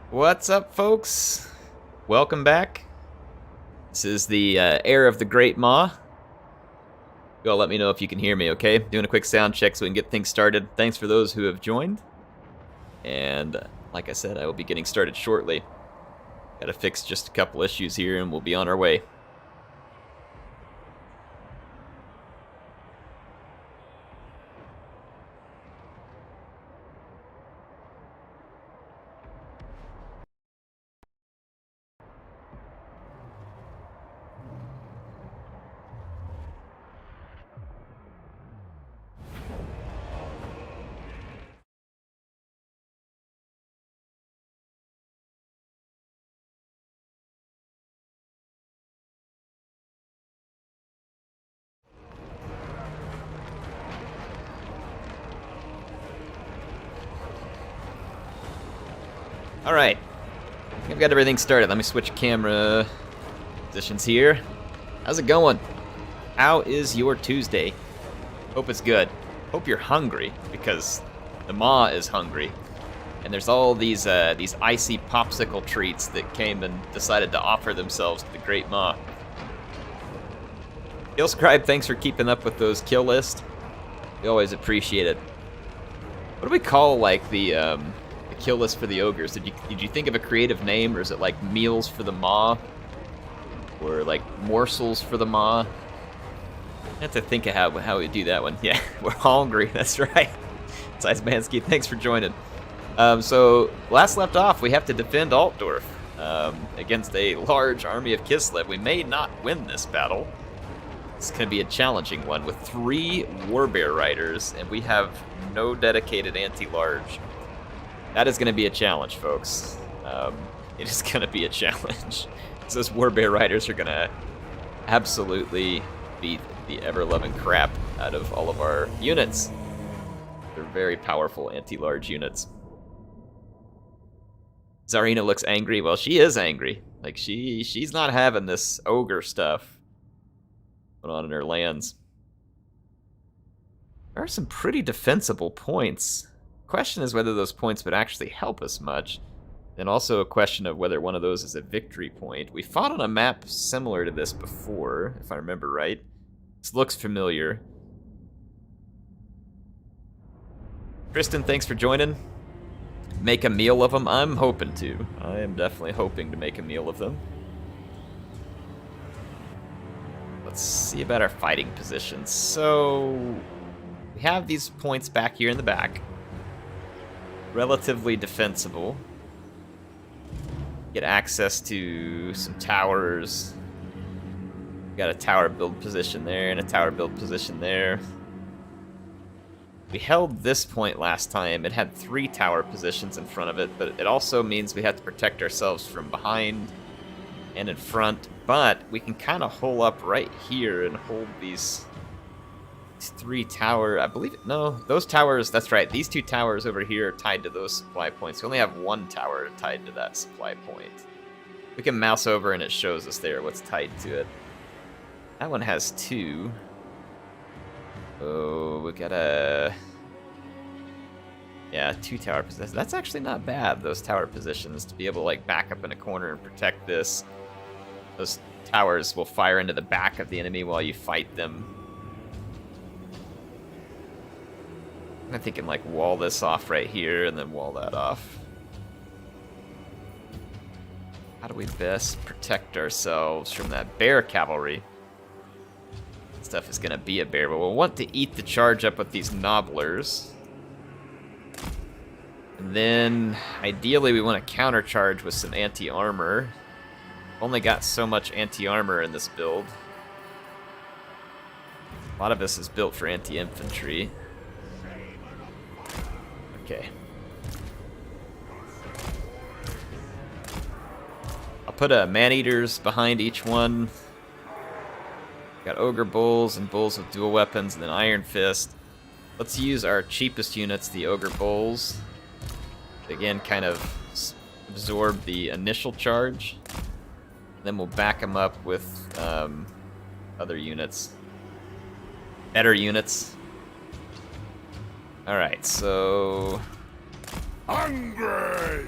What's up, folks? Welcome back. This is the Heir of the Great Maw. You all let me know if you can hear me, okay? Doing a quick sound check so we can get things started. Thanks for those who have joined. And like I said, I will be getting started shortly. Gotta fix just a couple issues here and we'll be on our way. Alright, I've got everything started. Let me switch camera positions here. How's it going? How is your Tuesday? Hope it's good. Hope you're hungry, because the Maw is hungry. And there's all these icy popsicle treats that came and decided to offer themselves to the Great Maw. Skrag, thanks for keeping up with those kill lists. We always appreciate it. What do we call, like, the kill list for the ogres? Did you think of a creative name, or is it like meals for the Maw? Or like morsels for the Maw? I have to think of how we do that one. Yeah, we're hungry, that's right. Size Mansky, thanks for joining. So, last left off, we have to defend Altdorf against a large army of Kislev. We may not win this battle. It's going to be a challenging one with 3 Warbear Riders, and we have no dedicated anti-large. That is going to be a challenge, folks. It is going to be a challenge. Those Warbear Riders are going to absolutely beat the ever-loving crap out of all of our units. They're very powerful anti-large units. Tsarina looks angry. Well, she is angry. Like, she's not having this ogre stuff going on in her lands. There are some pretty defensible points. Question is whether those points would actually help us much. And also a question of whether one of those is a victory point. We fought on a map similar to this before, if I remember right. This looks familiar. Tristan, thanks for joining. Make a meal of them? I'm hoping to. I am definitely hoping to make a meal of them. Let's see about our fighting positions. So, we have these points back here in the back. Relatively defensible. Get access to some towers. Got a tower build position there and a tower build position there. We held this point last time. It had 3 tower positions in front of it, but it also means we have to protect ourselves from behind and in front. But we can kind of hole up right here and hold these 3 tower, I believe, no, those towers, that's right, these 2 towers over here are tied to those supply points. We only have 1 tower tied to that supply point. We can mouse over and it shows us there what's tied to it. That one has 2. Oh, we got a... Yeah, 2 tower positions. That's actually not bad, those tower positions, to be able to like back up in a corner and protect this. Those towers will fire into the back of the enemy while you fight them. I'm thinking like wall this off right here and then wall that off. How do we best protect ourselves from that bear cavalry? Stuff is gonna be a bear, but we'll want to eat the charge up with these nobblers. And then ideally we want to countercharge with some anti-armor. Only got so much anti-armor in this build. A lot of this is built for anti-infantry. Okay. I'll put man-eaters behind each one. Got ogre bulls and bulls with dual weapons and then iron fist. Let's use our cheapest units, the ogre bulls. Again, kind of absorb the initial charge. Then we'll back them up with other units. Better units. Alright, so... Hungry!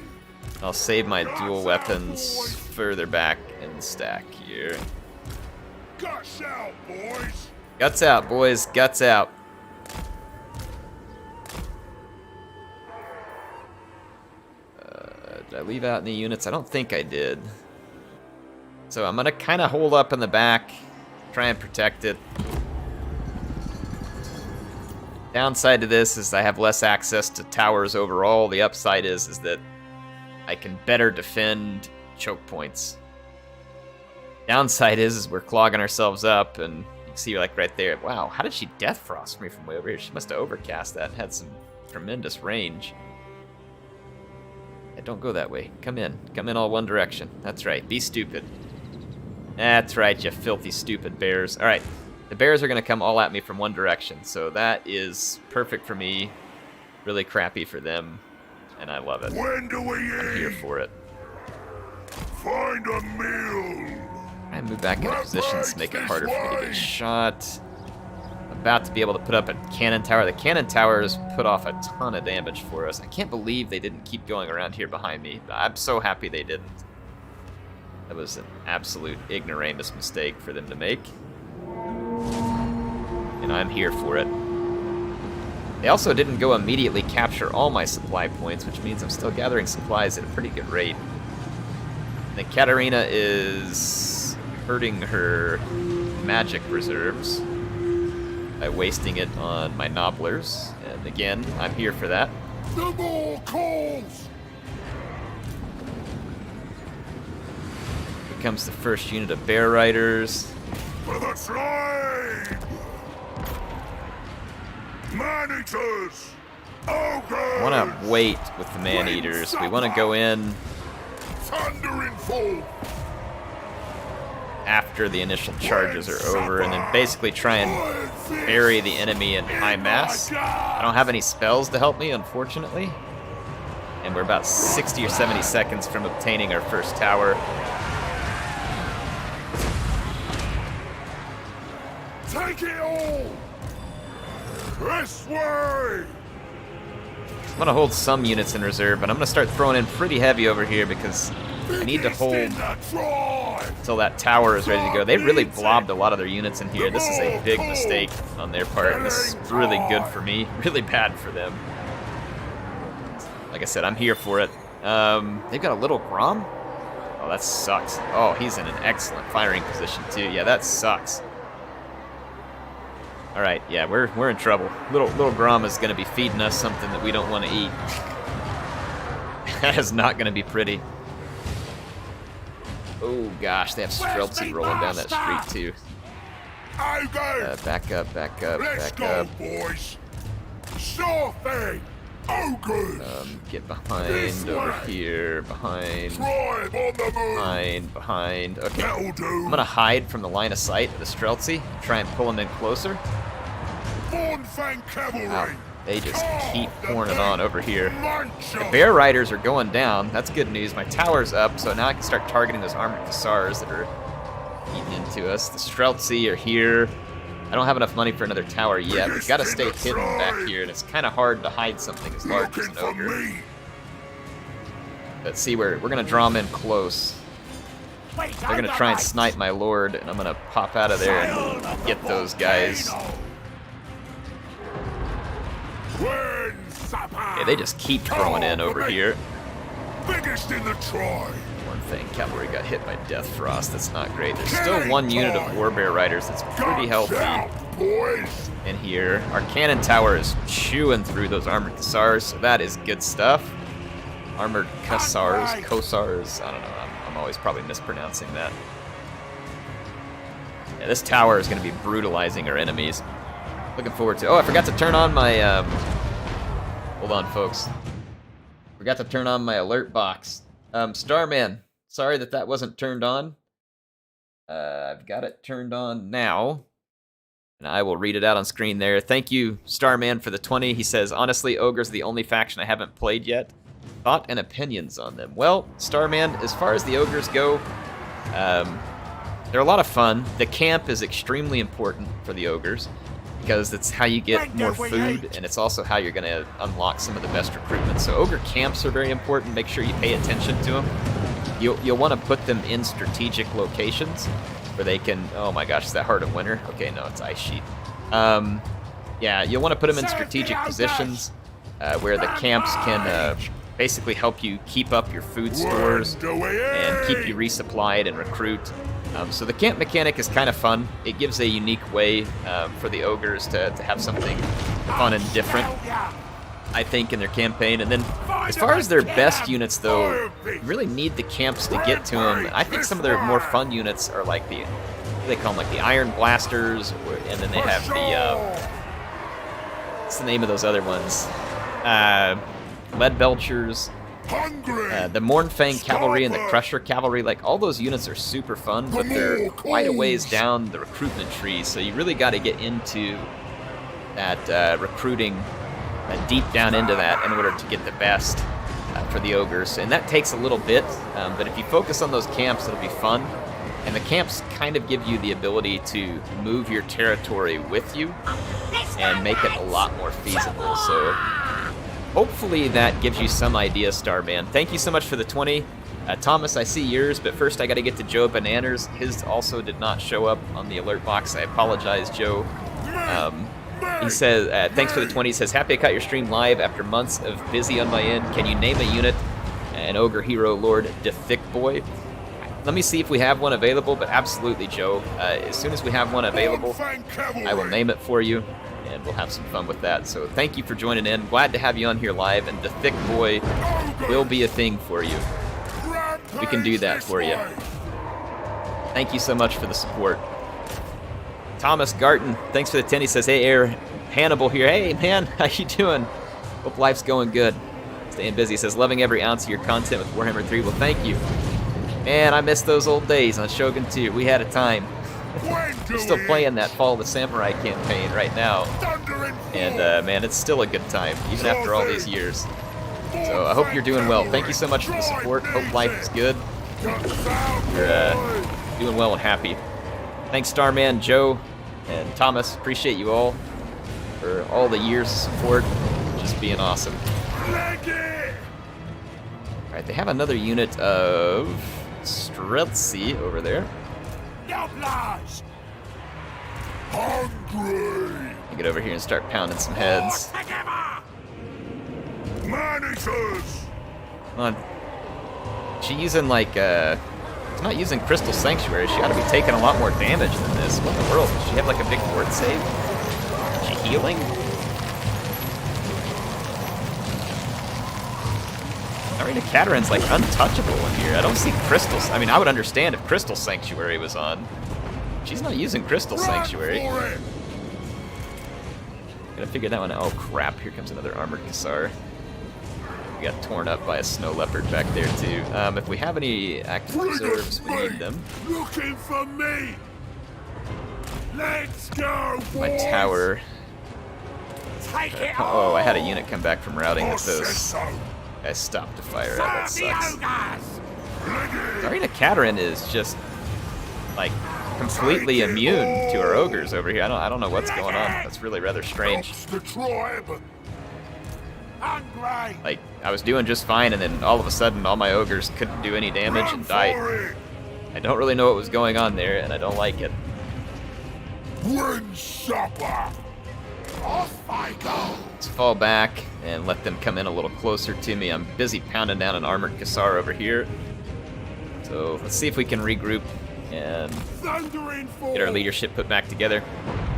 I'll save my dual weapons further back in the stack here. Guts out, boys! Guts out, boys. Guts out. Did I leave out any units? I don't think I did. So I'm going to kind of hold up in the back, try and protect it. Downside to this is I have less access to towers overall. The upside is that I can better defend choke points. Downside is we're clogging ourselves up, and you can see like right there. Wow, how did she death frost me from way over here? She must have overcast that and had some tremendous range. Yeah, don't go that way. Come in all one direction. That's right. Be stupid. That's right, you filthy stupid bears. All right. The bears are going to come all at me from one direction, so that is perfect for me, really crappy for them, and I love it. When do we I'm here for it. Find a meal. I move back into positions to make it harder for me to get shot. I'm about to be able to put up a cannon tower. The cannon towers put off a ton of damage for us. I can't believe they didn't keep going around here behind me. I'm so happy they didn't. That was an absolute ignoramus mistake for them to make. And I'm here for it. They also didn't go immediately capture all my supply points, which means I'm still gathering supplies at a pretty good rate. And then Katarina is hurting her magic reserves by wasting it on my nobblers. And again, I'm here for that. The more calls. Here comes the first unit of bear riders. For the flame! Man-eaters! Ogres! I want to wait with the man-eaters. We want to go in Thundering fall! after the initial charges are over, and then basically try and bury the enemy in high mass. I don't have any spells to help me, unfortunately. And we're about 60 or 70 seconds from obtaining our first tower. Take it all! This way! I'm going to hold some units in reserve, but I'm going to start throwing in pretty heavy over here because I need to hold until that tower is ready to go. They really blobbed a lot of their units in here. This is a big mistake on their part, and this is really good for me, really bad for them. Like I said, I'm here for it. They've got a little Grom? Oh, that sucks. Oh, he's in an excellent firing position, too. Yeah, that sucks. All right, yeah, we're in trouble. Little Grom is going to be feeding us something that we don't want to eat. That is not going to be pretty. Oh gosh, they have Streltsy rolling down that street too. Back up, back up, Let's back go, up. boys. Sure thing. Ogres. Get behind over here, behind, Drive on the move. behind. Okay, That'll do. I'm gonna hide from the line of sight of the Streltsy, try and pull him in closer. Bonfang cavalry. Wow, they just keep pouring it on over here. Munch The 'em. bear riders are going down. That's good news. My tower's up, so now I can start targeting those armored Hussars that are eating into us. The Streltsy are here. I don't have enough money for another tower yet. We've got to stay hidden back here, and it's kind of hard to hide something as large as Looking an for ogre. me. But see, we're going to draw them in close. They're going to try and snipe my lord, and I'm going to pop out of there and get those guys. Yeah, they just keep throwing in over here. Biggest in the tribe. One thing, cavalry got hit by Death Frost. That's not great. There's still one unit of Warbear Riders that's pretty healthy Boys. in here. Our cannon tower is chewing through those armored Hussars, so that is good stuff. Armored Hussars, Kosars, I don't know. I'm always probably mispronouncing that. Yeah, this tower is going to be brutalizing our enemies. Looking forward to. Oh, I forgot to turn on my. Hold on, folks. Forgot to turn on my alert box. Starman, sorry that wasn't turned on. I've got it turned on now, and I will read it out on screen there. Thank you, Starman, for the 20. He says, honestly, Ogre's the only faction I haven't played yet. Thought and opinions on them. Well, Starman, as far as the Ogres go, they're a lot of fun. The camp is extremely important for the Ogres. because it's how you get more food, and it's also how you're going to unlock some of the best recruitment. So ogre camps are very important. Make sure you pay attention to them. You'll want to put them in strategic locations where they can... Oh my gosh, is that Heart of Winter? Okay, no, it's Ice Sheet. Yeah, you'll want to put them in strategic positions where the camps can basically help you keep up your food stores and keep you resupplied and recruit. So the camp mechanic is kind of fun. It gives a unique way for the ogres to have something fun and different, I think, in their campaign. And then as far as their best units, though, you really need the camps to get to them. I think some of their more fun units are like the, what do they call them, like the Iron Blasters, and then they have the, what's the name of those other ones? Lead Belchers, the Mournfang Cavalry and the Crusher Cavalry. Like, all those units are super fun, but they're quite a ways down the recruitment tree, so you really got to get into that recruiting deep down into that in order to get the best for the ogres. And that takes a little bit, but if you focus on those camps, it'll be fun. And the camps kind of give you the ability to move your territory with you and make it a lot more feasible. So hopefully that gives you some idea, Starman. Thank you so much for the 20. Thomas, I see yours, but first I got to get to Joe Bananas. His also did not show up on the alert box. I apologize, Joe. He says, thanks for the 20. He says, happy I caught your stream live after months of busy on my end. Can you name a unit? An Ogre Hero Lord de Thick Boy. Let me see if we have one available, but absolutely, Joe. As soon as we have one available, I will name it for you, and we'll have some fun with that. So thank you for joining in. Glad to have you on here live, and the Thick Boy will be a thing for you. We can do that for you. Thank you so much for the support. Thomas Garten, thanks for the 10. He says, hey, Air, Hannibal here. Hey, man, how you doing? Hope life's going good. Staying busy. He says, loving every ounce of your content with Warhammer 3. Well, thank you. Man, I miss those old days on Shogun 2. We had a time. We're still playing that Fall of the Samurai campaign right now. And, man, it's still a good time, even after all these years. So I hope you're doing well. Thank you so much for the support. Hope life is good. You're doing well and happy. Thanks, Starman, Joe, and Thomas. Appreciate you all for all the years of support. Just being awesome. Alright, they have another unit of Streltsy over there. Hungry. Get over here and start pounding some heads. Managers. Come on. She using like she's not using Crystal Sanctuary. She ought to be taking a lot more damage than this. What in the world? Does she have like a big ward save? Is she healing? Arena Catarin's like untouchable in here. I don't see Crystals. I mean, I would understand if Crystal Sanctuary was on. She's not using Crystal Sanctuary. Gotta figure that one out. Oh crap, here comes another Armored Cassar. We got torn up by a Snow Leopard back there too. If we have any active reserves, we need them. Looking for me. Let's go, boys. My tower. Oh, I had a unit come back from routing that those guys stopped to fire at. That sucks. Arena Catarin is just like completely immune to our ogres over here. I don't know what's going on. That's really rather strange. Like, I was doing just fine, and then all of a sudden, all my ogres couldn't do any damage and died. I don't really know what was going on there, and I don't like it. Off I go. Let's fall back and let them come in a little closer to me. I'm busy pounding down an Armored Cassar over here. So let's see if we can regroup and get our leadership put back together.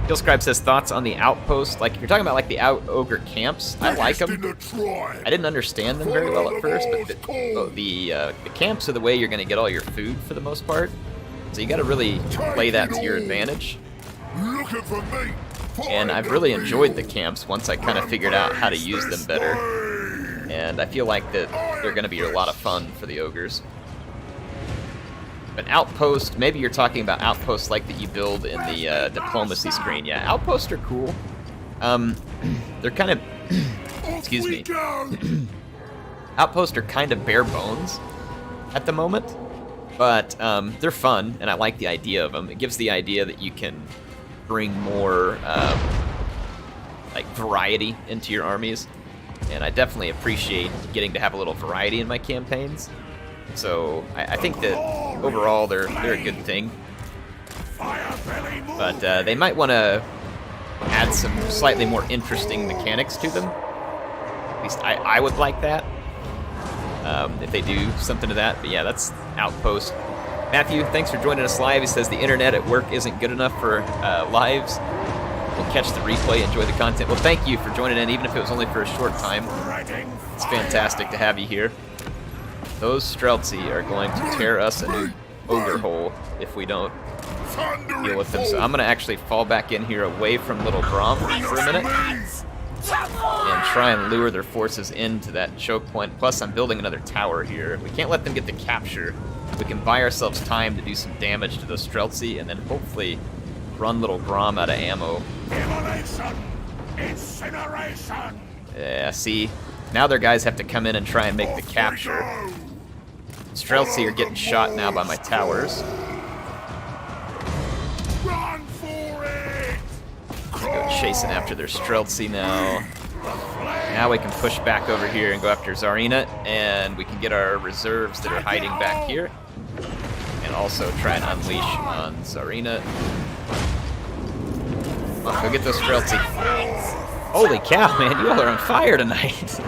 Killscribe says, thoughts on the Outpost? Like, if you're talking about like the ogre camps, I like them. I didn't understand them very well at first, but the camps are the way you're going to get all your food for the most part. So you got to really play that to your advantage. And I've really enjoyed the camps once I kind of figured out how to use them better. And I feel like that they're going to be a lot of fun for the ogres. But Outpost, maybe you're talking about Outposts like that you build in the diplomacy screen. Yeah, Outposts are cool. They're kind of, excuse me. Outposts are kind of bare bones at the moment, but they're fun, and I like the idea of them. It gives the idea that you can bring more like variety into your armies, and I definitely appreciate getting to have a little variety in my campaigns. So I think that overall they're a good thing, but they might want to add some slightly more interesting mechanics to them. At least I would like that, if they do something to that. But yeah, that's Outpost. Matthew, thanks for joining us live. He says the internet at work isn't good enough for lives. We'll catch the replay, enjoy the content. Well, thank you for joining in, even if it was only for a short time. It's fantastic to have you here. Those Streltsy are going to tear us a new ogre hole if we don't deal with them. So I'm going to actually fall back in here away from Little Grom for a minute and try and lure their forces into that choke point. Plus, I'm building another tower here. We can't let them get the capture. We can buy ourselves time to do some damage to those Streltsy and then hopefully run Little Grom out of ammo. Incineration! Yeah, see? Now their guys have to come in and try and make the capture. Streltsy are getting shot now by my towers. Run for it! Go chasing after their Streltsy now. Now we can push back over here and go after Tsarina, and we can get our reserves that are hiding back here. And also try and unleash on Tsarina. Come on, go get those Streltsy. Holy cow, man, you all are on fire tonight.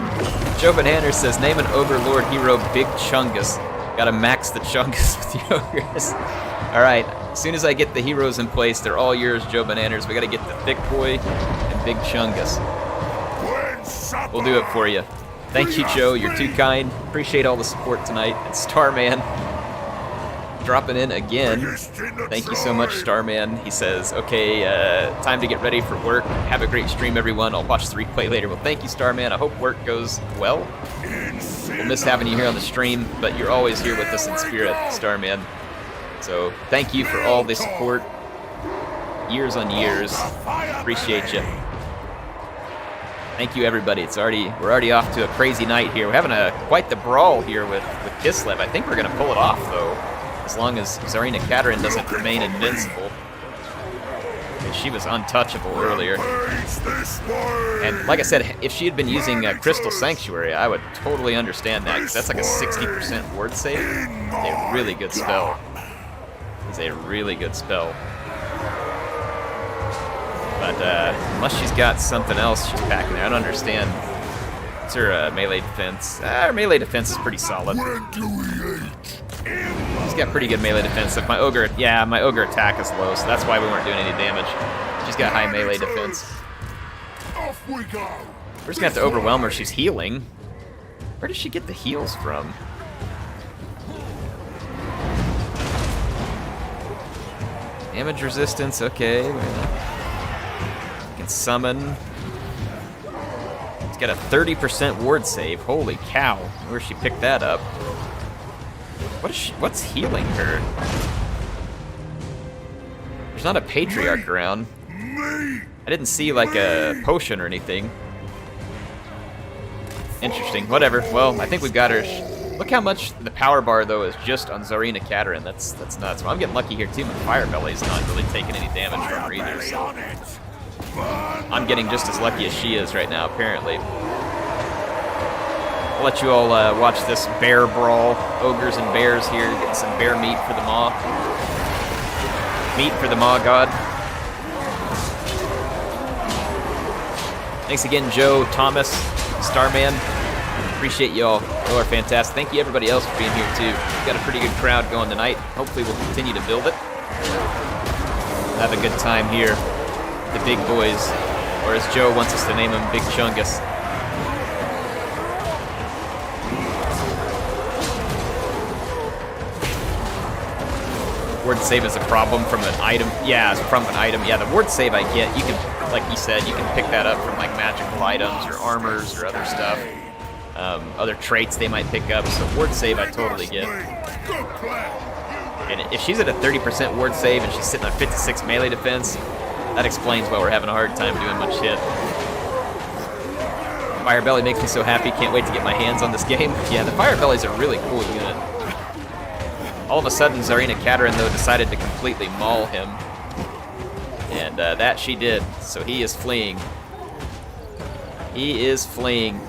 Joe Bananer says, name an Ogre Lord hero Big Chungus. Gotta max the Chungus with the Ogres. Alright, as soon as I get the heroes in place, they're all yours, Joe Bananers. We gotta get the Thick Boy and Big Chungus. We'll do it for you. Thank you, Joe. You're too kind. Appreciate all the support tonight. And Starman dropping in again. Thank you so much, Starman. He says, okay, time to get ready for work. Have a great stream, everyone. I'll watch the replay later. Well, thank you, Starman. I hope work goes well. We'll miss having you here on the stream, but you're always here with us in spirit, Starman. So thank you for all the support. Years on years. Appreciate you. Thank you, everybody. We're already off to a crazy night here. We're having quite the brawl here with Kislev. I think we're going to pull it off, though, as long as Tsarina Katerin doesn't remain invincible. She was untouchable earlier. And like I said, if she had been using Crystal Sanctuary, I would totally understand that, because that's like a 60% ward save. It's a really good spell. It's a really good spell. But unless she's got something else she's packing there, I don't understand. It's her melee defense. Her melee defense is pretty solid. She's got pretty good melee defense. Like my ogre attack is low, so that's why we weren't doing any damage. She's got high melee defense. Off we go. We're just gonna have to overwhelm her. She's healing. Where does she get the heals from? Damage resistance, okay. Summon. It's got a 30% ward save. Holy cow. Where she picked that up? What's healing her? There's not a Patriarch around. I didn't see like a potion or anything. Interesting. Whatever. Well, I think we've got her. Look how much the power bar though is just on Tsarina Katerin. That's nuts. Well, I'm getting lucky here too. My Fire Belly's not really taking any damage from her either. So I'm getting just as lucky as she is right now, apparently. I'll let you all watch this bear brawl. Ogres and bears here, getting some bear meat for the maw. Meat for the maw god. Thanks again, Joe, Thomas, Starman. Appreciate y'all. Y'all are fantastic. Thank you, everybody else, for being here, too. We've got a pretty good crowd going tonight. Hopefully we'll continue to build it. Have a good time here. The big boys, or as Joe wants us to name them, Big Chungus. Ward save is a problem from an item. Yeah, it's from an item. Yeah, the ward save I get, you can, like you said, you can pick that up from like magical items or armors or other stuff. Other traits they might pick up. So ward save I totally get. And if she's at a 30% ward save and she's sitting on 56 melee defense, that explains why we're having a hard time doing much hit. Fire Belly makes me so happy. Can't wait to get my hands on this game. Yeah, the Fire Belly's a really cool unit. All of a sudden, Tsarina Katerin, though, decided to completely maul him. And that she did. So he is fleeing. He is fleeing.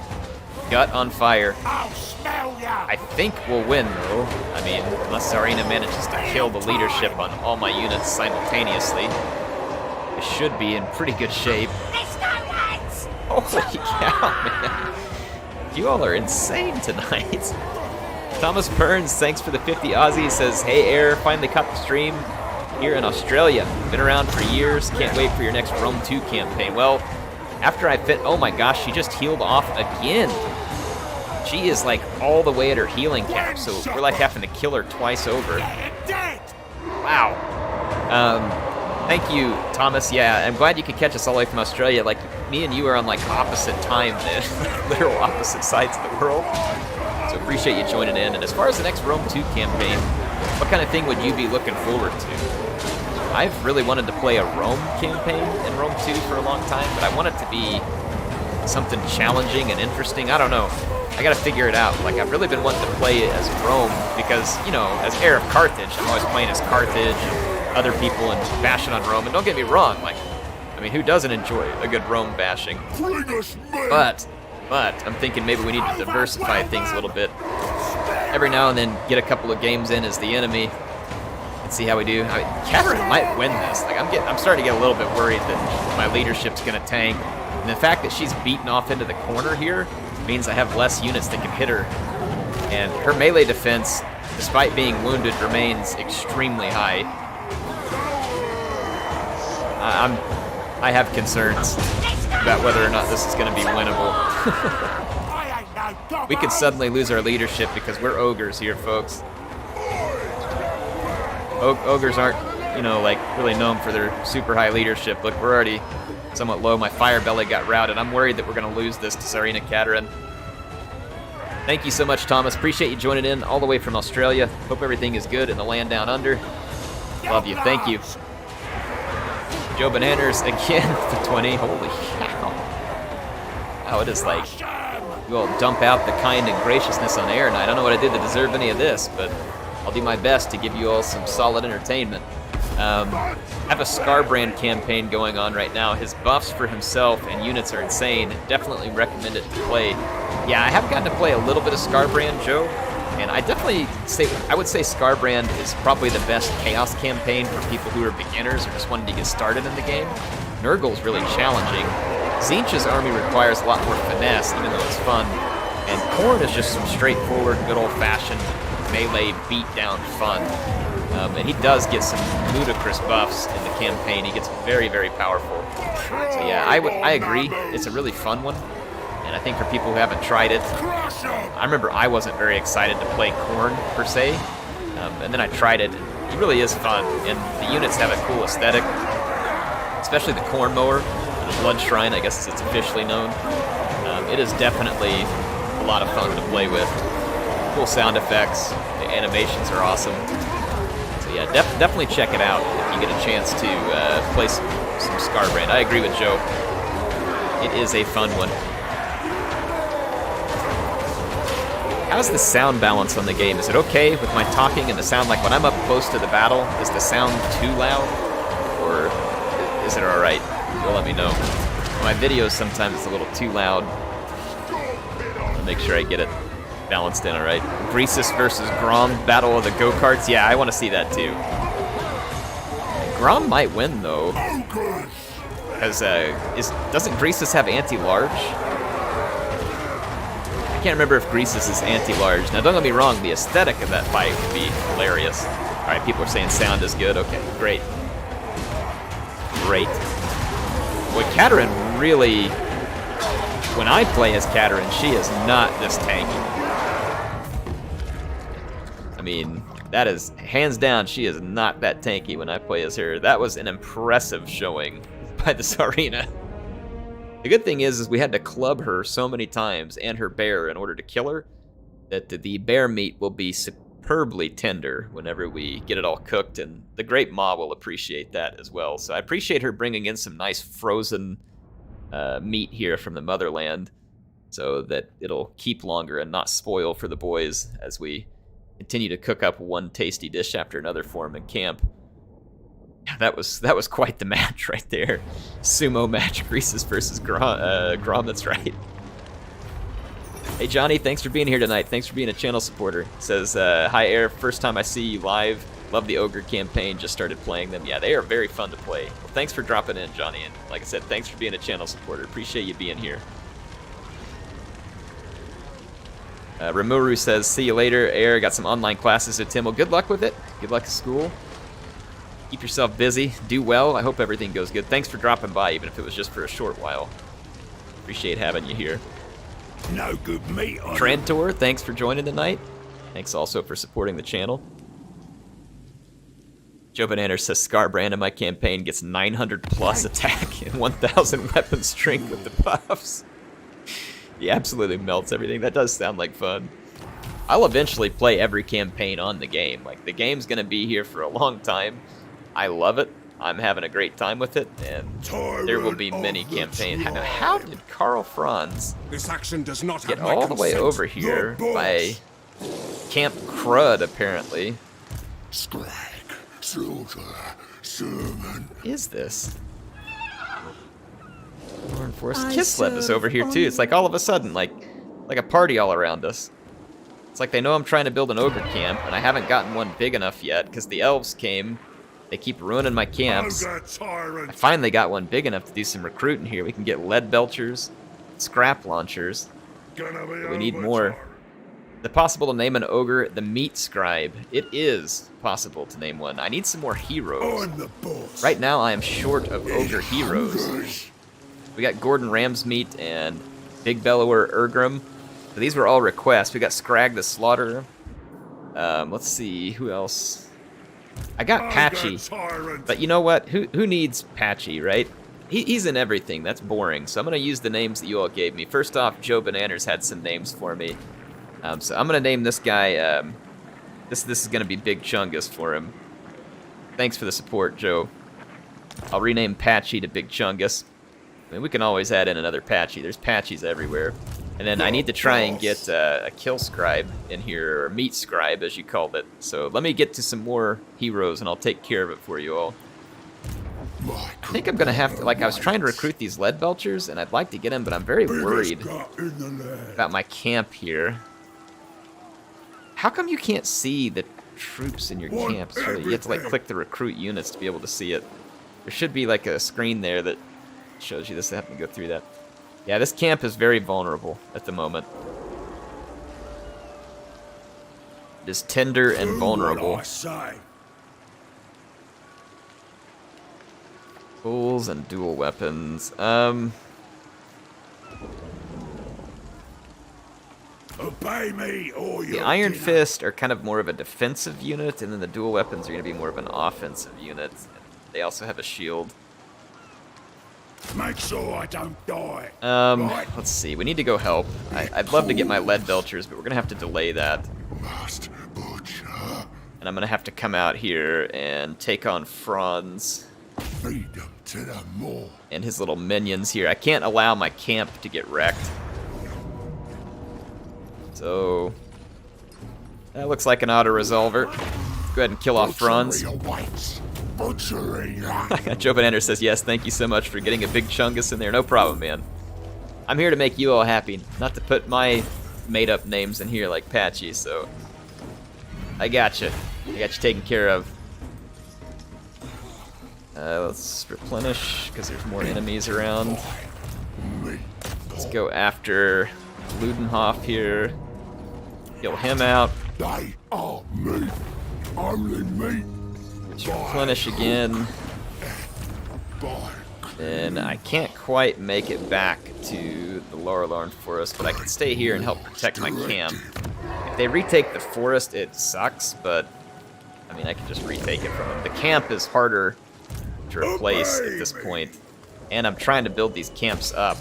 Gut on fire. I'll smell ya! I think we'll win, though. I mean, unless Tsarina manages to kill the leadership on all my units simultaneously. I should be in pretty good shape. Holy cow, man. You all are insane tonight. Thomas Burns, thanks for the 50 Aussie, says, hey, Air, finally caught the stream here in Australia. Been around for years. Can't wait for your next Rome 2 campaign. Well, after I fit... Oh my gosh, she just healed off again. She is like all the way at her healing cap, so we're like having to kill her twice over. Wow. Thank you, Thomas. Yeah, I'm glad you could catch us all the way from Australia. Like, me and you are on like opposite time, literal opposite sides of the world. So appreciate you joining in. And as far as the next Rome 2 campaign, what kind of thing would you be looking forward to? I've really wanted to play a Rome campaign in Rome 2 for a long time, but I want it to be something challenging and interesting. I don't know. I gotta figure it out. Like, I've really been wanting to play as Rome because, you know, as heir of Carthage, I'm always playing as Carthage and other people and bashing on Rome. And don't get me wrong, like, I mean, who doesn't enjoy a good Rome bashing? But I'm thinking maybe we need to diversify things a little bit. Every now and then get a couple of games in as the enemy. Let's see how we do. I mean, Catherine might win this. Like, I'm starting to get a little bit worried that my leadership's gonna tank. And the fact that she's beaten off into the corner here means I have less units that can hit her. And her melee defense, despite being wounded, remains extremely high. I have concerns about whether or not this is gonna be winnable. We could suddenly lose our leadership because we're ogres here, folks. Ogres aren't, you know, like, really known for their super high leadership. Look, we're already somewhat low. My fire belly got routed. I'm worried that we're going to lose this to Tsarina Katerin. Thank you so much, Thomas. Appreciate you joining in all the way from Australia. Hope everything is good in the land down under. Love you. Thank you. Joe Bananas again for 20. Holy cow. Wow, it is like, you all dump out the kind and graciousness on air, and I don't know what I did to deserve any of this, but I'll do my best to give you all some solid entertainment. I have a Skarbrand campaign going on right now. His buffs for himself and units are insane. Definitely recommend it to play. Yeah, I have gotten to play a little bit of Skarbrand, Joe, and I would say Skarbrand is probably the best Chaos campaign for people who are beginners or just wanting to get started in the game. Nurgle's really challenging. Tzeentch's army requires a lot more finesse, even though it's fun. And Khorne is just some straightforward, good old-fashioned melee beatdown fun. And he does get some ludicrous buffs in the campaign. He gets very, very powerful. So yeah, I agree. It's a really fun one. And I think for people who haven't tried it, I remember I wasn't very excited to play Khorne, per se. And then I tried it, and it really is fun. And the units have a cool aesthetic, especially the Khorne Mower, the Blood Shrine, I guess it's officially known. It is definitely a lot of fun to play with. Cool sound effects, the animations are awesome. So yeah, definitely check it out if you get a chance to play some Skarbrand. I agree with Joe. It is a fun one. How's the sound balance on the game? Is it okay with my talking and the sound? Like when I'm up close to the battle, is the sound too loud? Or is it alright? You'll let me know. My videos sometimes it's a little too loud. I'll make sure I get it balanced in, alright. Greasus versus Grom, Battle of the Go-Karts. Yeah, I want to see that too. Grom might win though. Because doesn't Greasus have anti-large? I can't remember if Greasus is anti-large. Now don't get me wrong, the aesthetic of that fight would be hilarious. Alright, people are saying sound is good. Okay, great. Great. Boy, Katerin really... When I play as Katerin, she is not this tanky. I mean, that is, hands down, she is not that tanky when I play as her. That was an impressive showing by the Tsarina. The good thing is we had to club her so many times, and her bear, in order to kill her, that the bear meat will be superbly tender whenever we get it all cooked, and the Great Maw will appreciate that as well. So I appreciate her bringing in some nice frozen meat here from the motherland, so that it'll keep longer and not spoil for the boys as we continue to cook up one tasty dish after another for them in camp. Yeah, that was quite the match right there. Sumo match, Greases versus Grom, that's right. Hey Johnny, thanks for being here tonight. Thanks for being a channel supporter. Says, hi Air, first time I see you live. Love the Ogre campaign, just started playing them. Yeah, they are very fun to play. Well, thanks for dropping in, Johnny, and like I said, thanks for being a channel supporter. Appreciate you being here. Rimuru says, see you later, Air. Got some online classes at Tim. Well, good luck with it. Good luck at school. Keep yourself busy. Do well. I hope everything goes good. Thanks for dropping by, even if it was just for a short while. Appreciate having you here. No good meat on Trantor, thanks for joining tonight. Thanks also for supporting the channel. Joe Bananer says, Scarbrand in my campaign gets 900 plus attack and 1,000 weapon strength with the buffs. He absolutely melts everything. That does sound like fun. I'll eventually play every campaign on the game. Like, the game's gonna be here for a long time. I love it. I'm having a great time with it, and there will be many campaigns. How did Karl Franz This action does not get have my all the way consent. over here Your by boss. Camp Crud, apparently? Skrag, soldier, servant. Is this? Stonehorn Forest Kislev is over here too. It's like all of a sudden, like a party all around us. It's like they know I'm trying to build an ogre camp, and I haven't gotten one big enough yet because the elves came. They keep ruining my camps. Ogre tyrant. I finally got one big enough to do some recruiting here. We can get lead belchers, scrap launchers. Gonna be But we need over, more. tyrant. Is it possible to name an ogre the meat scribe? It is possible to name one. I need some more heroes. I'm the boss. Right now I am short of ogre heroes. Hungry. We got Gordon Ramsmeat and Big Bellower Ergrim. So these were all requests. We got Skrag the Slaughterer. Let's see, who else? I got Patchy. Ogre tyrant. But you know what? Who needs Patchy, right? He's in everything. That's boring. So I'm going to use the names that you all gave me. First off, Joe Bananas had some names for me. So I'm going to name this guy... This is going to be Big Chungus for him. Thanks for the support, Joe. I'll rename Patchy to Big Chungus. I mean, we can always add in another Patchy. There's Patchies everywhere. And then I need to try and get a kill scribe in here, or meat scribe, as you called it. So let me get to some more heroes, and I'll take care of it for you all. I think I'm going to have to, like, I was trying to recruit these lead belchers, and I'd like to get them, but I'm very worried In the land. about my camp here. How come you can't see the troops in your Want camps? Really? You have to, like, everything. click the recruit units to be able to see it. There should be, like, a screen there that shows you this. I have to go through that. Yeah, this camp is very vulnerable at the moment. It is tender and Do vulnerable. what I say. Tools and dual weapons. Obey me or you. The Iron Fist are kind of more of a defensive unit, and then the dual weapons are going to be more of an offensive unit. They also have a shield. Make sure I don't die. Right. Let's see. We need to go help. I'd love to get my lead belchers, but we're going to have to delay that. Must butcher. And I'm going to have to come out here and take on Franz Feed them to the more. and his little minions here. I can't allow my camp to get wrecked. So, that looks like an auto-resolver. Go ahead and kill off Franz. Butchery awaits. Butchery. Joe Banander says, yes, thank you so much for getting a big chungus in there. No problem, man. I'm here to make you all happy, not to put my made-up names in here like Patchy, so... I got you. I got you taken care of. Let's replenish, because there's more enemies around. Let's go after Ludenhoff here. Kill him out. They are me. Only me. Let's replenish again. And I can't quite make it back to the Lorelorn Forest, but I can stay here and help protect my camp. If they retake the forest, it sucks, but I mean, I can just retake it from them. The camp is harder to replace at this point, and I'm trying to build these camps up.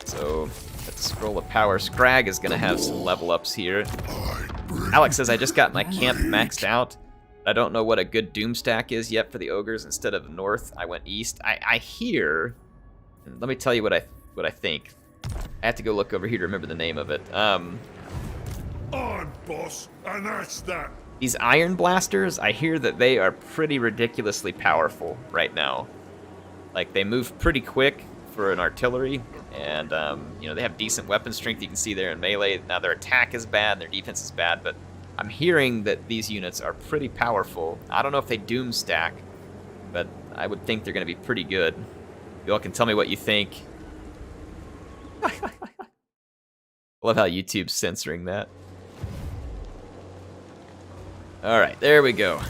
So, at the Scroll of Power, Skrag is going to have some level ups here. Alex says, I just got my camp maxed out. I don't know what a good doom stack is yet for the ogres. Instead of north, I went east. I hear, and let me tell you what I think. I have to go look over here to remember the name of it. I'm boss, and that's that. These iron blasters, I hear that they are pretty ridiculously powerful right now. Like, they move pretty quick for an artillery, and, you know, they have decent weapon strength. You can see there in melee. Now, their attack is bad, their defense is bad, but I'm hearing that these units are pretty powerful. I don't know if they doom stack, but I would think they're going to be pretty good. You all can tell me what you think. I love how YouTube's censoring that. Alright, there we go.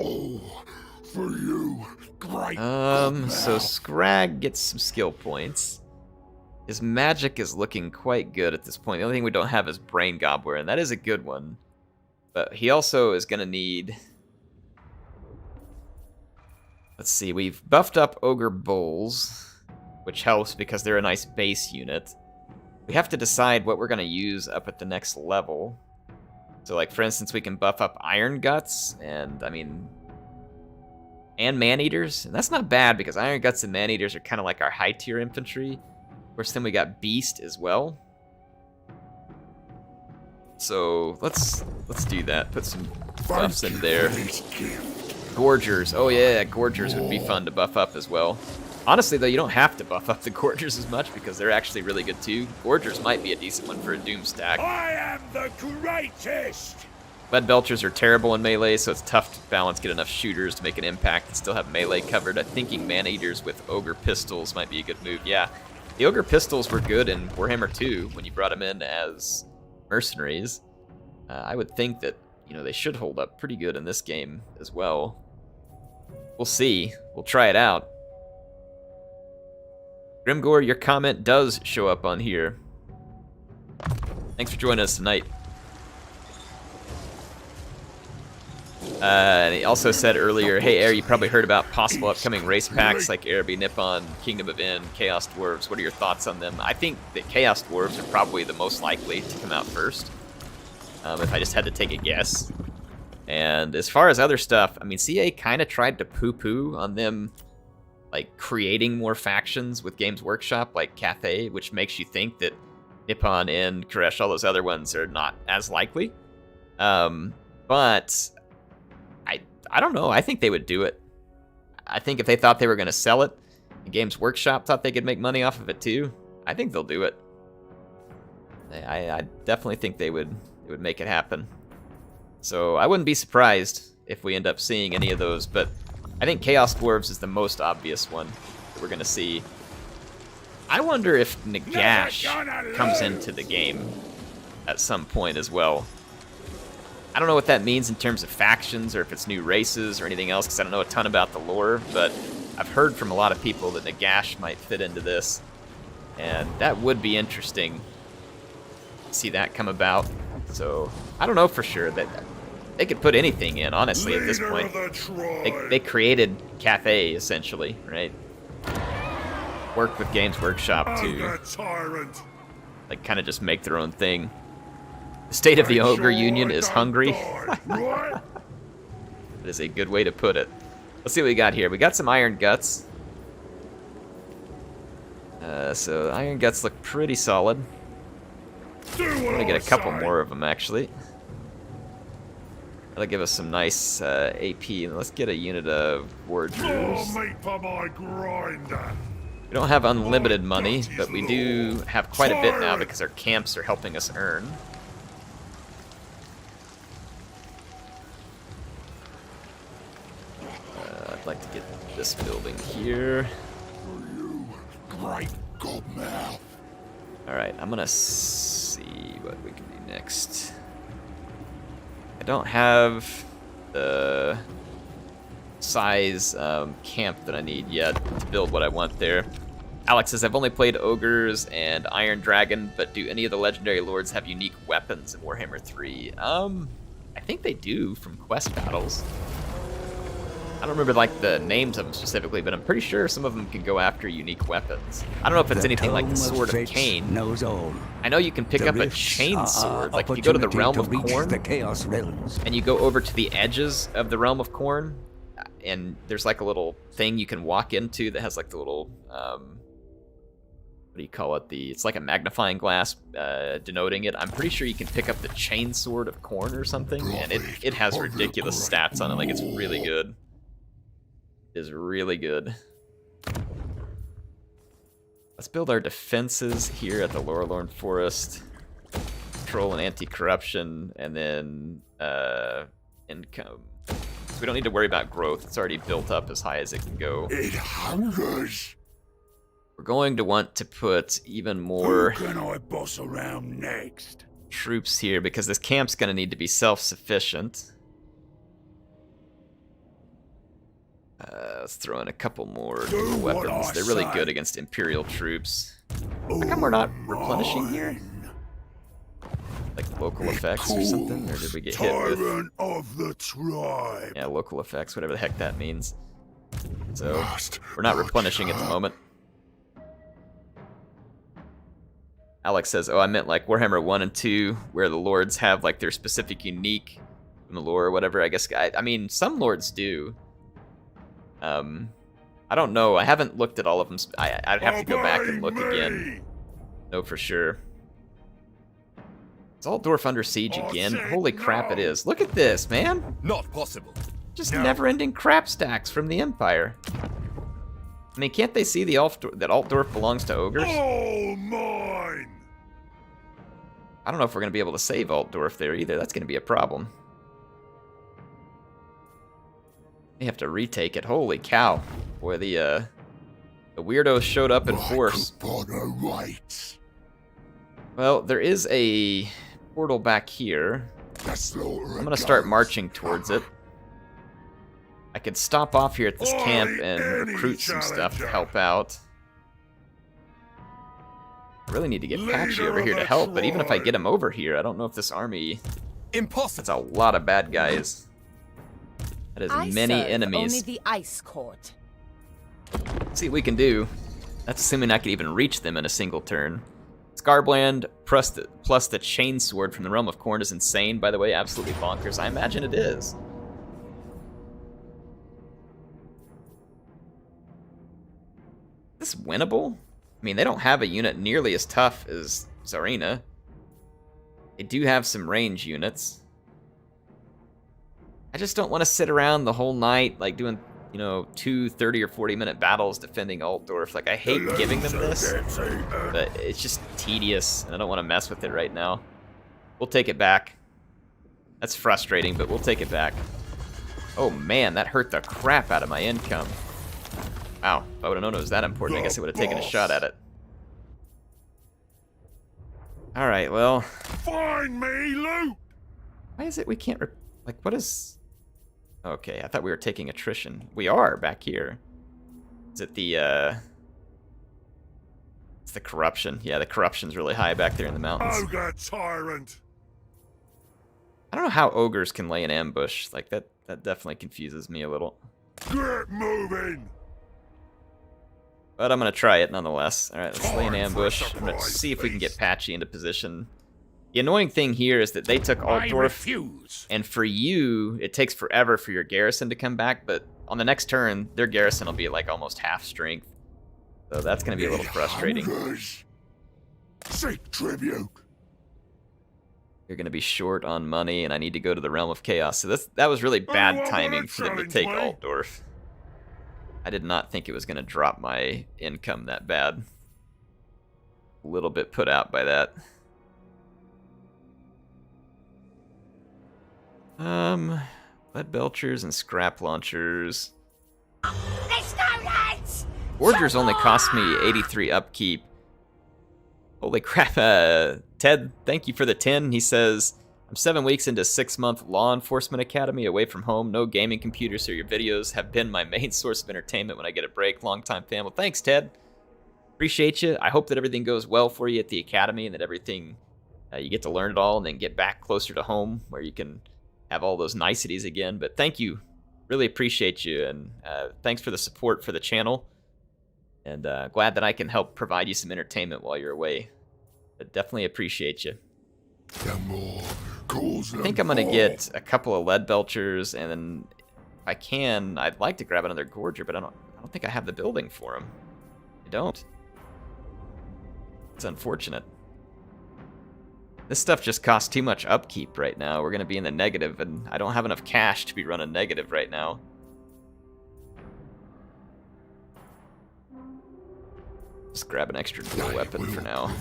Oh, for you, great. So Skrag gets some skill points. His magic is looking quite good at this point. The only thing we don't have is Brain Gobbler, and that is a good one. But he also is going to need... Let's see, we've buffed up Ogre Bulls, which helps because they're a nice base unit. We have to decide what we're going to use up at the next level. So, like, for instance, we can buff up Iron Guts, and, I mean... And Man-Eaters. And that's not bad, because Iron Guts and Man-Eaters are kind of like our high-tier infantry. Of course, then we got Beast as well. So, let's do that. Put some buffs in there. Gorgers. Oh, yeah, Gorgers would be fun to buff up as well. Honestly, though, you don't have to buff up the Gorgers as much because they're actually really good, too. Gorgers might be a decent one for a Doom stack. I am the greatest! Lead Belchers are terrible in melee, so it's tough to balance, get enough shooters to make an impact and still have melee covered. I'm thinking Man-Eaters with Ogre Pistols might be a good move. Yeah, the Ogre Pistols were good in Warhammer 2 when you brought them in as mercenaries. I would think that, you know, they should hold up pretty good in this game as well. We'll see. We'll try it out. Grimgore, your comment does show up on here. Thanks for joining us tonight. And he also said earlier, hey Air, you probably heard about possible upcoming race packs like Araby, Nippon, Kingdom of End, Chaos Dwarves. What are your thoughts on them? I think that Chaos Dwarves are probably the most likely to come out first, if I just had to take a guess. And as far as other stuff, I mean, CA kind of tried to poo-poo on them, like, creating more factions with Games Workshop, like Cathay, which makes you think that Nippon and Koresh, all those other ones, are not as likely. But I don't know. I think they would do it. I think if they thought they were going to sell it, and Games Workshop thought they could make money off of it too, I think they'll do it. I definitely think they would make it happen. So I wouldn't be surprised if we end up seeing any of those, but I think Chaos Dwarves is the most obvious one that we're going to see. I wonder if Nagash comes into the game at some point as well. I don't know what that means in terms of factions or if it's new races or anything else, because I don't know a ton about the lore, but I've heard from a lot of people that Nagash might fit into this, and that would be interesting to see that come about. So I don't know for sure. That they could put anything in, honestly, at this point. They created Cathay, essentially, right? Worked with Games Workshop to, like, kind of just make their own thing. The state of the Ogre Union is hungry. That is a good way to put it. Let's see what we got here. We got some Iron Guts. So Iron Guts look pretty solid. I'm gonna get a couple more of them, actually. That'll give us some nice AP. Let's get a unit of Warriors. We don't have unlimited money, but we do have quite a bit now because our camps are helping us earn. I'd like to get this building here. Alright, I'm gonna see what we can do next. I don't have the size camp that I need yet to build what I want there. Alex says, I've only played Ogres and Iron Dragon, but do any of the Legendary Lords have unique weapons in Warhammer 3? I think they do from quest battles. I don't remember like the names of them specifically, but I'm pretty sure some of them can go after unique weapons. I don't know if it's anything like the Sword of Cain. I know you can pick up a chain sword. Like if you go to the Realm of Corn, and you go over to the edges of the Realm of Corn, and there's like a little thing you can walk into that has like the little what do you call it? It's like a magnifying glass denoting it. I'm pretty sure you can pick up the chainsword of corn or something, and it has ridiculous stats on it. Like, it's really good. It is really good. Let's build our defenses here at the Lorelorn Forest. Control and anti-corruption, and then income. So we don't need to worry about growth. It's already built up as high as it can go. It hungers. We're going to want to put even more Who can I boss around next? troops here because this camp's going to need to be self-sufficient. Let's throw in a couple more weapons. They're really good against Imperial troops. How come we're not replenishing here? Like local effects or something? Or did we get hit with... Tyrant of the tribe. Yeah, local effects, whatever the heck that means. So, we're not replenishing at the moment. Alex says, oh, I meant like Warhammer 1 and 2, where the lords have like their specific unique from the lore or whatever. I guess, I mean, some lords do. I don't know. I haven't looked at all of them. I'd have to go back and look again. Know for sure. Is Altdorf under siege again? Holy crap, it is. Look at this, man. Not possible. Just never-ending crap stacks from the Empire. I mean, can't they see that Altdorf belongs to ogres? All mine. I don't know if we're going to be able to save Altdorf there either. That's going to be a problem. We have to retake it. Holy cow. Boy, the weirdos showed up in force. Well, there is a portal back here. I'm going to start marching towards it. I could stop off here at this camp and recruit some stuff to help out. I really need to get Patchy over here to help, but even if I get him over here, I don't know if this army... Impossible. That's a lot of bad guys. That is many enemies. Only the Ice Court. Let's see what we can do. That's assuming I could even reach them in a single turn. Scarbrand plus the chainsword from the Realm of Corn is insane, by the way, absolutely bonkers. I imagine it is. Is this winnable? I mean, they don't have a unit nearly as tough as Tsarina. They do have some range units. I just don't want to sit around the whole night, like, doing, you know, 2 30 or 40-minute battles defending Altdorf. Like, I hate giving them this, but it's just tedious, and I don't want to mess with it right now. We'll take it back. That's frustrating, but we'll take it back. Oh, man, that hurt the crap out of my income. Wow, if I would have known it was that important, I guess I would have taken a shot at it. Alright, well... Find me, Luke! Why is it we can't... like, what is... Okay, I thought we were taking attrition. We are, back here. Is it the, It's the corruption. Yeah, the corruption's really high back there in the mountains. Ogre tyrant! I don't know how ogres can lay an ambush. Like, that definitely confuses me a little. Get moving! But I'm going to try it nonetheless. Alright, let's lay an ambush. I'm going to see if we can get Patchy into position. The annoying thing here is that they took Altdorf, and for you, it takes forever for your garrison to come back, but on the next turn, their garrison will be like almost half strength. So that's going to be a little frustrating. Seek tribute. You're going to be short on money, and I need to go to the Realm of Chaos. So that was really bad timing for them to take Altdorf. I did not think it was going to drop my income that bad. A little bit put out by that. Lead belchers and scrap launchers. Forgers only cost me 83 upkeep. Holy crap, Ted, thank you for the 10. He says, I'm 7 weeks into a 6-month law enforcement academy away from home. No gaming computer, so your videos have been my main source of entertainment when I get a break. Long-time fan. Well, thanks, Ted. Appreciate you. I hope that everything goes well for you at the academy and that everything, you get to learn it all and then get back closer to home where you can have all those niceties again. But thank you. Really appreciate you. And thanks for the support for the channel. And glad that I can help provide you some entertainment while you're away. But definitely appreciate you. I think I'm going to get a couple of lead belchers, and then if I can, I'd like to grab another gorger, but I don't think I have the building for them. I don't. It's unfortunate. This stuff just costs too much upkeep right now. We're going to be in the negative, and I don't have enough cash to be running negative right now. Just grab an extra dual weapon for now.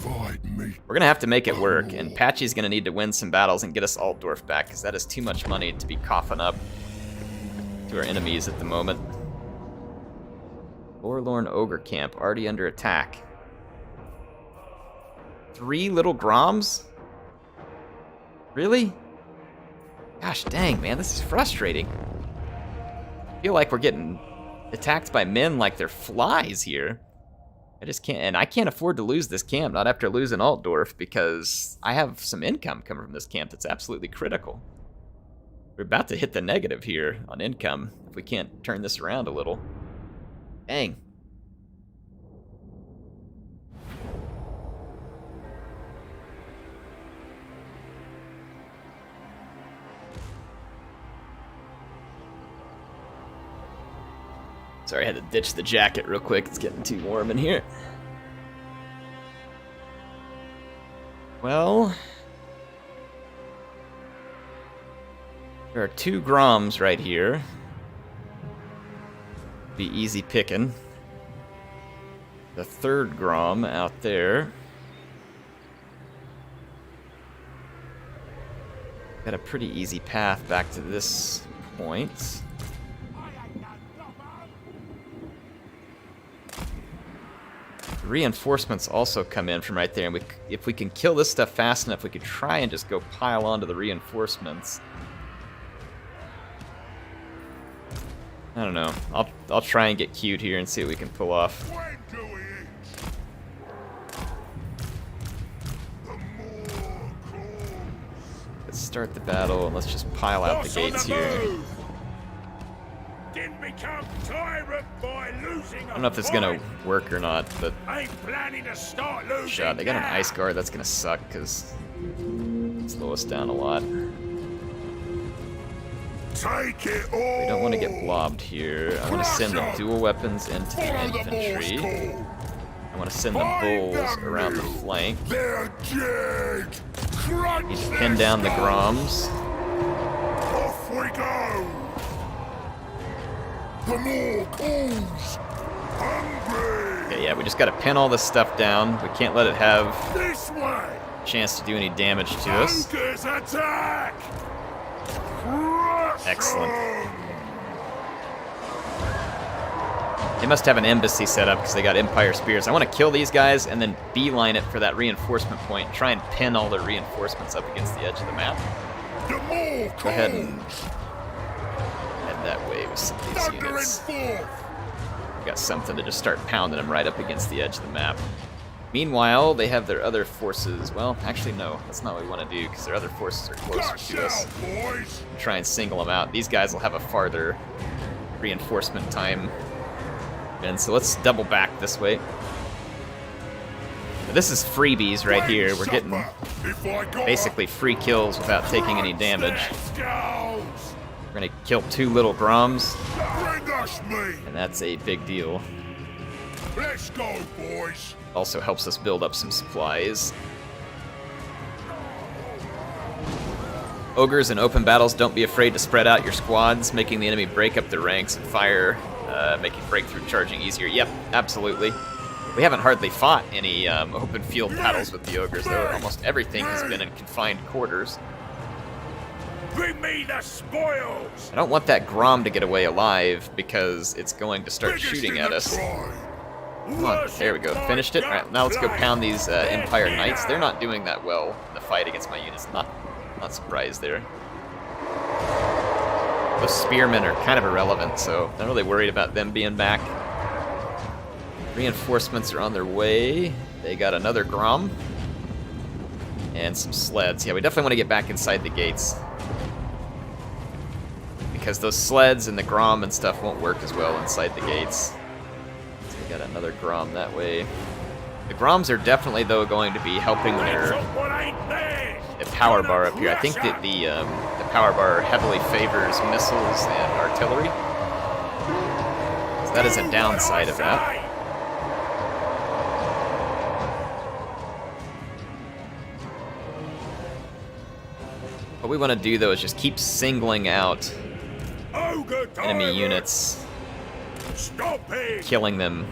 We're going to have to make it work, and Patchy's going to need to win some battles and get us Altdorf back, because that is too much money to be coughing up to our enemies at the moment. Forlorn Ogre Camp, already under attack. 3 little Groms? Really? Gosh dang, man, this is frustrating. I feel like we're getting attacked by men like they're flies here. I just can't, and I can't afford to lose this camp, not after losing Altdorf, because I have some income coming from this camp that's absolutely critical. We're about to hit the negative here on income if we can't turn this around a little. Dang. Sorry, I had to ditch the jacket real quick. It's getting too warm in here. Well, there are 2 Groms right here. Be easy picking. The 3rd Grom out there. Got a pretty easy path back to this point. Reinforcements also come in from right there, and if we can kill this stuff fast enough, we could try and just go pile onto the reinforcements. I don't know. I'll try and get cute here and see what we can pull off. Let's start the battle and let's just pile out the gates here. I don't know if this is gonna work or not, but shot. They got an ice guard. That's gonna suck because slow us down a lot. Take it all. We don't want to get blobbed here. I want to send the dual weapons into the infantry. I want to send the bulls around the flank. They're dead. Need to pin down the Groms. Off we go. The more calls. Hungry. Okay, yeah, we just got to pin all this stuff down. We can't let it have This way. a chance to do any damage to us. Ogres attack. Excellent. They must have an embassy set up because they got Empire Spears. I want to kill these guys and then beeline it for that reinforcement point and try and pin all their reinforcements up against the edge of the map. Go ahead and head that way with some of these units. We got something to just start pounding them right up against the edge of the map. Meanwhile, they have their other forces. Well, actually, no. That's not what we want to do, because their other forces are closer to us. Try and single them out. These guys will have a farther reinforcement time. And so let's double back this way. Now, this is freebies right here. We're getting basically free kills without taking any damage. We're going to kill 2 little Groms. And that's a big deal. Let's go, boys. Also helps us build up some supplies. Ogres in open battles, don't be afraid to spread out your squads, making the enemy break up their ranks and fire, making breakthrough charging easier. Yep, absolutely. We haven't hardly fought any open field battles with the ogres, though. Almost everything has been in confined quarters. Bring me the spoils. I don't want that Grom to get away alive, because it's going to start shooting at us. Come on, there we go, finished it. Alright, now let's go pound these Empire Knights. They're not doing that well in the fight against my units. Not surprised there. Those spearmen are kind of irrelevant, so not really worried about them being back. Reinforcements are on their way. They got another Grom. And some sleds. Yeah, we definitely want to get back inside the gates. Because those sleds and the Grom and stuff won't work as well inside the gates. Got another Grom that way. The Groms are definitely, though, going to be helping their power bar up here. I think that the power bar heavily favors missiles and artillery. So that is a downside of that. What we want to do, though, is just keep singling out Ogre enemy tyrant! units, Stop him! killing them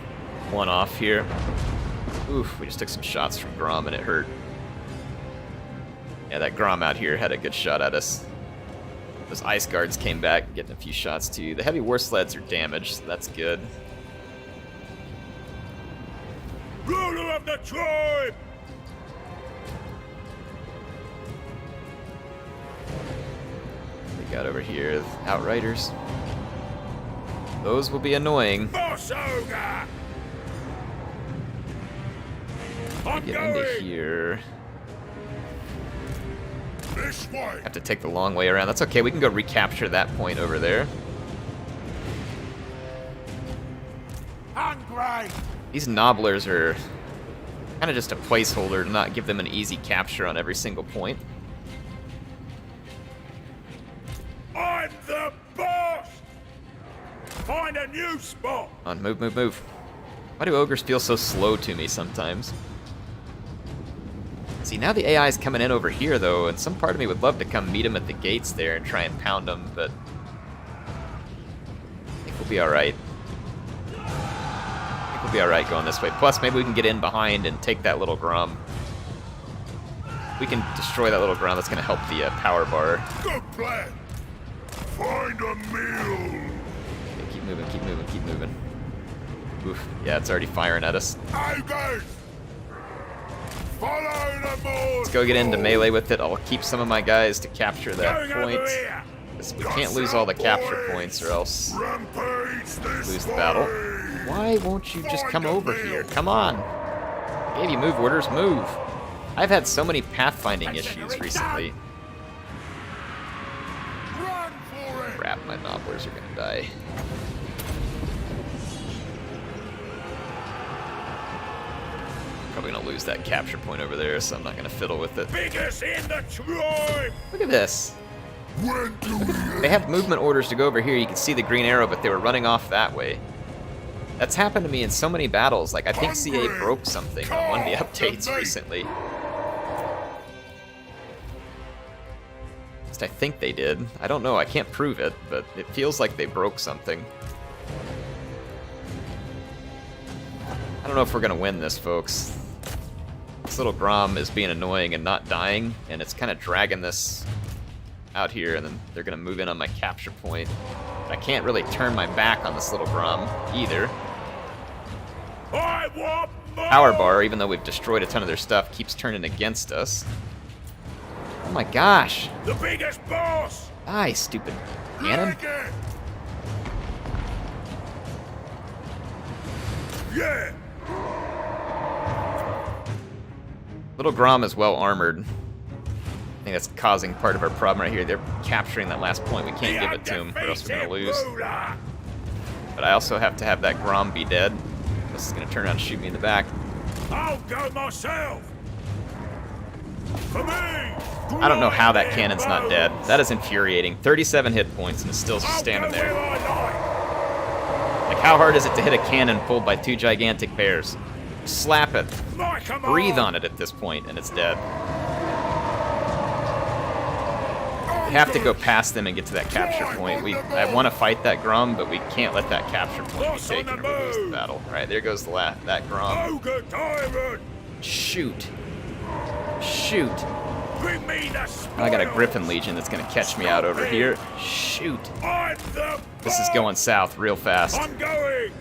one off here. Oof, we just took some shots from Grom and it hurt. Yeah, that Grom out here had a good shot at us. Those ice guards came back, getting a few shots too. The heavy war sleds are damaged, so that's good. Ruler of the tribe! We got over here Outriders. Those will be annoying. Boss ogre! I'm Get into going! here. This way! Have to take the long way around. That's okay, we can go recapture that point over there. Hungry! These nobblers are kind of just a placeholder to not give them an easy capture on every single point. I'm the boss! Find a new spot! On, move, move, move. Why do ogres feel so slow to me sometimes? See, now the AI is coming in over here, though, and some part of me would love to come meet him at the gates there and try and pound him, but I think we'll be alright. I think we'll be alright going this way. Plus, maybe we can get in behind and take that little Grom. We can destroy that little Grom, that's going to help the power bar. Good plan! Find a meal! Okay, keep moving, keep moving, keep moving. Oof, yeah, it's already firing at us. Ogres! Follow the board! Let's go get into melee with it. I'll keep some of my guys to capture that Going point. over here! 'Cause we can't lose all the capture points or else Rampage this lose the battle. way! Why won't you just come over here? Come on. Gave you move orders, move. I've had so many pathfinding issues recently. Run for it! Crap, my nobblers are gonna die. Probably gonna lose that capture point over there, so I'm not gonna fiddle with it. Biggest in the tribe! Look at this. When do we They have movement orders to go over here. You can see the green arrow, but they were running off that way. That's happened to me in so many battles. Like, I think CA broke something on one of the updates recently. At least I think they did. I don't know. I can't prove it, but it feels like they broke something. I don't know if we're gonna win this, folks. This little Grom is being annoying and not dying, and it's kind of dragging this out here, and then they're gonna move in on my capture point. I can't really turn my back on this little Grom either. I want more! Power bar, even though we've destroyed a ton of their stuff, keeps turning against us. Oh my gosh! The biggest boss! Die, stupid cannon. Like it! Yeah! Little Grom is well armored. I think that's causing part of our problem right here. They're capturing that last point. We can't give it to them, or else we're gonna lose. Ruler! But I also have to have that Grom be dead. This is gonna turn around and shoot me in the back. I'll go myself! For me! I don't know how that cannon's not dead. That is infuriating. 37 hit points and it's still just standing there. Like, how hard is it to hit a cannon pulled by two gigantic bears? Slap it. Breathe on it at this point, and it's dead. We have to go past them and get to that capture point. I want to fight that Grom, but we can't let that capture point be taken or we lose the battle. Alright, there goes that Grom. Ogre tyrant! Shoot. Shoot. Bring me the I got a Griffin Legion that's going to catch me out over here. Shoot. I'm the This is going south real fast. I'm going!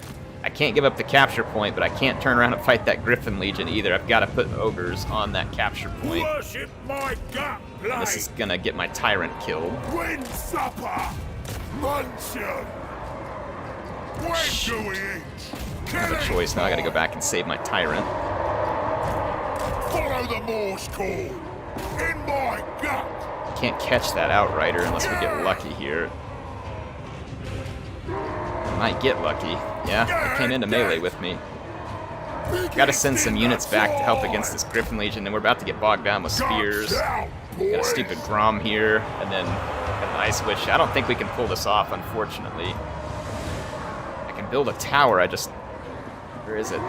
I can't give up the capture point, but I can't turn around and fight that Griffin Legion either. I've got to put ogres on that capture point. Worship my gut blade! This is gonna get my tyrant killed. Win supper! Muncheon! When do we eat? I have a choice now. I gotta go back and save my tyrant. Follow the Morse call! In my gut! Can't catch that Outrider unless we get lucky here. Might get lucky. Yeah, it came into melee with me. Gotta send some units back to help against this Griffin Legion, and we're about to get bogged down with spears. Got a stupid Grom here, and then got an Ice Witch. I don't think we can pull this off, unfortunately. I can build a tower, I just... Where is it?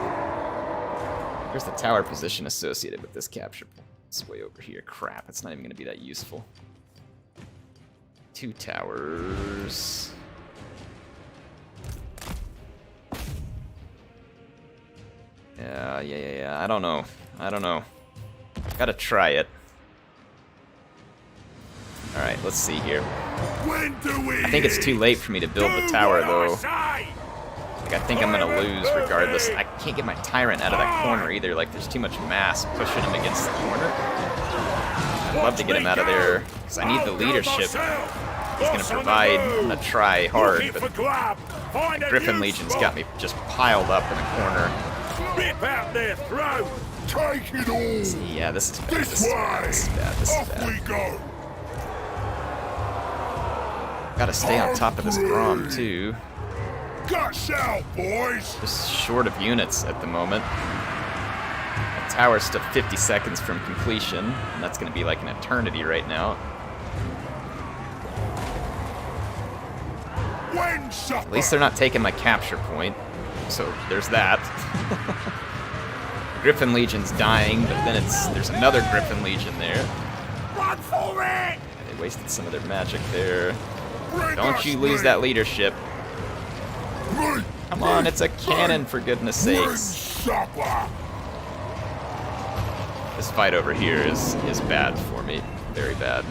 Where's the tower position associated with this capture point? It's way over here. Crap, it's not even gonna be that useful. 2 towers. Yeah. I don't know. Gotta try it. Alright, let's see here. I think it's too late for me to build the tower, though. Like, I think I'm gonna lose regardless. I can't get my tyrant out of that corner either. Like, there's too much mass pushing him against the corner. I'd love to get him out of there, because I need the leadership. He's gonna provide. I'm gonna try hard, but the Griffin Legion's got me just piled up in the corner. Rip out their throat! Take it all! See, yeah, this is bad. This way! This is bad. Off we go! Gotta stay on top of this Grom, too. Gush out, boys! Just short of units at the moment. The tower's still 50 seconds from completion, and that's gonna be like an eternity right now. When supper? At least they're not taking my capture point, so there's that. Griffin Legion's dying, but then there's another Griffin Legion there. Run for it! They wasted some of their magic there. Bring Don't us you lose me. that leadership. Me. Come on, it's a cannon, for goodness When sakes. supper? This fight over here is bad for me. Very bad.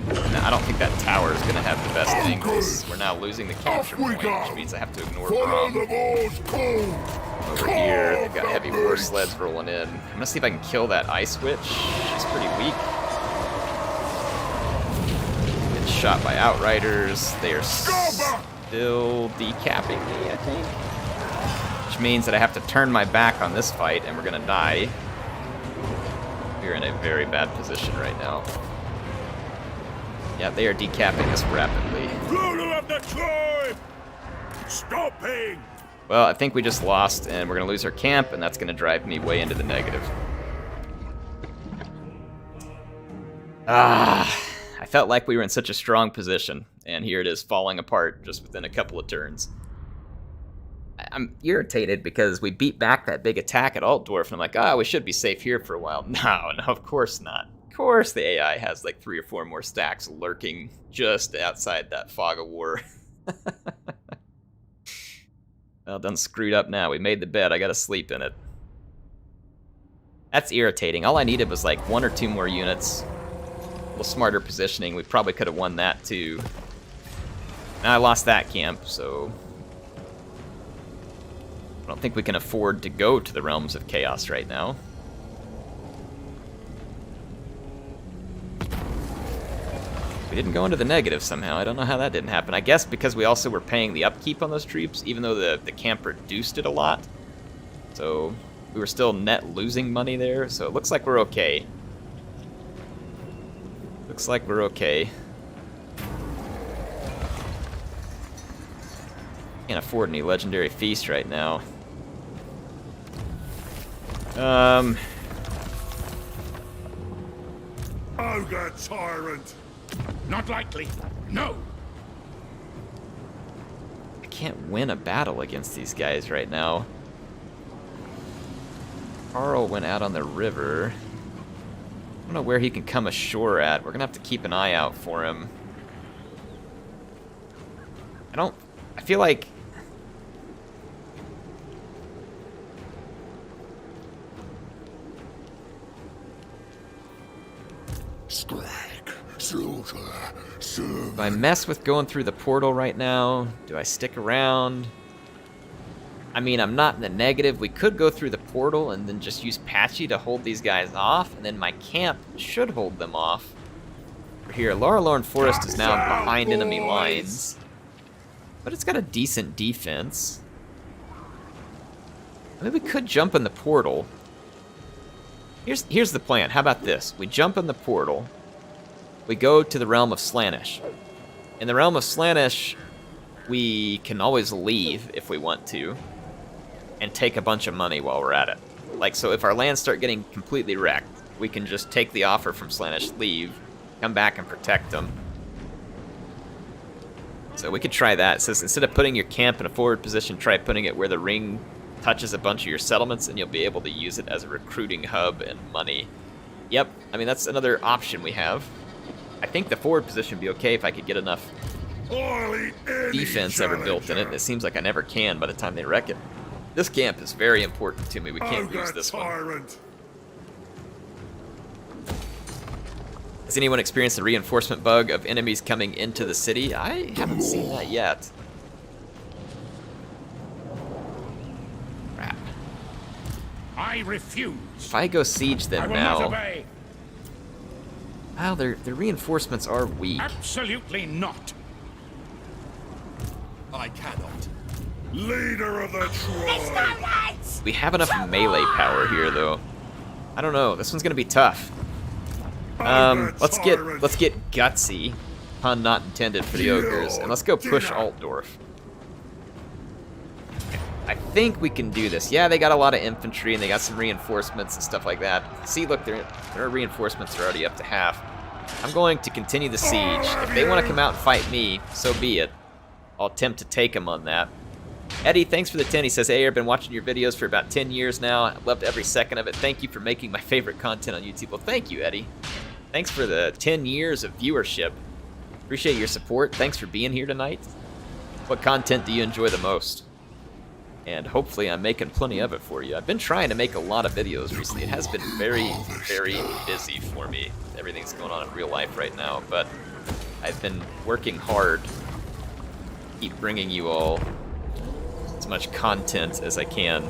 Now, I don't think that tower is going to have the best angles. We're now losing the capture Off we point, go. which means I have to ignore Follow Grom. the balls cold. Over here, they've got heavy war sleds rolling in. I'm going to see if I can kill that Ice Witch. She's pretty weak. Been shot by Outriders. They are still decapping me, I think. Which means that I have to turn my back on this fight, and we're going to die. We're in a very bad position right now. Yeah, they are decapping us rapidly. Ruler of the tribe! Stopping! Well, I think we just lost, and we're going to lose our camp, and that's going to drive me way into the negative. I felt like we were in such a strong position, and here it is falling apart just within a couple of turns. I'm irritated because we beat back that big attack at Altdorf, and I'm like, we should be safe here for a while. No, of course not. Of course the AI has like 3 or 4 more stacks lurking just outside that fog of war. Well, done screwed up now. We made the bed. I gotta sleep in it. That's irritating. All I needed was like 1 or 2 more units. A little smarter positioning. We probably could have won that too. Now I lost that camp, so I don't think we can afford to go to the Realms of Chaos right now. We didn't go into the negative somehow. I don't know how that didn't happen. I guess because we also were paying the upkeep on those troops, even though the camp reduced it a lot. So we were still net losing money there, so it looks like we're okay. Looks like we're okay. Can't afford any legendary feast right now. Ogre tyrant. Not likely. No! I can't win a battle against these guys right now. Carl went out on the river. I don't know where he can come ashore at. We're gonna have to keep an eye out for him. I feel like Skrag. Slaughter. Serve. do I mess with going through the portal right now? Do I stick around? I mean, I'm not in the negative. We could go through the portal and then just use Patchy to hold these guys off, and then my camp should hold them off. Here, Laurelorn Forest is now behind enemy lines, but it's got a decent defense. I mean, we could jump in the portal. Here's the plan. How about this? We jump in the portal. We go to the Realm of Slaanesh. In the Realm of Slaanesh, we can always leave if we want to, and take a bunch of money while we're at it. Like, so if our lands start getting completely wrecked, we can just take the offer from Slaanesh, leave, come back and protect them. So we could try that. It says instead of putting your camp in a forward position, try putting it where the ring touches a bunch of your settlements, and you'll be able to use it as a recruiting hub and money. Yep, I mean, that's another option we have. I think the forward position would be okay if I could get enough I'll eat any defense ever built in it. It seems like I never can by the time they wreck it. This camp is very important to me. We can't lose this one. tyrant. Has anyone experienced the reinforcement bug of enemies coming into the city? I haven't seen that yet. Crap. I refuse. If I go siege I them will not now, obey. wow, their reinforcements are weak. Absolutely not. I cannot. Leader of the tribe. We have enough melee power here, though. I don't know. This one's gonna be tough. Let's get gutsy, pun not intended for the ogres, and let's go push Altdorf. I think we can do this. Yeah, they got a lot of infantry and they got some reinforcements and stuff like that. See, look, their reinforcements are already up to half. I'm going to continue the siege. If they want to come out and fight me, so be it. I'll attempt to take them on that. Eddie, thanks for the 10. He says, hey, I've been watching your videos for about 10 years now. I've loved every second of it. Thank you for making my favorite content on YouTube. Well, thank you, Eddie. Thanks for the 10 years of viewership. Appreciate your support. Thanks for being here tonight. What content do you enjoy the most? And hopefully I'm making plenty of it for you. I've been trying to make a lot of videos recently. It has been very, very busy for me. Everything's going on in real life right now, but I've been working hard to keep bringing you all as much content as I can.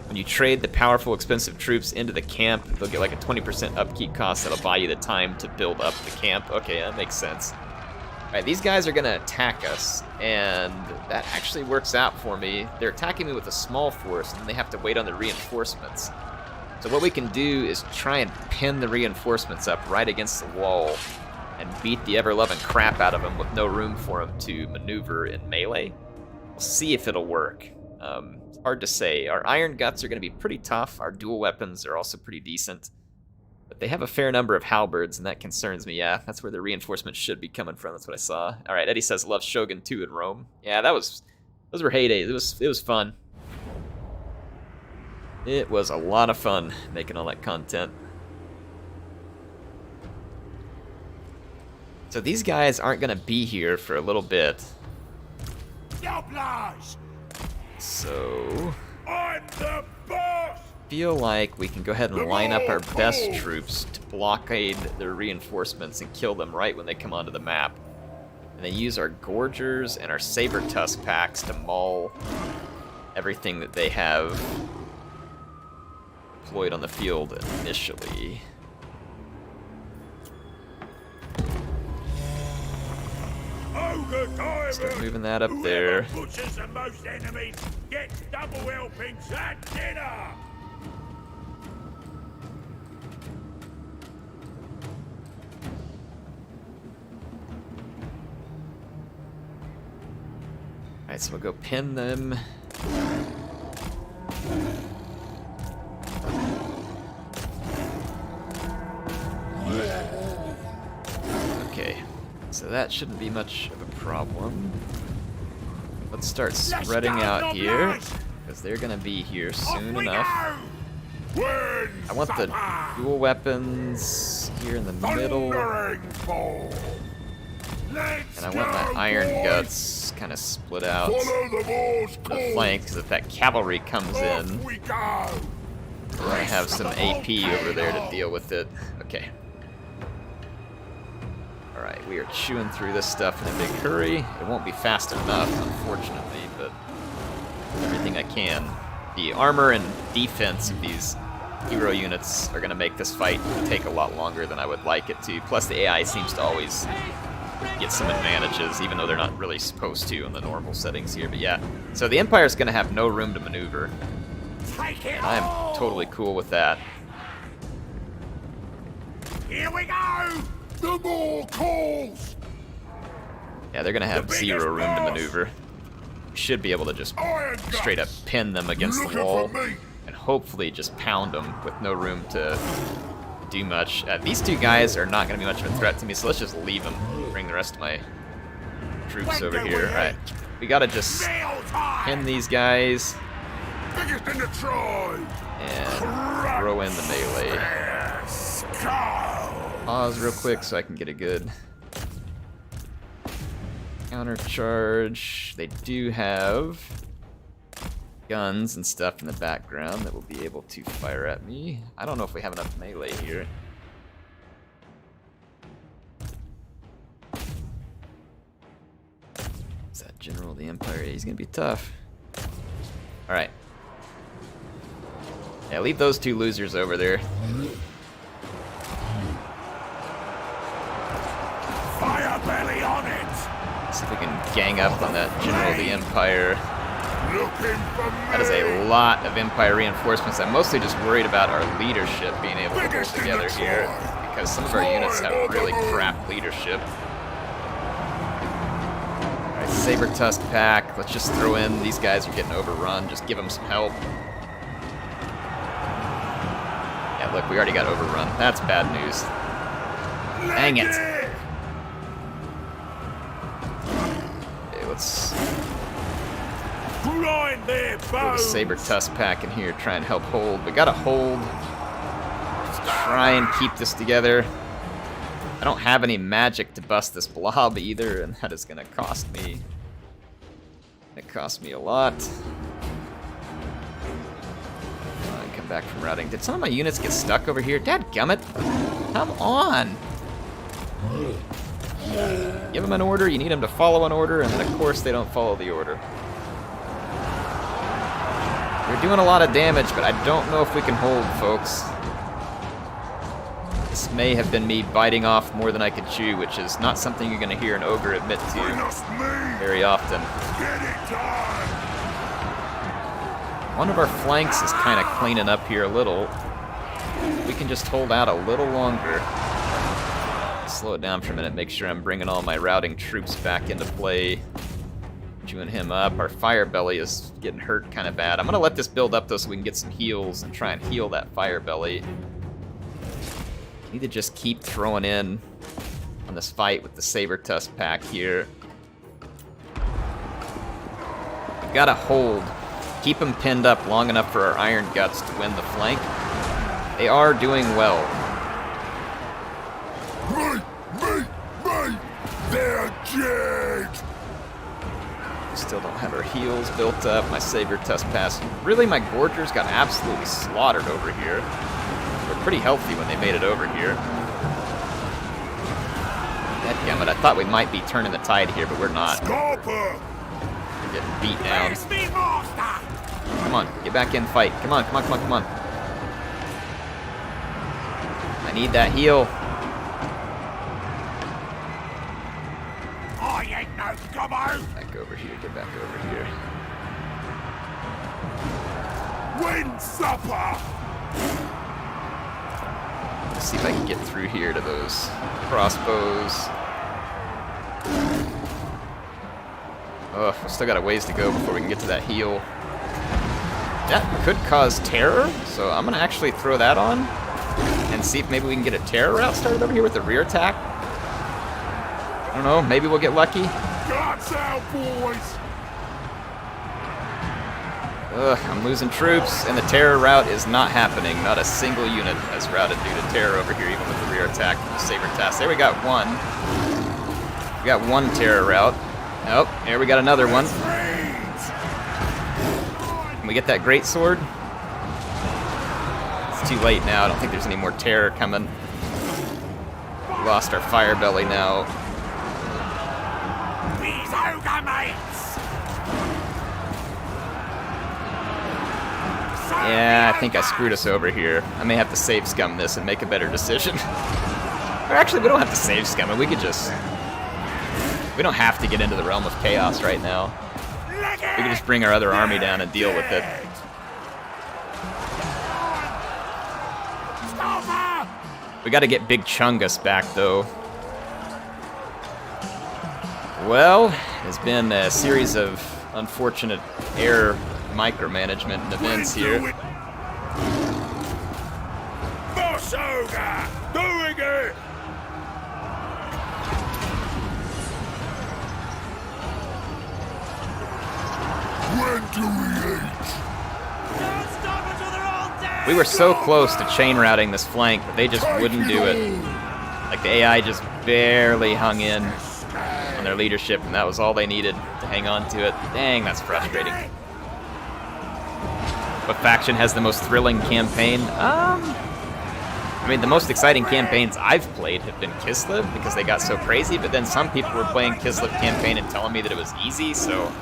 When you trade the powerful, expensive troops into the camp, they'll get like a 20% upkeep cost that'll buy you the time to build up the camp. Okay, that makes sense. Alright, these guys are gonna attack us, and that actually works out for me. They're attacking me with a small force, and they have to wait on the reinforcements. So what we can do is try and pin the reinforcements up right against the wall and beat the ever-loving crap out of them with no room for them to maneuver in melee. We'll see if it'll work. It's hard to say. Our iron guts are going to be pretty tough. Our dual weapons are also pretty decent. But they have a fair number of halberds, and that concerns me. Yeah, that's where the reinforcements should be coming from. That's what I saw. All right, Eddie says loves Shogun 2 in Rome. Yeah, those were heydays. It was fun. It was a lot of fun making all that content. So these guys aren't going to be here for a little bit. So I'm the boss. Feel like we can go ahead and line up our best troops to blockade their reinforcements and kill them right when they come onto the map. And then use our Gorgers and our Saber Tusk packs to maul everything that they have deployed on the field initially. Start moving that up there. Butchers the most enemies gets double helpings at dinner. Alright, so we'll go pin them. Okay, so that shouldn't be much of a problem. Let's start spreading out here, because they're going to be here soon enough. I want the dual weapons here in the middle. And I want my iron guts kind of split out to the flank, because if that cavalry comes in, we're going to have some AP over there to deal with it. Okay. Alright, we are chewing through this stuff in a big hurry. It won't be fast enough, unfortunately, but everything I can. The armor and defense of these hero units are going to make this fight take a lot longer than I would like it to. Plus, the AI seems to always get some advantages, even though they're not really supposed to in the normal settings here. But yeah, so the Empire's going to have no room to maneuver. I'm totally cool with that. Here we go! The more calls! Yeah, they're going to have zero room to maneuver. We should be able to just straight up pin them against the wall and hopefully just pound them with no room to do much. These two guys are not going to be much of a threat to me, so let's just leave them. Bring the rest of my troops over here. Alright, we got to just pin these guys. Biggest in the tribe! And throw in the melee. Pause real quick so I can get a good counter charge. They do have guns and stuff in the background that will be able to fire at me. I don't know if we have enough melee here. Is that General of the Empire? He's gonna be tough. Alright. Yeah, leave those two losers over there. Fire belly on it! See if we can gang up on that General of the Empire. That is a lot of Empire reinforcements. I'm mostly just worried about our leadership being able to hold together here, because some of our units have really crap leadership. Alright, Saber Tusk pack. Let's just throw in. These guys are getting overrun. Just give them some help. Yeah, look, we already got overrun. That's bad news. Dang it. Okay, let's throw the Saber Tusk pack in here, try and help hold. We gotta hold. Just try and keep this together. I don't have any magic to bust this blob either, and that is gonna cost me. It cost me a lot. Come back from routing. Did some of my units get stuck over here? Dadgummit! Come on! Give them an order, you need them to follow an order, and then of course they don't follow the order. We're doing a lot of damage, but I don't know if we can hold, folks. This may have been me biting off more than I could chew, which is not something you're going to hear an ogre admit to very often. One of our flanks is kind of cleaning up here a little. We can just hold out a little longer. Slow it down for a minute, make sure I'm bringing all my routing troops back into play. Chewing him up. Our fire belly is getting hurt kind of bad. I'm gonna let this build up though so we can get some heals and try and heal that fire belly. Need to just keep throwing in on this fight with the Saber Tusk pack here. We've gotta hold. Keep them pinned up long enough for our Iron Guts to win the flank. They are doing well. Me! They're dead! Still don't have our heals built up. My Saber Tusk pass. Really, my Gorgers got absolutely slaughtered over here. They're pretty healthy when they made it over here. Dadgummit, I thought we might be turning the tide here, but we're not. We're getting beat down. Come on, get back in, fight. Come on. I need that heal. Back over here, get back over here. Wind supper! Let's see if I can get through here to those crossbows. Oh, we still got a ways to go before we can get to that heal. That could cause terror, so I'm gonna actually throw that on and see if maybe we can get a terror route started over here with the rear attack. I don't know, maybe we'll get lucky. Guts out, boys! Ugh, I'm losing troops, and the terror route is not happening. Not a single unit has routed due to terror over here, even with the rear attack and the Saber Tusk. There we got one. We got one terror route. Oh, there we got another one. Can we get that great sword? It's too late now. I don't think there's any more terror coming. We lost our fire belly now. These ogre mates! Yeah, I think I screwed us over here. I may have to save scum this and make a better decision. Or actually, we don't have to save scum it. We could just... We don't have to get into the realm of chaos right now. We can just bring our other army down and deal with it. We gotta get Big Chungus back, though. Well, it's been a series of unfortunate air micromanagement and events here. Boss ogre! Doing it! When do we eat? Don't stop until they're all dead! We were so close to chain routing this flank, but they just wouldn't do it. Like, the AI just barely hung in on their leadership, and that was all they needed to hang on to it. Dang, that's frustrating. What faction has the most thrilling campaign? I mean, the most exciting campaigns I've played have been Kislev, because they got so crazy, but then some people were playing Kislev campaign and telling me that it was easy, so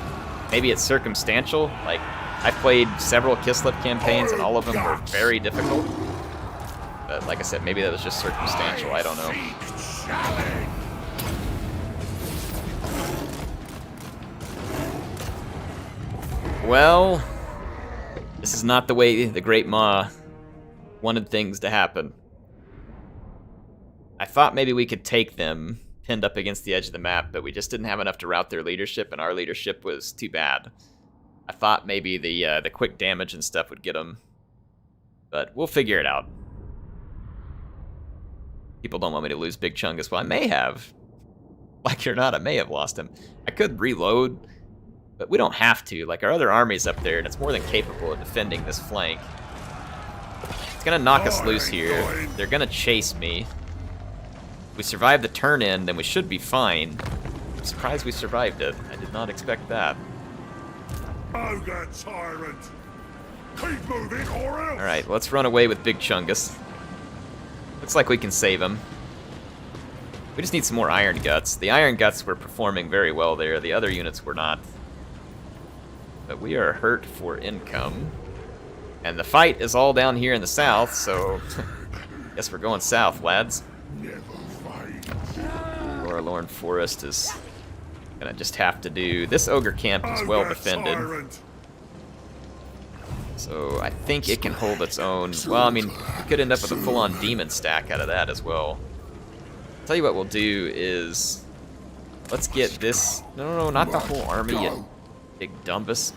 maybe it's circumstantial. Like, I've played several Kislev campaigns, and all of them were very difficult. But like I said, maybe that was just circumstantial, I don't know. Well, this is not the way the Great Maw wanted things to happen. I thought maybe we could take them pinned up against the edge of the map, but we just didn't have enough to rout their leadership, and our leadership was too bad. I thought maybe the quick damage and stuff would get them, but we'll figure it out. People don't want me to lose Big Chungus. Well, I may have. Like it or not, I may have lost him. I could reload, but we don't have to. Like, our other army's up there, and it's more than capable of defending this flank. It's gonna knock us loose here. They're gonna chase me. If we survive the turn-in, then we should be fine. I'm surprised we survived it. I did not expect that. Ogre tyrant! Keep moving or else! Alright, let's run away with Big Chungus. Looks like we can save him. We just need some more Iron Guts. The Iron Guts were performing very well there. The other units were not. But we are hurt for income. And the fight is all down here in the south, so guess we're going south, lads. Lorelorn Forest is gonna just have to do. This ogre camp is well defended, so I think it can hold its own. Well, I mean, we could end up with a full-on demon stack out of that as well. I'll tell you what we'll do is, let's get this. No, not the whole army, you big dumbus.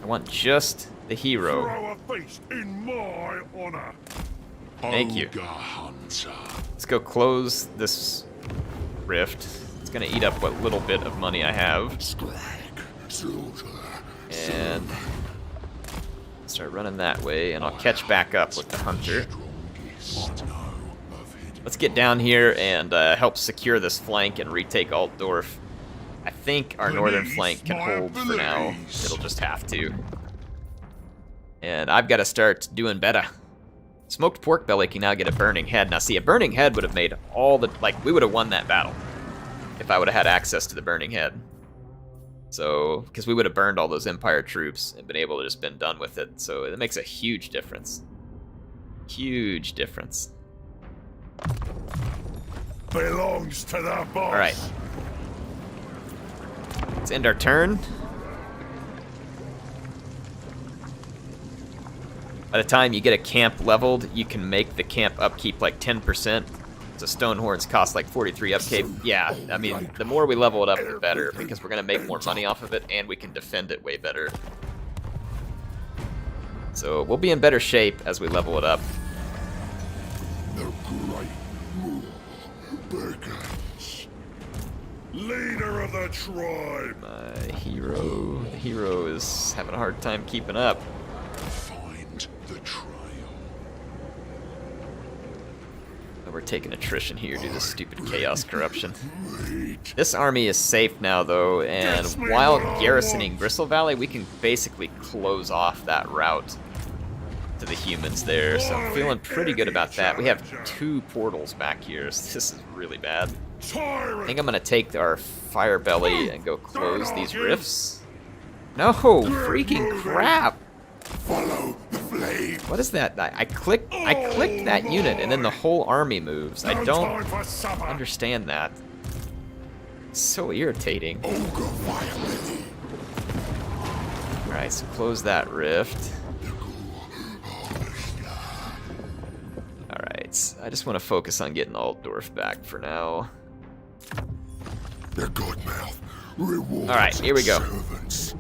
I want just the hero. Throw a feast in my honor. Thank you. Let's go close this rift. It's gonna eat up what little bit of money I have. And start running that way, and I'll catch back up with the hunter. Let's get down here and help secure this flank and retake Altdorf. I think our northern flank can hold for now. It'll just have to. And I've got to start doing better. Smoked pork belly can now get a burning head. Now see, a burning head would have made all the, like, we would have won that battle if I would have had access to the burning head. So, because we would have burned all those Empire troops and been able to just been done with it. So it makes a huge difference. Huge difference. Belongs to the boss. All right. Let's end our turn. By the time you get a camp leveled, you can make the camp upkeep like 10%. So Stonehorns cost like 43 upkeep. Yeah, I mean, the more we level it up, the better, because we're going to make more money off of it, and we can defend it way better. So we'll be in better shape as we level it up. The great beckons. Leader of the tribe. My hero. The hero is having a hard time keeping up. Find the trail. We're taking attrition here due to this stupid chaos corruption. This army is safe now, though, and while garrisoning Gristle Valley, we can basically close off that route to the humans there, so I'm feeling pretty good about that. We have 2 portals back here, so this is really bad. I think I'm going to take our Fire Belly and go close these rifts. No, freaking crap! Follow the flame. What is that? I clicked that unit and then the whole army moves. I don't understand that. It's so irritating. Ogre violin. Alright, so close that rift. Alright, I just want to focus on getting Altdorf back for now. The Godmouth rewards. Alright, here we go. Servants.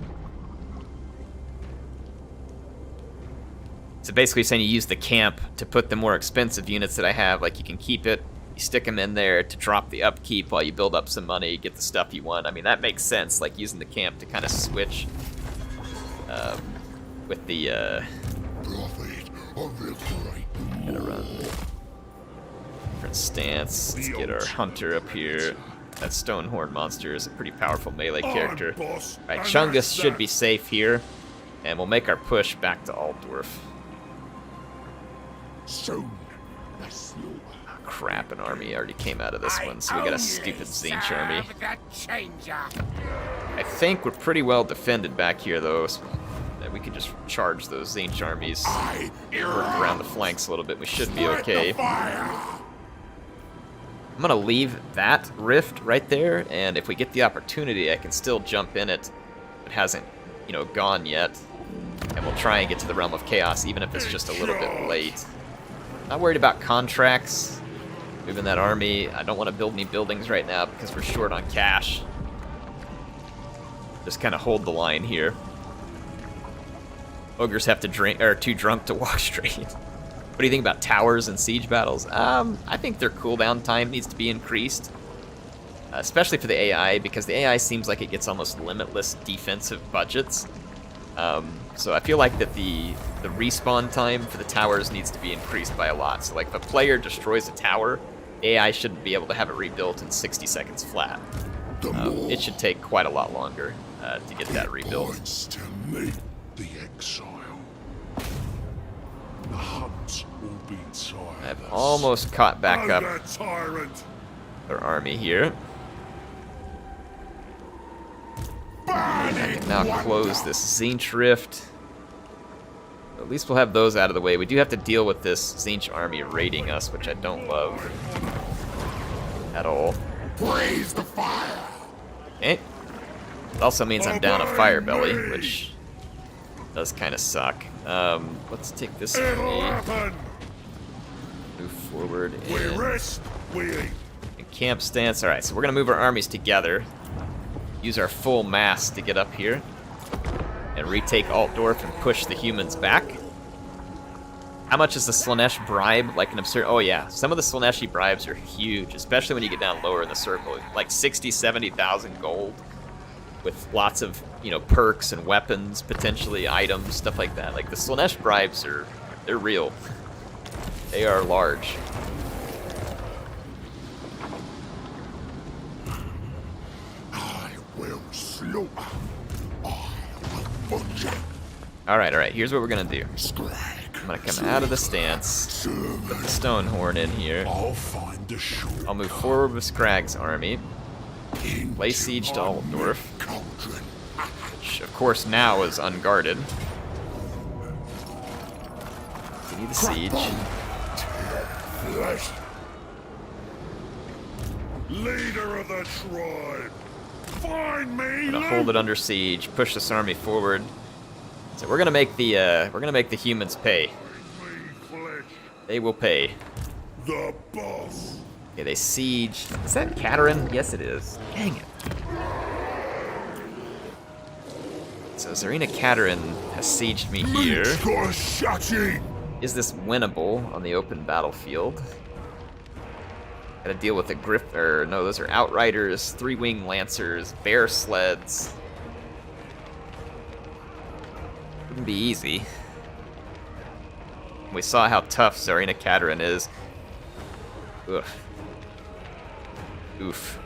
So basically saying you use the camp to put the more expensive units that I have, like you can keep it, you stick them in there to drop the upkeep while you build up some money, get the stuff you want. I mean, that makes sense, like using the camp to kind of switch with the Profit Obliterate Gotta run different stance. Let's get our hunter up here. That Stonehorn monster is a pretty powerful melee character. boss, Right, and Chungus that's should that. be safe here, and we'll make our push back to Altdorf. soon. The slaughter. Crap, an army already came out of this one, so we got a stupid Zinch army. I think we're pretty well defended back here, though, so that we can just charge those Zinch armies, work around the flanks a little bit. We should be okay. I'm gonna leave that rift right there, and if we get the opportunity, I can still jump in it. It hasn't, you know, gone yet, and we'll try and get to the Realm of Chaos, even if it's just a little bit late. Not worried about contracts. Moving that army. I don't want to build any buildings right now because we're short on cash. Just kind of hold the line here. Ogres have to drink, or too drunk to walk straight. What do you think about towers and siege battles? I think their cooldown time needs to be increased, especially for the AI, because the AI seems like it gets almost limitless defensive budgets. So I feel like that the respawn time for the towers needs to be increased by a lot. So like if a player destroys a tower, AI shouldn't be able to have it rebuilt in 60 seconds flat. It should take quite a lot longer to get that rebuilt. Points to me, the exile. The hunt will be tireless. I've almost caught back up Oh, that tyrant. their army here. I can now close this Zinch rift. At least we'll have those out of the way. We do have to deal with this Zinch army raiding us, which I don't love at all. Praise the fire. Okay. It also means I'm down a fire belly, which does kind of suck. Let's take this It'll army, happen. move forward, We and rest, we eat. in camp stance. All right, so we're gonna move our armies together, use our full mass to get up here, and retake Altdorf and push the humans back. How much is the Slanesh bribe? Like an absurd... Oh yeah, some of the Slaneshi bribes are huge, especially when you get down lower in the circle. Like 60, 70,000 gold with lots of, you know, perks and weapons, potentially items, stuff like that. Like the Slanesh bribes they're real. They are large. I will slaughter. I will butcher. All right, here's what we're gonna do. Skrag. I'm gonna come out of the stance, put the Stonehorn in here. I'll find the shore. I'll move forward with Skrag's army, lay siege to Altdorf, Cauldron. which of course now is unguarded. Continue the siege. Flesh. Leader of the tribe. Find me. Gonna hold it under siege, push this army forward. So we're gonna make the humans pay. Me flesh. They will pay. The boss. Okay, they siege. Is that Katerin? Yes, it is. Dang it. So Zarina Katerin has sieged me here. Shachi. Is this winnable on the open battlefield? Gotta deal with the no, those are Outriders, 3-wing Lancers, Bear Sleds. Wouldn't be easy. We saw how tough Zarina Katerin is. Ugh. Oof.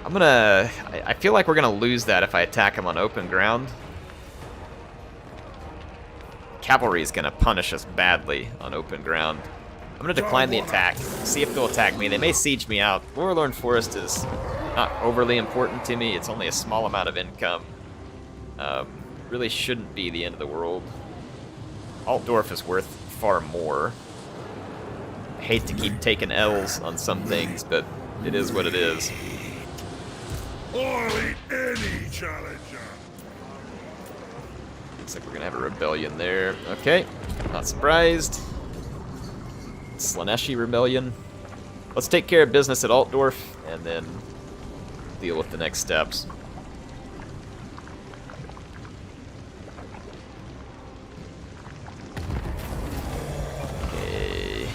I feel like we're gonna lose that if I attack him on open ground. Cavalry is gonna punish us badly on open ground. I'm gonna decline the attack, see if they'll attack me. They may siege me out. Warlorn Forest is not overly important to me. It's only a small amount of income. Really shouldn't be the end of the world. Altdorf is worth far more. I hate to keep taking L's on some things, but it is what it is. I'll eat any challenger. Looks like we're gonna have a rebellion there. Okay, not surprised. Slaneshi rebellion. Let's take care of business at Altdorf and then deal with the next steps. Okay.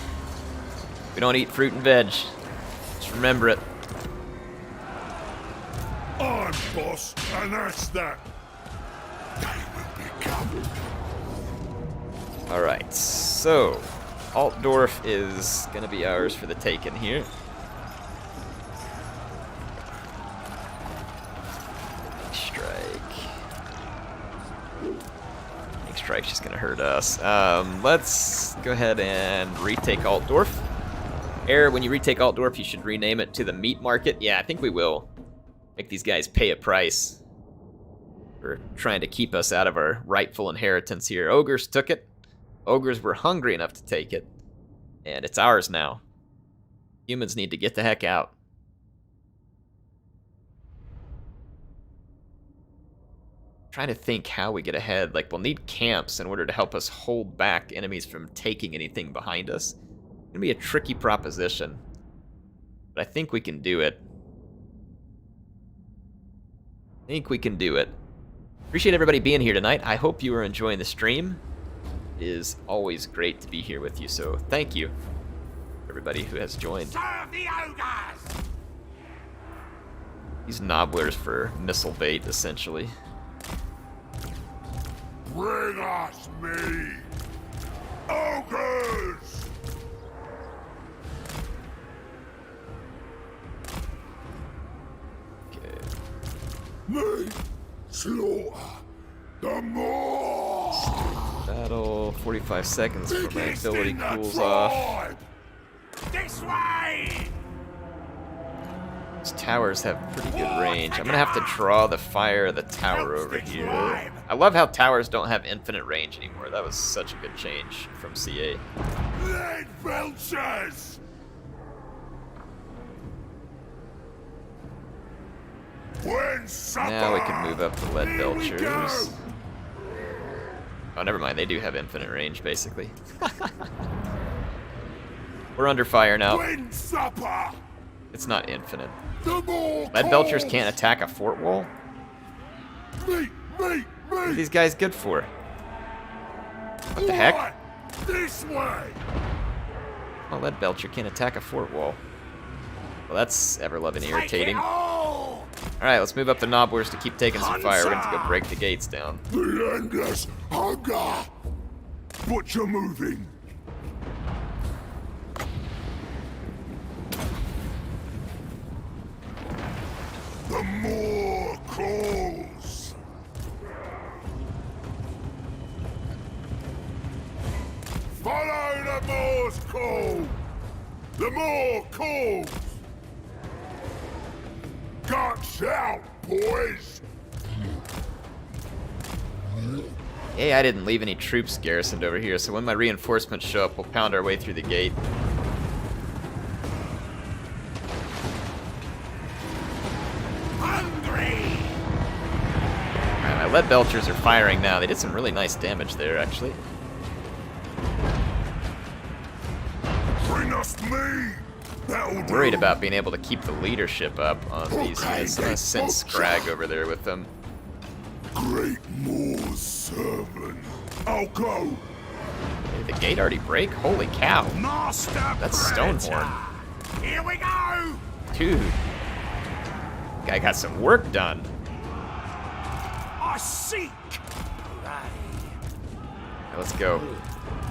We don't eat fruit and veg. Just remember it. I'm boss, and that's that. They will become Alright, so Altdorf is going to be ours for the taking here. Strike's just gonna hurt us. Let's go ahead and retake Altdorf. When you retake Altdorf, you should rename it to the Meat Market. Yeah, I think we will. Make these guys pay a price for trying to keep us out of our rightful inheritance here. Ogres took it. Ogres were hungry enough to take it. And it's ours now. Humans need to get the heck out. Trying to think how we get ahead. Like, we'll need camps in order to help us hold back enemies from taking anything behind us. It's gonna be a tricky proposition, but I think we can do it. Appreciate everybody being here tonight. I hope you are enjoying the stream. It is always great to be here with you, so thank you, everybody who has joined. Serve the ogres! These nobblers for missile bait, essentially. Bring us meat! Ogres! Okay. Meat! Slaughter! The more! Battle, 45 seconds before my ability cools off. This way! These towers have pretty good range. I'm gonna have to draw the fire of the tower over here. I love how towers don't have infinite range anymore. That was such a good change from CA. Lead belchers! When supper! Now we can move up the lead Here we go! belchers. Oh, never mind. They do have infinite range, basically. We're under fire now. When supper! It's not infinite. The more Lead belchers coals! can't attack a fort wall? Meat! Meat! What are Meat! these guys good for? What the heck? What? This way! Oh, lead belcher can't attack a fort wall. Well, that's ever-loving irritating. Alright, let's move up the nobblers to keep taking some fire. We're going to have to go break the gates down. The endless hunger! Butcher moving! The more calls! Follow the more's call! The more calls! Guts out, boys! Hey, I didn't leave any troops garrisoned over here, so when my reinforcements show up, we'll pound our way through the gate. Hungry! Alright, my lead belchers are firing now. They did some really nice damage there, actually. Bring us meat! That'll do. Worried about being able to keep the leadership up on these units. I'm gonna send Skrag over there with them. Great Moor's servant. I'll go. Did the gate already break? Holy cow. Master That's Predator. Stonehorn. Here we go! Dude. Guy got some work done. I seek! Right, let's go.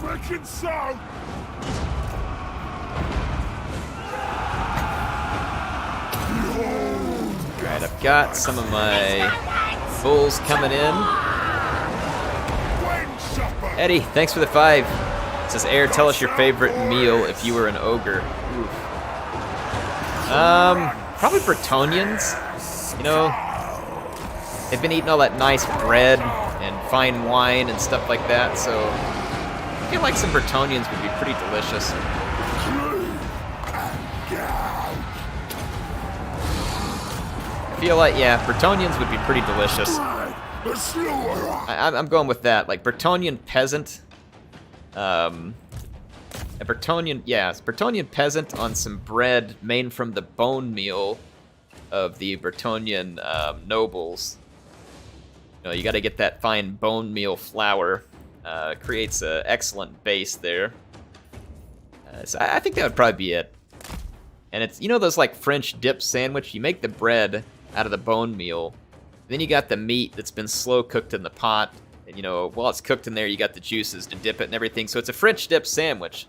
Reckon so. Alright, I've got some of my bulls coming in. When supper. Eddie, thanks for the 5. It says, Air, tell us your favorite meal if you were an ogre. Oof. Probably Bretonians. You know, they've been eating all that nice bread and fine wine and stuff like that, so I feel like some Bretonians would be pretty delicious. I feel like, yeah, Bretonians would be pretty delicious. I'm going with that, like Bretonian peasant. A Bretonian peasant on some bread made from the bone meal of the Bretonian nobles. You know, you got to get that fine bone meal flour. Creates an excellent base there. So I think that would probably be it. And it's, you know, those like French dip sandwich. You make the bread out of the bone meal. Then you got the meat that's been slow cooked in the pot. And, you know, while it's cooked in there, you got the juices to dip it and everything. So it's a French dip sandwich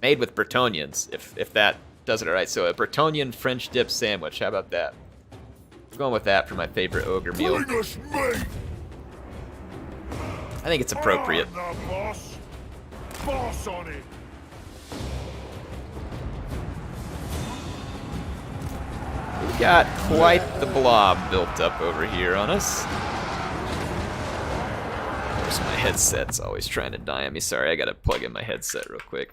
made with Bretonians, if that does it all right. So a Bretonian French dip sandwich. How about that? I'm going with that for my favorite ogre meal. Bring us meat! I think it's appropriate. I'm the boss. Boss on it. We've got quite the blob built up over here on us. Of course, my headset's always trying to die on me. Sorry, I gotta plug in my headset real quick.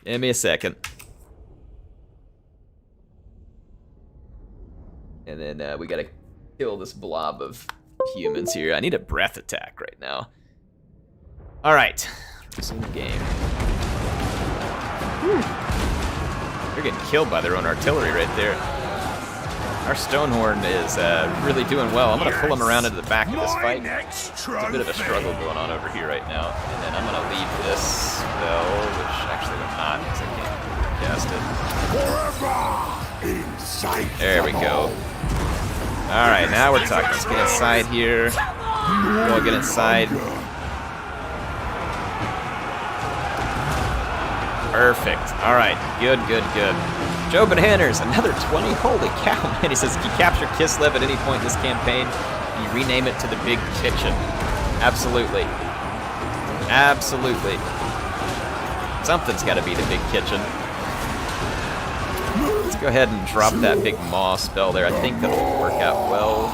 Give me a second. And then we gotta kill this blob of humans here. I need a breath attack right now. Alright, resume the game. Whew. They're getting killed by their own artillery right there. Our Stonehorn is really doing well. I'm going to pull him around into the back of this fight. There's a bit of a struggle going on over here right now. And then I'm going to leave this spell, which actually I'm not, because I can't cast it. Forever inside. There we go. Alright, now we're talking. Let's get inside here. We'll get inside. Perfect. Alright, good, good, good. Joe Bananas, another 20. Holy cow, man. He says, if you capture Kislev at any point in this campaign, you rename it to the Big Kitchen. Absolutely. Absolutely. Something's got to be the Big Kitchen. Let's go ahead and drop that big maw spell there. I think that'll work out well.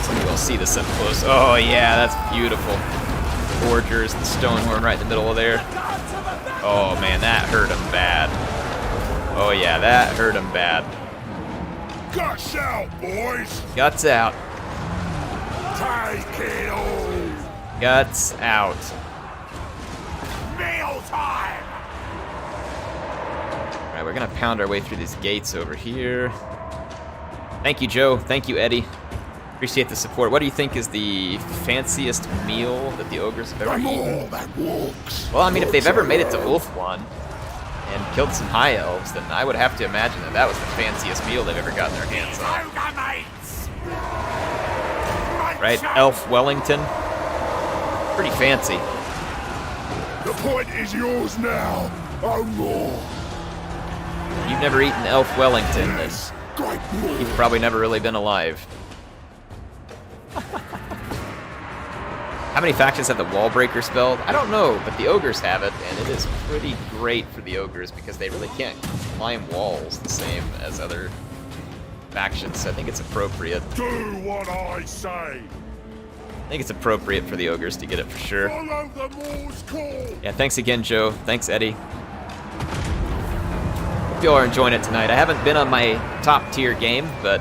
So we'll see this up close. Oh, yeah, that's beautiful. Forgers, the Stonehorn right in the middle of there. Oh man, that hurt him bad. Oh yeah, that hurt him bad. Guts out, boys! Guts out. Take it all! Guts out. Meal time! Alright, we're gonna pound our way through these gates over here. Thank you, Joe. Thank you, Eddie. Appreciate the support. What do you think is the fanciest meal that the ogres have ever eaten? That walks. Well, I mean, if they've ever made it to Ulthuan and killed some high elves, then I would have to imagine that that was the fanciest meal they've ever gotten their hands on. Right? Elf Wellington. Pretty fancy. The point is yours now. Oh more. You've never eaten Elf Wellington, then Great more. you've probably never really been alive. How many factions have the wall breaker spelled? I don't know, but the ogres have it, and it is pretty great for the ogres because they really can't climb walls the same as other factions, so I think it's appropriate. Do what I say. I think it's appropriate for the ogres to get it for sure. Follow the Moor's call. Yeah, thanks again, Joe. Thanks, Eddie. Hope y'all are enjoying it tonight. I haven't been on my top tier game, but,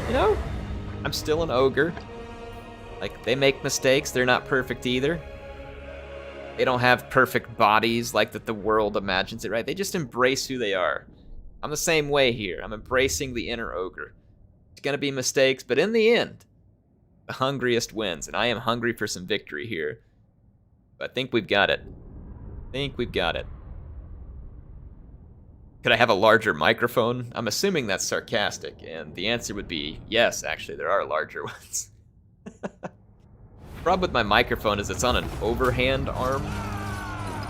you know, I'm still an ogre. Like, they make mistakes. They're not perfect either. They don't have perfect bodies like that the world imagines it, right? They just embrace who they are. I'm the same way here. I'm embracing the inner ogre. There's going to be mistakes, but in the end, the hungriest wins, and I am hungry for some victory here. But I think we've got it. I think we've got it. Could I have a larger microphone? I'm assuming that's sarcastic, and the answer would be yes, actually, there are larger ones. The problem with my microphone is it's on an overhand arm,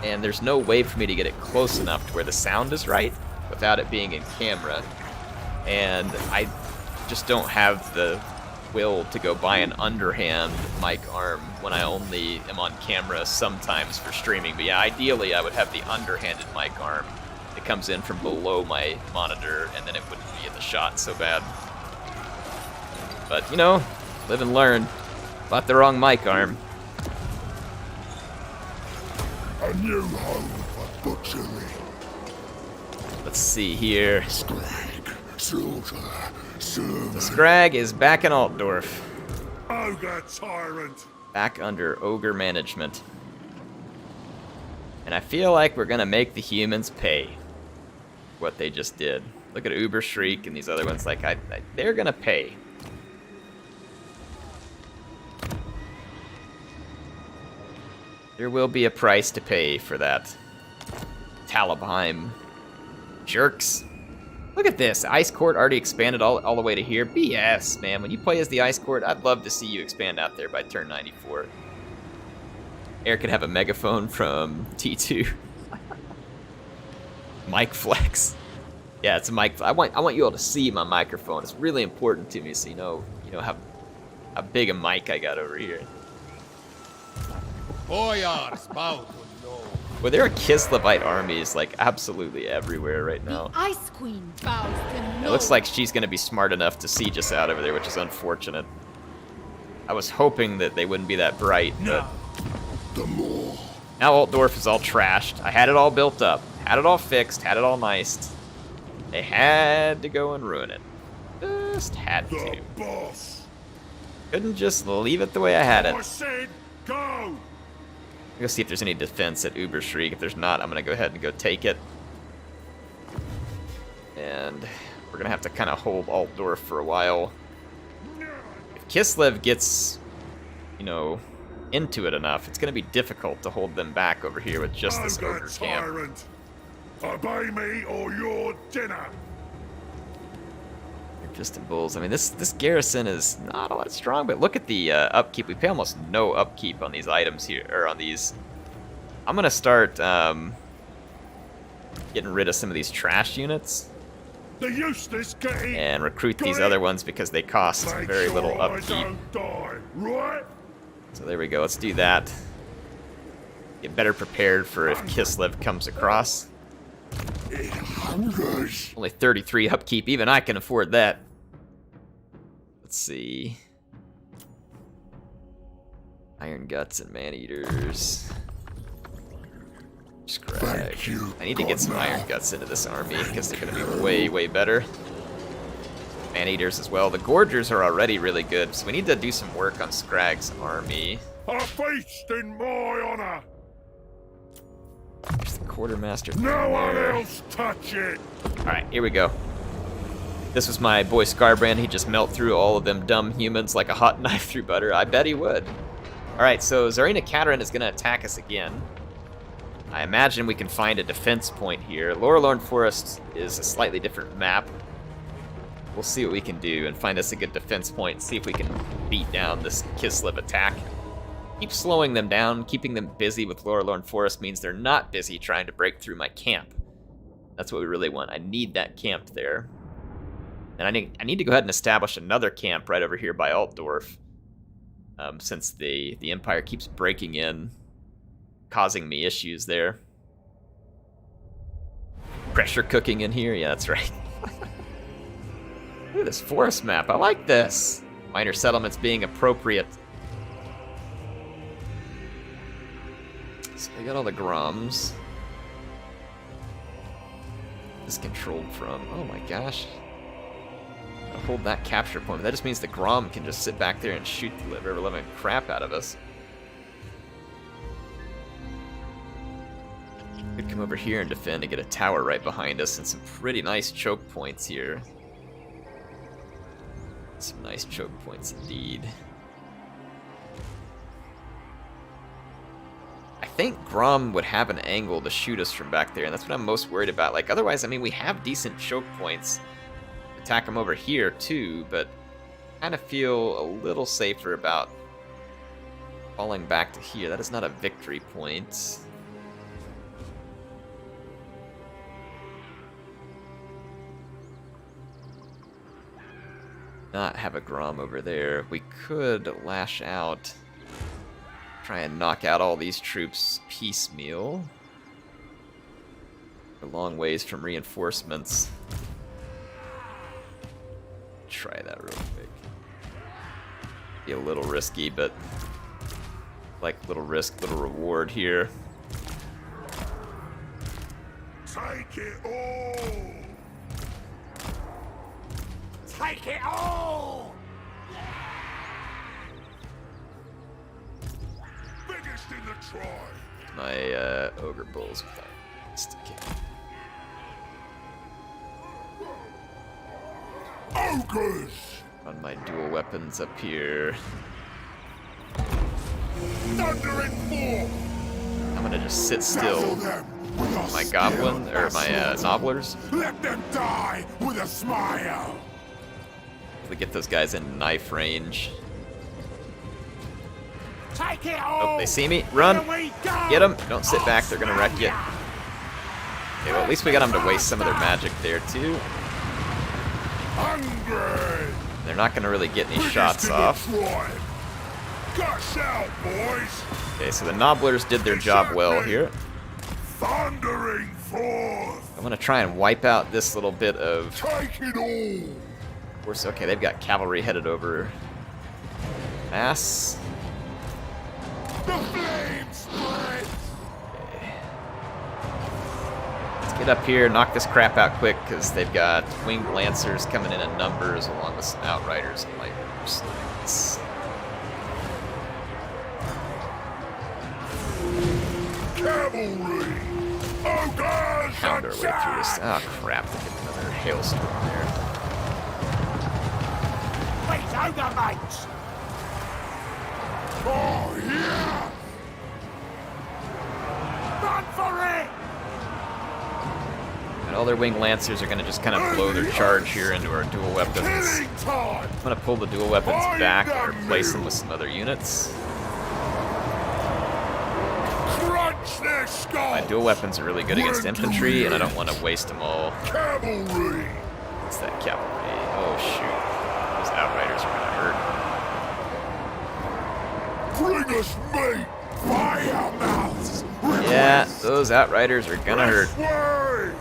and there's no way for me to get it close enough to where the sound is right without it being in camera. And I just don't have the will to go buy an underhand mic arm when I only am on camera sometimes for streaming. But yeah, ideally I would have the underhanded mic arm that comes in from below my monitor, and then it wouldn't be in the shot so bad. But, you know, live and learn. Bought the wrong mic arm. A new home for butchery. Let's see here. Skrag, slaughter, serve. The Skrag is back in Altdorf. Ogre tyrant. Back under ogre management. And I feel like we're gonna make the humans pay what they just did. Look at Uber Shriek and these other ones. Like, they're gonna pay. There will be a price to pay for that. Talabheim jerks. Look at this. Ice Court already expanded all the way to here. BS, man. When you play as the Ice Court, I'd love to see you expand out there by turn 94. Eric could have a megaphone from T2. Mic flex. Yeah, it's a mic. I want you all to see my microphone. It's really important to me, so you know how big a mic I got over here. Well, there are Kislevite armies like absolutely everywhere right now. The Ice Queen bows to no. It looks like she's going to be smart enough to siege us out over there, which is unfortunate. I was hoping that they wouldn't be that bright, but now Altdorf is all trashed. I had it all built up, had it all fixed, had it all niced. They had to go and ruin it. Just had to. Boss. Couldn't just leave it the way I had it. I said go. Go see if there's any defense at Uberschrieg. If there's not, I'm gonna go ahead and go take it. And we're gonna have to kind of hold Altdorf for a while. If Kislev gets, into it enough, it's gonna be difficult to hold them back over here with just this ogre camp. Tyrant. Obey me or your dinner. Piston Bulls. I mean, this garrison is not all that strong, but look at the upkeep. We pay almost no upkeep on these items here, or on these. I'm gonna start getting rid of some of these trash units The Eustace getting and recruit these other ones because they cost very little upkeep. Die, right? So there we go. Let's do that. Get better prepared for if Kislev comes across. It hungers. Only 33 upkeep. Even I can afford that. Let's see. Iron Guts and Man-Eaters. Skrag. Thank you, I need to get some Iron Guts into this army because they're going to be way, way better. Man-Eaters as well. The Gorgers are already really good, so we need to do some work on Skrag's army. A feast in my honor. There's the Quartermaster. No one there. else touch it. Alright, here we go. This was my boy Scarbrand. He'd just melt through all of them dumb humans like a hot knife through butter. I bet he would. Alright, so Tsarina Katerin is going to attack us again. I imagine we can find a defense point here. Lorelorn Forest is a slightly different map. We'll see what we can do and find us a good defense point. See if we can beat down this Kislev attack. Keep slowing them down. Keeping them busy with Lorelorn Forest means they're not busy trying to break through my camp. That's what we really want. I need that camp there. And I need to go ahead and establish another camp right over here by Altdorf. Since the Empire keeps breaking in, causing me issues there. Pressure cooking in here? Yeah, that's right. Look at this forest map. I like this. Minor settlements being appropriate. So we got all the Groms. This controlled from. Oh my gosh. I'll hold that capture point. That just means the Grom can just sit back there and shoot the ever-loving crap out of us. Could come over here and defend and get a tower right behind us and some pretty nice choke points here. Some nice choke points indeed. I think Grom would have an angle to shoot us from back there, and that's what I'm most worried about. Like, otherwise, I mean, we have decent choke points. Attack them over here, too, but I kind of feel a little safer about falling back to here. That is not a victory point. Not have a Grom over there. We could lash out. Try and knock out all these troops piecemeal. We're a long ways from reinforcements. Try that real quick. Be a little risky, but like little risk, little reward here. Take it all. Take it all! Biggest in the tribe. My ogre bulls with that. Okay. Ogres. On my dual weapons up here. Thunder and form. I'm gonna just sit still. Dazzle them with a My spear goblin, or my pestilence. nobblers. Let them die with a smile. We get those guys in knife range. Take it all! Oh, they see me. Run! Here we go! Get them! Don't sit back, they're gonna wreck you. Okay, well, at least we got them to waste some of their magic there, too. Hungry. They're not gonna really get any Biggest shots in the off. tribe. Gush out, boys. Okay, so the nobblers did their job well here. Thundering forth. I'm gonna try and wipe out this little bit of Take it all. force. Okay, they've got cavalry headed over. Mass. The flame spreads. Let's get up here, knock this crap out quick, because they've got winged lancers coming in numbers along with some outriders and light slings. Cavalry. Ogres Pound our way through this. attack. Oh crap, they get another hailstorm there. Wait, ogre mates! Oh yeah. Run for it! And all their winged lancers are going to just kind of blow their charge here into our dual weapons. Killing time. I'm going to pull the dual weapons back and replace them with some other units. Crunch their skull. My dual weapons are really good against infantry, and I don't want to waste them all. Cavalry. What's that cavalry? Oh shoot. Those outriders are going to hurt. Bring us meat. Fire mouths. Yeah, those outriders are going to hurt. Way.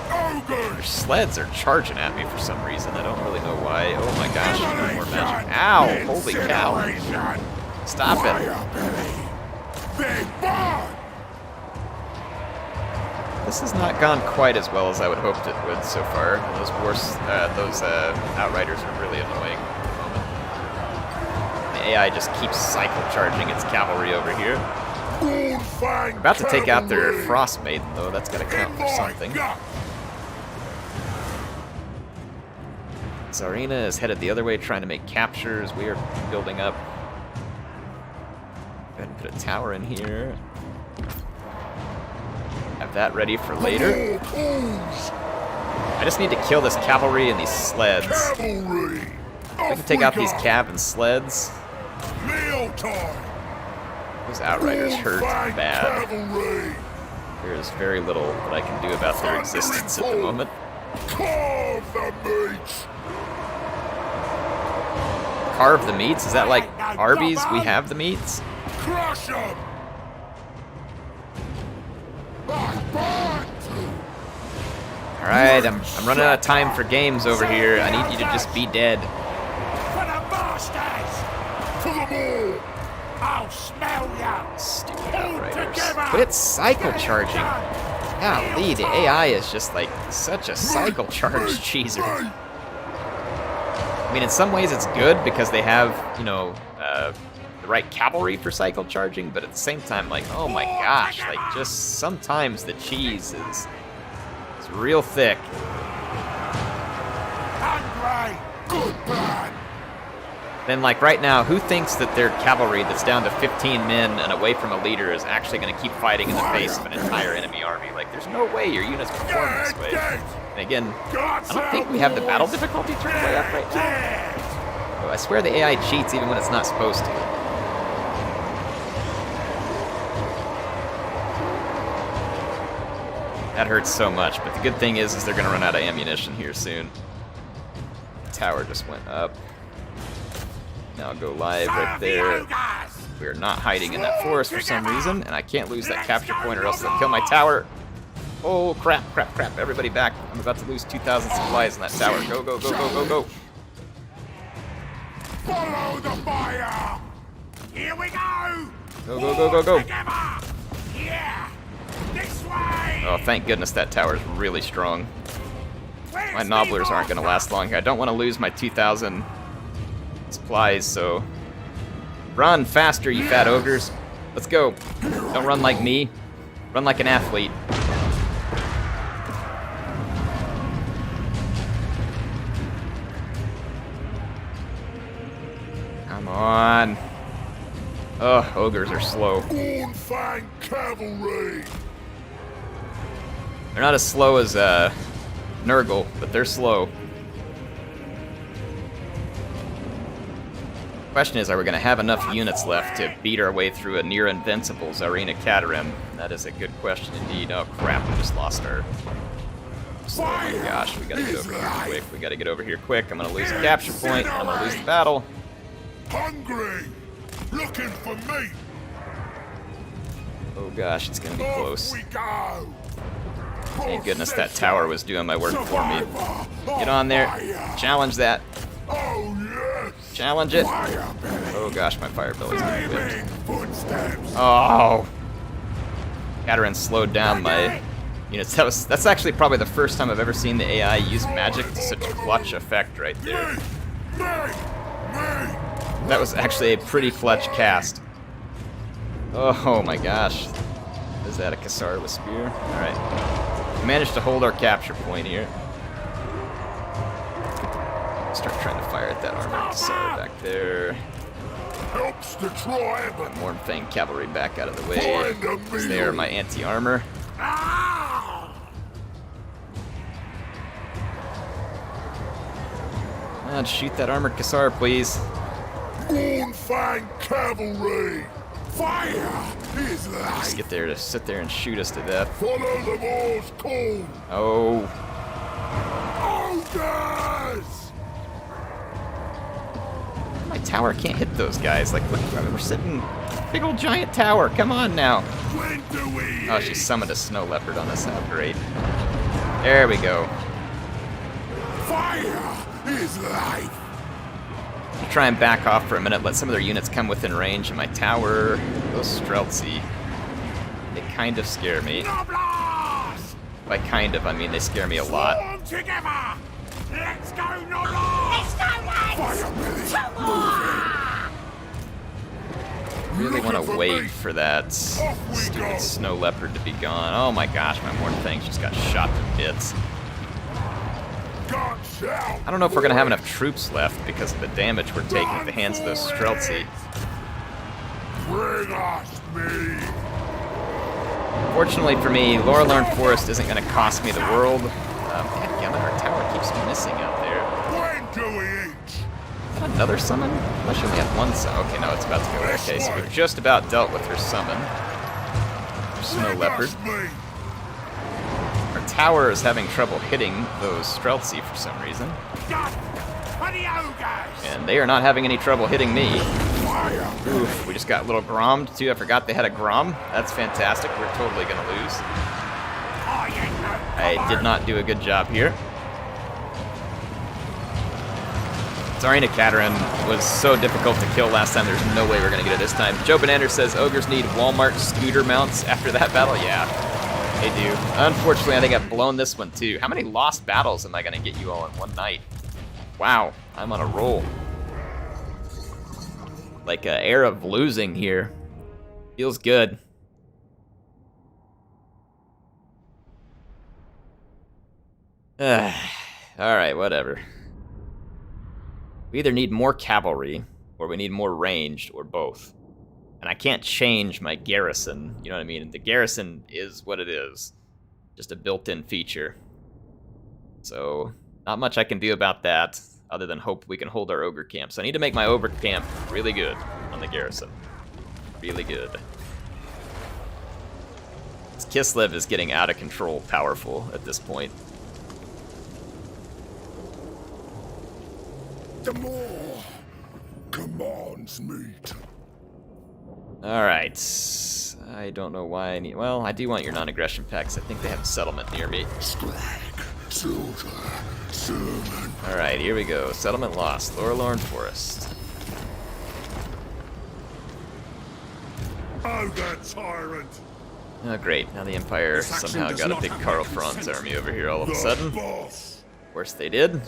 Their Ogres. sleds are charging at me for some reason. I don't really know why. Oh my gosh, I need more magic. Ow! Holy cow. Incineration. Stop it. Fire belly. They burn. This has not gone quite as well as I would hoped it would so far. Those outriders are really annoying at the moment. The AI just keeps cycle charging its cavalry over here. Bullfang About to take out their cavalry. Frost Maiden, though. That's gonna count In for my something. gut. Tsarina is headed the other way, trying to make captures. We are building up. Go ahead and put a tower in here. Have that ready for later. More pools. I just need to kill this cavalry and these sleds. Cavalry. I can take out these cav and sleds. Meal time. Those outriders hurt Bullfang bad. Cavalry. There's very little that I can do about their existence at the moment. Carve the meat. Carve the meats? Is that like Arby's? We have the meats? Crush 'em. Back. Alright, I'm running out of time for games over here. I need you to just be dead. For the bastards! To the wall. I'll smell ya! Stupid All outriders. together! But it's cycle Get it charging. done! Golly, the AI is just like such a cycle charge cheeser. I mean, in some ways it's good because they have, you know, the right cavalry for cycle charging, but at the same time, like, oh my gosh, like, just sometimes the cheese is real thick. Hungry! Good plan. Then, like, right now, who thinks that their cavalry that's down to 15 men and away from a leader is actually going to keep fighting in the face of an entire enemy army? Like, there's no way your units perform this way. And again, I don't think we have the battle difficulty turned way up right now. Oh, I swear the AI cheats even when it's not supposed to. That hurts so much, but the good thing is they're going to run out of ammunition here soon. The tower just went up. Now I'll go live right there. We're not hiding in that forest for some reason, and I can't lose that capture point or else they'll kill my tower. Oh, crap, crap, crap. Everybody back. I'm about to lose 2,000 supplies in that tower. Go, go, go, go, go, go. Follow the fire. Here we go! Go, go, go, go, go. Together! Yeah! This way! Oh, thank goodness that tower is really strong. Where's My me nobblers aren't going to marker? last long here. I don't want to lose my 2,000 supplies, so... Run faster, you fat ogres. Let's go. Don't run like me. Run like an athlete. Come on. Oh, ogres are slow. Born-fang cavalry! They're not as slow as Nurgle, but they're slow. Question is, are we going to have enough units left to beat our way through a near invincible Tsarina Katarim? That is a good question indeed. Oh crap, we just lost our... Oh my gosh, we gotta get over here quick. We gotta get over here quick. I'm gonna lose a capture point. I'm gonna lose the battle. Hungry! Looking for meat! Oh gosh, it's gonna be close. Off we go! Thank goodness that tower was doing my work for me. Get on there. Challenge that. Oh yes! Challenge it. Oh gosh, my fire belly's getting whipped. Footsteps! Oh! Katarin slowed down my units. That's actually probably the first time I've ever seen the AI use magic to such a clutch effect right there. That was actually a pretty clutch cast. Oh my gosh. Is that a Kassar with spear? Alright. We managed to hold our capture point here. Start trying to fire at that armored Kassar back there. Helps the tribe! Mornfang cavalry back out of the way. They are my anti-armor. Come on, shoot that armored Kassar, please. Born-fang cavalry! Fire is life! Just get there to sit there and shoot us to death. Follow the Morse call! Oh. Ogres! My tower can't hit those guys. Like, look, we're sitting big old giant tower. Come on now. When do we? Oh, she summoned a snow leopard on us. How great. There we go. Fire is life! I'll try and back off for a minute, let some of their units come within range of my tower. Those Streltsy, they kind of scare me. Noblars! By kind of, I mean they scare me a lot. Swarm together! Let's go, Noblars! Let's go, lads! Fire, Billy! Two more! Really want to wait for that Off we stupid go. snow leopard to be gone. Oh my gosh, my Mornfangs just got shot to bits. Guns out! I don't know if we're going to have enough troops left because of the damage we're taking at the hands of those Streltsy. Bring us meat! Fortunately for me, Lorelorn Forest isn't going to cost me the world. Goddammit, our tower keeps missing out there. When do we eat? Is that another summon? I should only have one summon. Okay, no, it's about to go. Okay, so we've just about dealt with her summon. Her snow Bring leopard. us meat! Our tower is having trouble hitting those Streltsy for some reason. Done! For the ogres! And they are not having any trouble hitting me. Fire! Oof, we just got little Grommed too. I forgot they had a Grom. That's fantastic. We're totally gonna lose. I ain't no I did not do a good job here. Tsarina Katarin was so difficult to kill last time, there's no way we're gonna get it this time. Joe Banander says ogres need Walmart scooter mounts after that battle. Yeah, they do. Unfortunately, I think I've blown this one too. How many lost battles am I gonna get you all in one night? Wow, I'm on a roll. Like an air of losing here. Feels good. Alright, whatever. We either need more cavalry, or we need more ranged, or both. And I can't change my garrison, you know what I mean? The garrison is what it is. Just a built-in feature. So, not much I can do about that, other than hope we can hold our ogre camp. So I need to make my ogre camp really good on the garrison. Really good. Kislev is getting out of control powerful at this point. The more commands meat. Alright. I don't know why I need... Well, I do want your non-aggression packs. I think they have a settlement near me. Skrag, soldier, servant. Alright, here we go. Settlement lost. Lorelorn Forest. Ogre tyrant. Oh, great. Now the Empire somehow got a big Karl Franz army over here all of a sudden. Boss. Of course they did.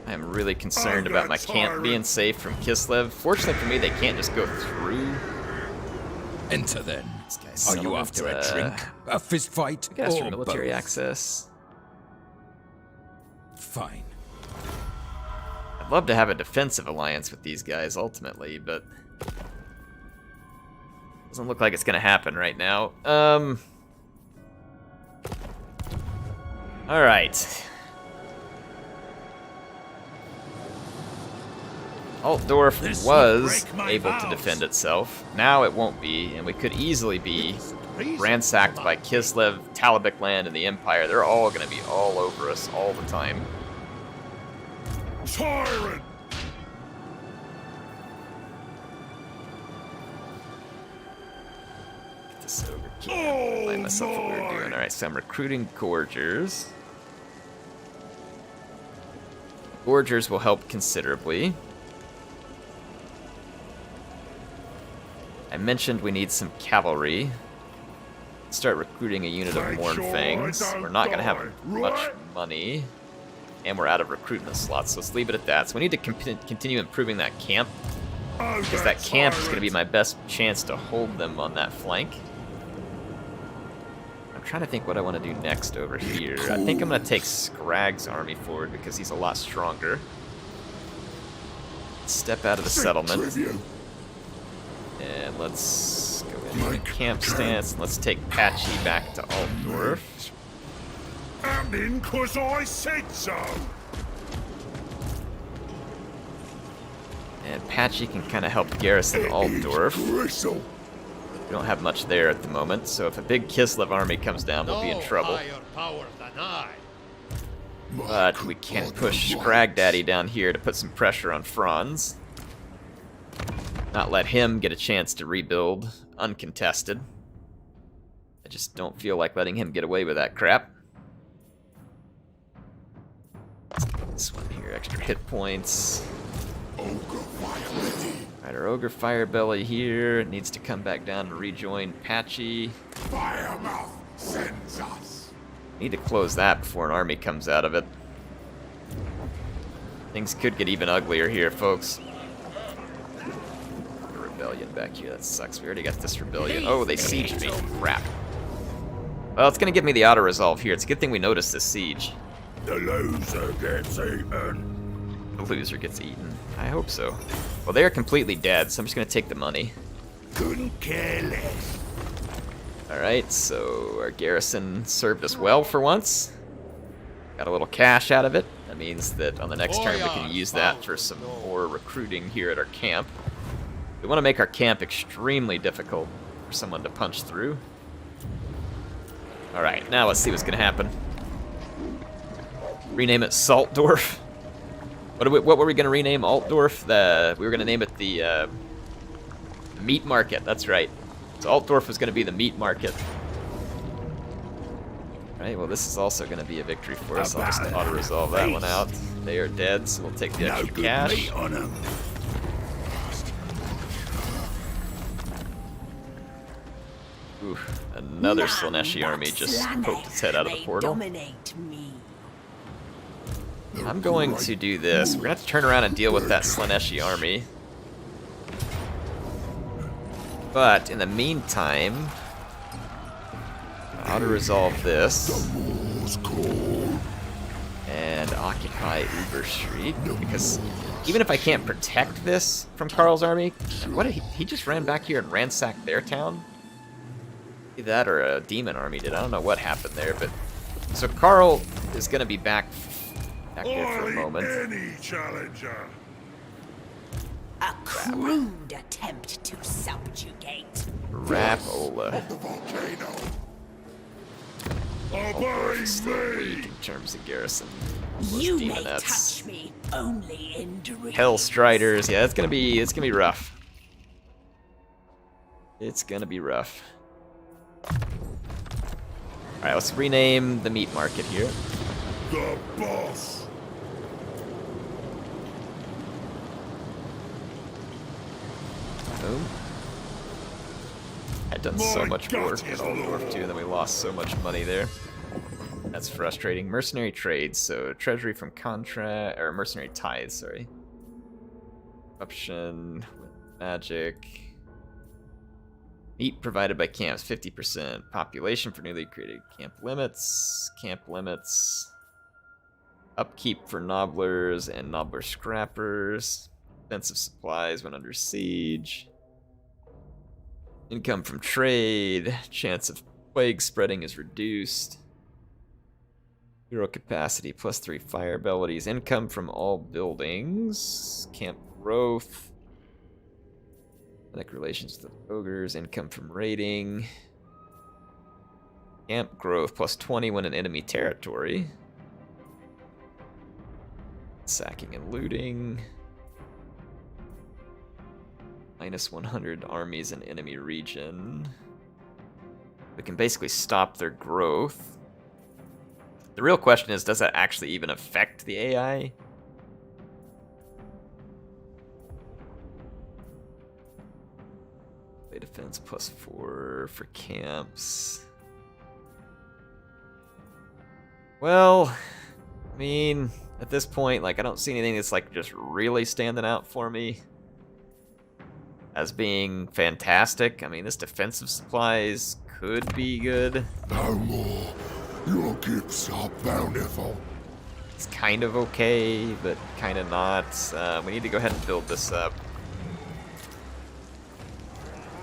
I am really concerned about my camp being safe from Kislev. Fortunately for me, they can't just go through. Enter then. This guy's Are you settlement, after a drink, a fist fight, Guys for or military both? access. Fine. I I'd love to have a defensive alliance with these guys ultimately, but doesn't look like it's gonna happen right now. Alright. Altdorf was able to defend itself. Now it won't be, and we could easily be ransacked by Kislev, Talabek land, and the Empire. They're all going to be all over us all the time. Tyrant! Get this over here. Remind myself what we were doing. Alright, so I'm recruiting Gorgers. Gorgers will help considerably. I mentioned we need some cavalry. Start recruiting a unit of Mournfangs. We're not going to have much money. And we're out of recruitment slots, so let's leave it at that. So we need to continue improving that camp. Because that camp is going to be my best chance to hold them on that flank. I'm trying to think what I want to do next over here. I think I'm going to take Skrag's army forward because he's a lot stronger. Step out of the settlement. And let's go into the camp stance, and let's take Patchy back to Altdorf. I'm in 'cause I said so. And Patchy can kind of help garrison Altdorf. Bristle. We don't have much there at the moment, so if a big Kislev army comes down, we'll be in trouble. But we can push Skrag Daddy down here to put some pressure on Franz. Not let him get a chance to rebuild uncontested. I just don't feel like letting him get away with that crap. This one here, extra hit points. Alright, our Ogre Firebelly here needs to come back down and rejoin Patchy. Firemouth sends us. Need to close that before an army comes out of it. Things could get even uglier here, folks. Rebellion back here, that sucks. We already got this rebellion. Oh, they sieged me. Crap. Well, it's gonna give me the auto-resolve here. It's a good thing we noticed this siege. The loser gets eaten. The loser gets eaten. I hope so. Well, they're completely dead, so I'm just gonna take the money. Couldn't care less. Alright, so our garrison served us well for once. Got a little cash out of it. That means that on the next turn we can use that for some more recruiting here at our camp. We want to make our camp extremely difficult for someone to punch through. Alright, now let's see what's going to happen. Rename it Saltdorf. What were we going to rename Altdorf? We were going to name it the meat market. That's right. So Altdorf was going to be the meat market. Alright, well this is also going to be a victory for us. I'll just auto-resolve that one out. They are dead, so we'll take the extra cash. Ooh, another Slaneshi army just poked its head out of the portal. I'm going to do this. We're going to have to turn around and deal with that Slaneshi army. But in the meantime, auto-resolve this. And occupy Uber Street. Because even if I can't protect this from Karl's army, what did he just ran back here and ransacked their town? Either that or a demon army did. I don't know what happened there, but so Karl is going to be back here for a moment. Any challenger. A crude attempt to subjugate. Rapola. The volcano. Obey me. In terms of garrison. You may Demonettes. touch me only in dreams. Hell Striders. Yeah, it's gonna be rough. It's gonna be rough. Alright, let's rename the meat market here. The boss. Boom. I'd done so much work at Altdorf too, and then we lost so much money there. That's frustrating. Mercenary trades, so treasury from contract, or mercenary tithes, sorry. Corruption, magic. Meat provided by camps, 50%. Population for newly created camp limits. Camp limits. Upkeep for Nobblers and Nobbler Scrappers. Defensive supplies when under siege. Income from trade. Chance of plague spreading is reduced. Hero capacity +3 fire abilities. Income from all buildings. Camp growth. Like relations with the ogres. Income from raiding. Camp growth +20 when in enemy territory. Sacking and looting. -100 armies in enemy region. We can basically stop their growth. The real question is, does that actually even affect the AI? Play defense +4 for camps. Well, I mean, at this point, like, I don't see anything that's like just really standing out for me as being fantastic. I mean, this defensive supplies could be good. No more. Your gifts are bountiful. It's kind of okay, but kind of not. We need to go ahead and build this up.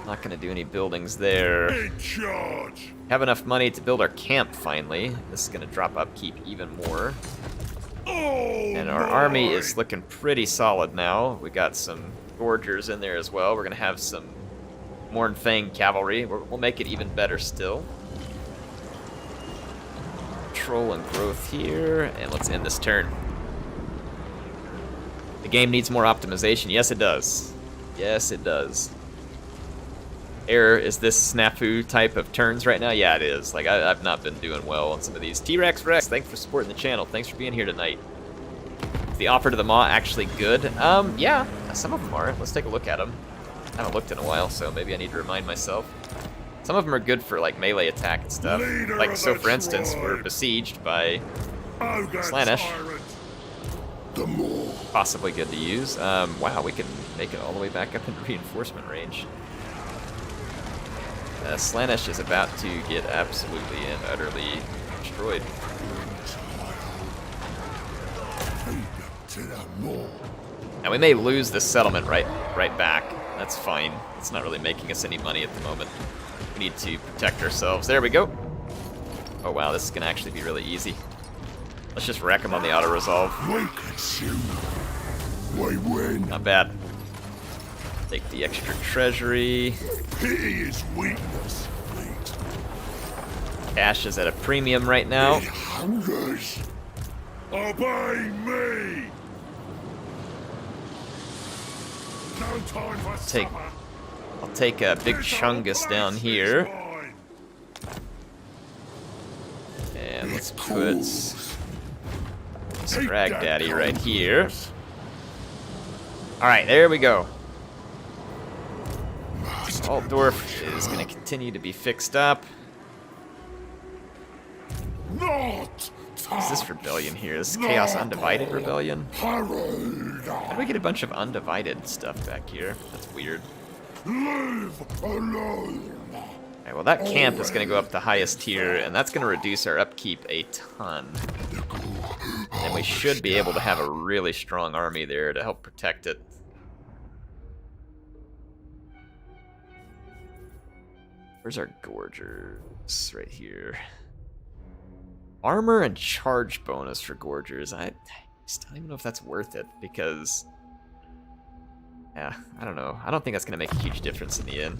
Not going to do any buildings there. In charge. Have enough money to build our camp finally. This is going to drop upkeep even more. And our army is looking pretty solid now. We got some Gorgers in there as well. We're going to have some Mornfang cavalry. We'll make it even better still. Control and growth here. And let's end this turn. The game needs more optimization. Yes, it does. Yes, it does. Error, is this snafu type of turns right now? Yeah, it is. Like, I've not been doing well on some of these. T-Rex Rex, thanks for supporting the channel. Thanks for being here tonight. Is the offer to the Maw actually good? Yeah, some of them are. Let's take a look at them. I haven't looked in a while, so maybe I need to remind myself. Some of them are good for, like, melee attack and stuff. Like, so for instance, we're besieged by Slaanesh. Possibly good to use. Wow, we can make it all the way back up into reinforcement range. Slaanesh is about to get absolutely and utterly destroyed. Now we may lose this settlement right back. That's fine. It's not really making us any money at the moment. We need to protect ourselves. There we go. Oh wow, this is gonna actually be really easy. Let's just wreck them on the auto resolve. We win. Not bad. Take the extra treasury. Pity is weakness. Cash is at a premium right now. It hungers. Obey me. No time for supper. I'll take a big chungus down here. And let's put Skrag Daddy right here. Alright, there we go. Altdorf is going to continue to be fixed up. Not What's this rebellion here? This is Chaos Undivided Rebellion? How do we get a bunch of undivided stuff back here? That's weird. live alone. Alright, well that camp is going to go up the highest tier, and that's going to reduce our upkeep a ton. And we should be able to have a really strong army there to help protect it. Where's our Gorgers? Right here. Armor and charge bonus for Gorgers. I just don't even know if that's worth it, because... yeah, I don't know. I don't think that's going to make a huge difference in the end.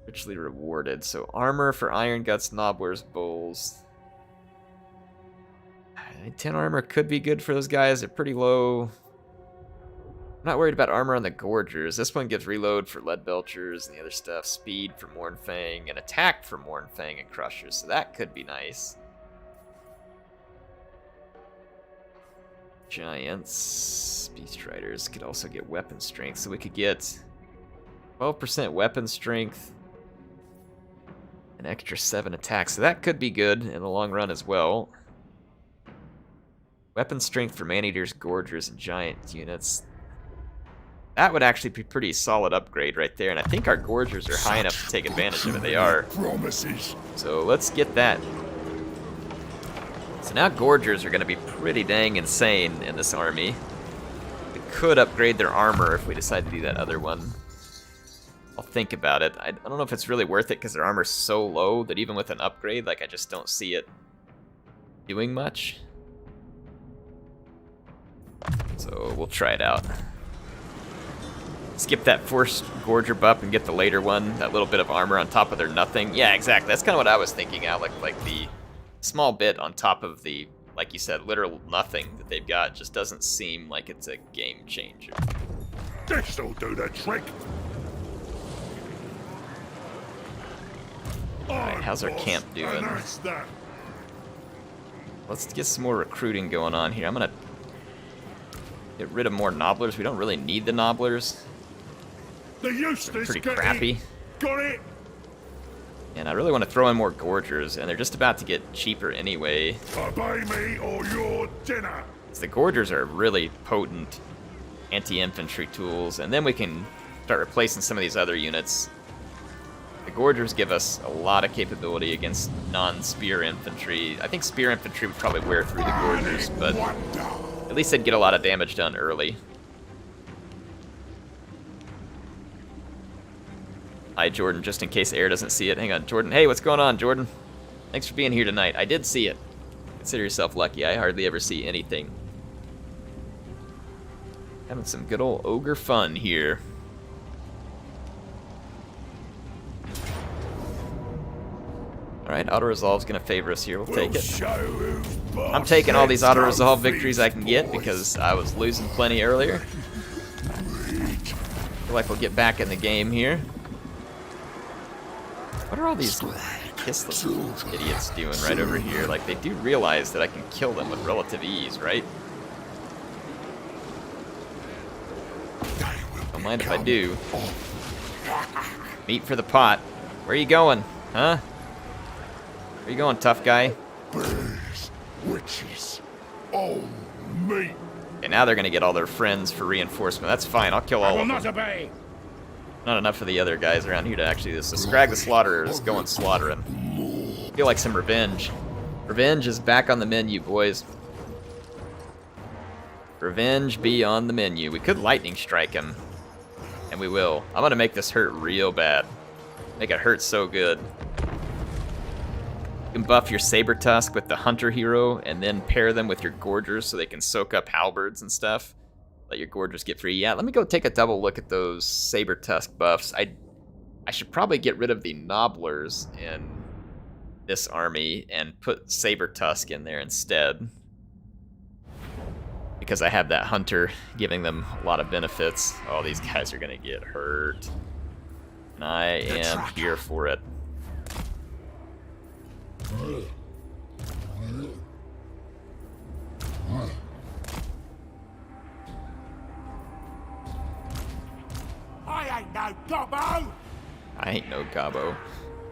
Richly rewarded. So armor for Iron Guts, Nobblers, Bulls. 10 armor could be good for those guys. They're pretty low. I'm not worried about armor on the Gorgers. This one gives reload for Lead Belchers and the other stuff. Speed for Mornfang and attack for Mornfang and Crushers. So that could be nice. Giants, Beast Riders could also get weapon strength. So we could get 12% weapon strength. An extra 7 attacks. So that could be good in the long run as well. Weapon strength for Man-Eaters, Gorgers, and Giant units. That would actually be a pretty solid upgrade right there, and I think our Gorgers are high enough to take advantage of it. They are. Promises. So let's get that. Let's So now Gorgers are going to be pretty dang insane in this army. We could upgrade their armor if we decide to do that other one. I'll think about it. I don't know if it's really worth it because their armor's so low that even with an upgrade, like, I just don't see it doing much. So we'll try it out. Skip that first Gorger buff and get the later one, that little bit of armor on top of their nothing. Yeah, exactly. That's kind of what I was thinking, Alec. Like the small bit on top of the, like you said, literal nothing that they've got just doesn't seem like it's a game changer. This'll do the trick. Alright, how's our camp doing? Let's get some more recruiting going on here. I'm gonna get rid of more nobblers. We don't really need the nobblers. The Eustace Pretty crappy. Got it. And I really want to throw in more Gorgers, and they're just about to get cheaper anyway. Obey me or your dinner. The Gorgers are really potent anti-infantry tools, and then we can start replacing some of these other units. The Gorgers give us a lot of capability against non-spear infantry. I think spear infantry would probably wear through the Gorgers, but at least they'd get a lot of damage done early. Hi, Jordan, just in case Air doesn't see it. Hang on, Jordan. Hey, what's going on, Jordan? Thanks for being here tonight. I did see it. Consider yourself lucky. I hardly ever see anything. Having some good old ogre fun here. Alright, auto-resolve's gonna favor us here. We'll take it. I'm taking all these auto-resolve victories I can get because I was losing plenty earlier. Feel like we'll get back in the game here. What are all these kissless idiots doing right over here? Like, they do realize that I can kill them with relative ease, right? Don't mind if I do. Meat for the pot. Where are you going? Huh? Where you going, tough guy? Bears, witches, oh me. And now they're gonna get all their friends for reinforcement. That's fine, I'll kill all of them. obey. Not enough of the other guys around here to actually do this. So Skrag the Slaughterer is going slaughtering. Feel like some revenge. Revenge is back on the menu, boys. Revenge be on the menu. We could lightning strike him. And we will. I'm gonna make this hurt real bad. Make it hurt so good. You can buff your Saber Tusk with the Hunter hero and then pair them with your Gorgers so they can soak up halberds and stuff. Let your Gorgers get free. Yeah, let me go take a double look at those Saber Tusk buffs. I should probably get rid of the Nobblers in this army and put Saber Tusk in there instead. Because I have that Hunter giving them a lot of benefits. Oh, these guys are gonna get hurt. And I am here for it. I ain't no gobbo. I ain't no gobbo.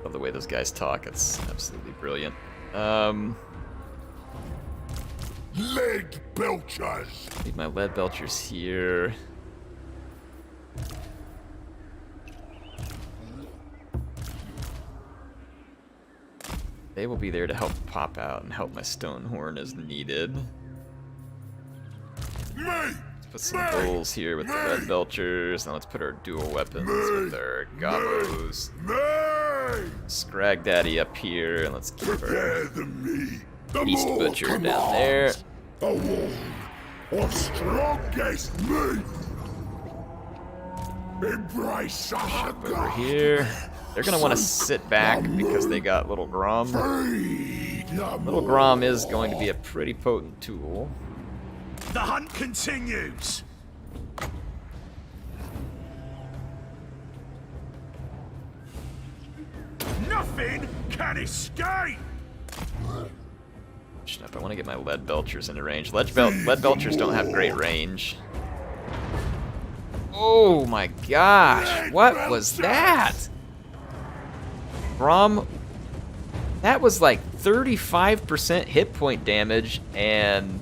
Love the way those guys talk. It's absolutely brilliant. Lead belchers. Need my lead belchers here. They will be there to help pop out and help my Stonehorn as needed. Me. Let's put some bulls here with the lead belchers. Now let's put our dual weapons with our gobbos. Me. Skrag Daddy up here, and let's keep Prepare our the meat. The Beast more Butcher down commands. there. A war of strongest meat. Embrace the hunger. Over here. They're gonna want to sit back because they got Little Grom. Feed the Little Grom is going to be a pretty potent tool. The hunt continues. Nothing can escape. Snap, I want to get my lead belchers into range. Lead belchers don't have great range. Oh my gosh, what was that? Grom, that was like 35% hit point damage and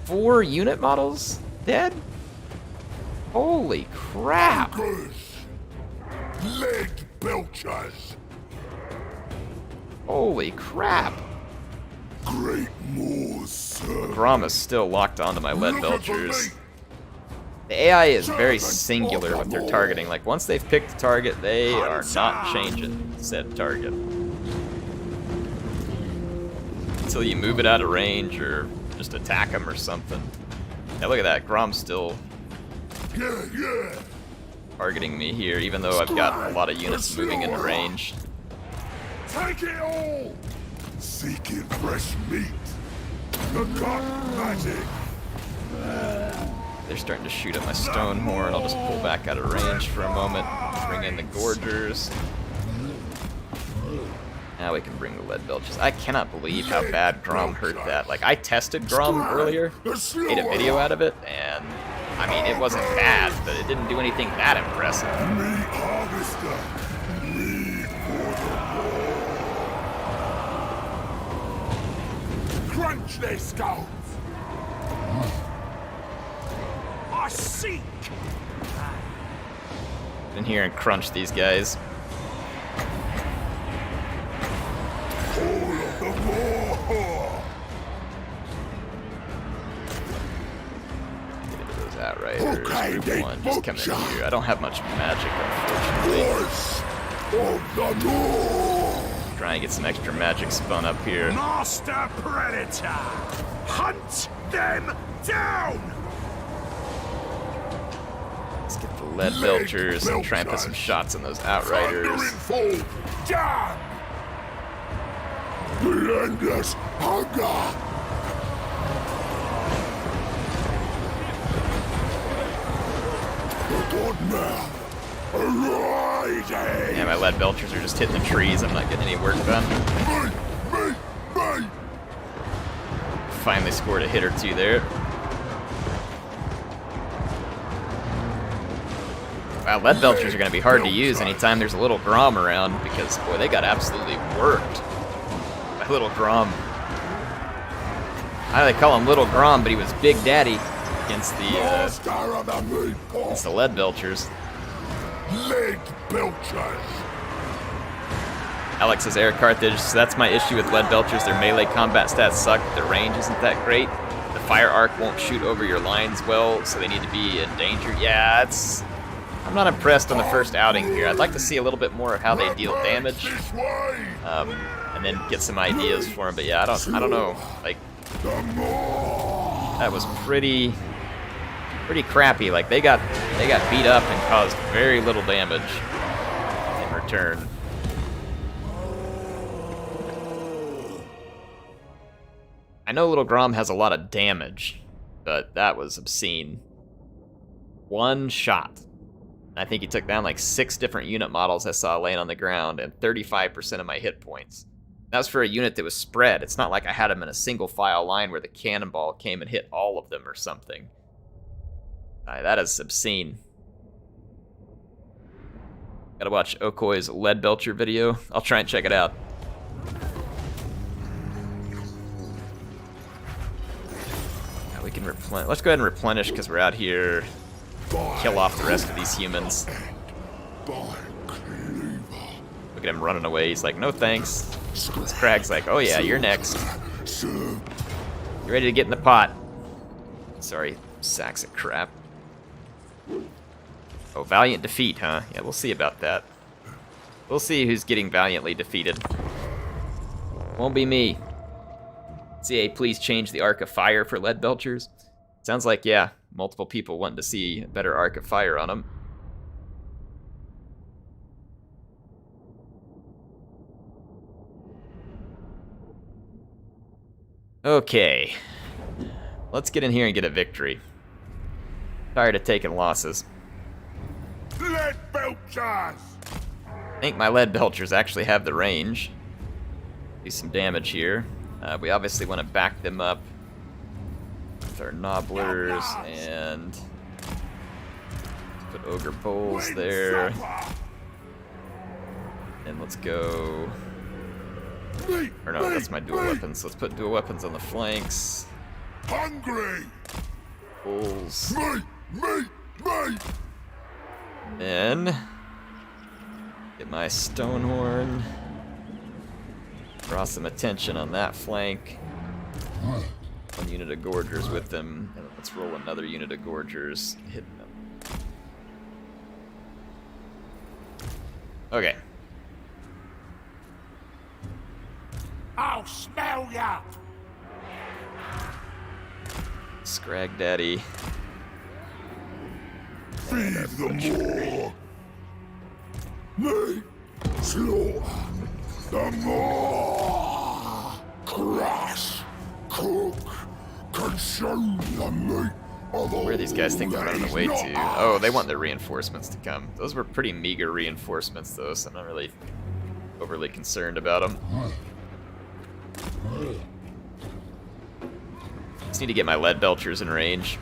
4 unit models dead? Holy crap. Good. Lead belchers. Holy crap. Great Moors, sir. Grom is still locked onto my lead belchers. The AI is very singular with their targeting. Like, once they've picked a target, they are not changing said target. Until you move it out of range or just attack them or something. Yeah, look at that. Grom's still targeting me here, even though I've got a lot of units moving into range. Take it all! Seeking fresh meat. The god magic. They're starting to shoot at my Stonehorn. I'll just pull back out of range for a moment. Bring in the Gorgers. Now we can bring the lead belches. I cannot believe how bad Grom hurt that. Like, I tested Grom earlier, made a video out of it, and I mean, it wasn't bad, but it didn't do anything that impressive. Meat harvester. Meat for the crunch their skulls. I seek. In here and crunch these guys. All of the war. Get into those Outriders. Okay, Group they 1, just come in butcher. here. I don't have much magic, unfortunately. Voice of the North. Try and get some extra magic spun up here. Master Predator! Hunt them down! Let's get the lead belchers and try and put some shots in those Outriders. Thunder in full jam. Relentless hunger. The good man. Arising. Yeah, my lead belchers are just hitting the trees. I'm not getting any work done. Me. Finally scored a hit or two there. Wow, lead belchers are going to be hard to use anytime there's a little Grom around because, boy, they got absolutely worked by little Grom. I know they call him Little Grom, but he was Big Daddy against the lead belchers. Lead belchers. Alex says HeirofCarthage, so that's my issue with lead belchers. Their melee combat stats suck, their range isn't that great. The fire arc won't shoot over your lines well, so they need to be in danger. Yeah, I'm not impressed on the first outing here. I'd like to see a little bit more of how they deal damage, and then get some ideas for them. But yeah, I don't know. Like, that was pretty crappy. Like, they got beat up and caused very little damage in return. I know Little Grom has a lot of damage, but that was obscene. One shot. I think he took down like 6 different unit models I saw laying on the ground and 35% of my hit points. That was for a unit that was spread. It's not like I had him in a single file line where the cannonball came and hit all of them or something. That is obscene. Gotta watch Okoy's lead belcher video. I'll try and check it out. Now we can replenish. Let's go ahead and replenish because we're out here. Kill off the rest of these humans. Look at him running away. He's like, no thanks. Skrag's like, oh yeah, you're next. You ready to get in the pot? Sorry, sacks of crap. Oh, valiant defeat, huh? Yeah, we'll see about that. We'll see who's getting valiantly defeated. Won't be me. CA, please change the arc of fire for lead belchers. Sounds like, yeah, multiple people wanting to see a better arc of fire on them. Okay. Let's get in here and get a victory. Tired of taking losses. Lead belchers! I think my lead belchers actually have the range. Do some damage here. We obviously want to back them up with our nobblers and put ogre bowls there. And let's go. Or no, that's my dual weapons. Let's put dual weapons on the flanks. Hungry! Bulls. Meat! Then get my Stonehorn. Draw some attention on that flank. One unit of Gorgers with them, and let's roll another unit of Gorgers hitting them. Okay. I'll smell ya! Skrag Daddy. Feed the more. Meat, slaughter, the more. Crush, cook, consume the meat of all. Where do these guys think they're running away to? Oh, they want their reinforcements to come. Those were pretty meager reinforcements, though, so I'm not really overly concerned about them. Just need to get my lead belchers in range.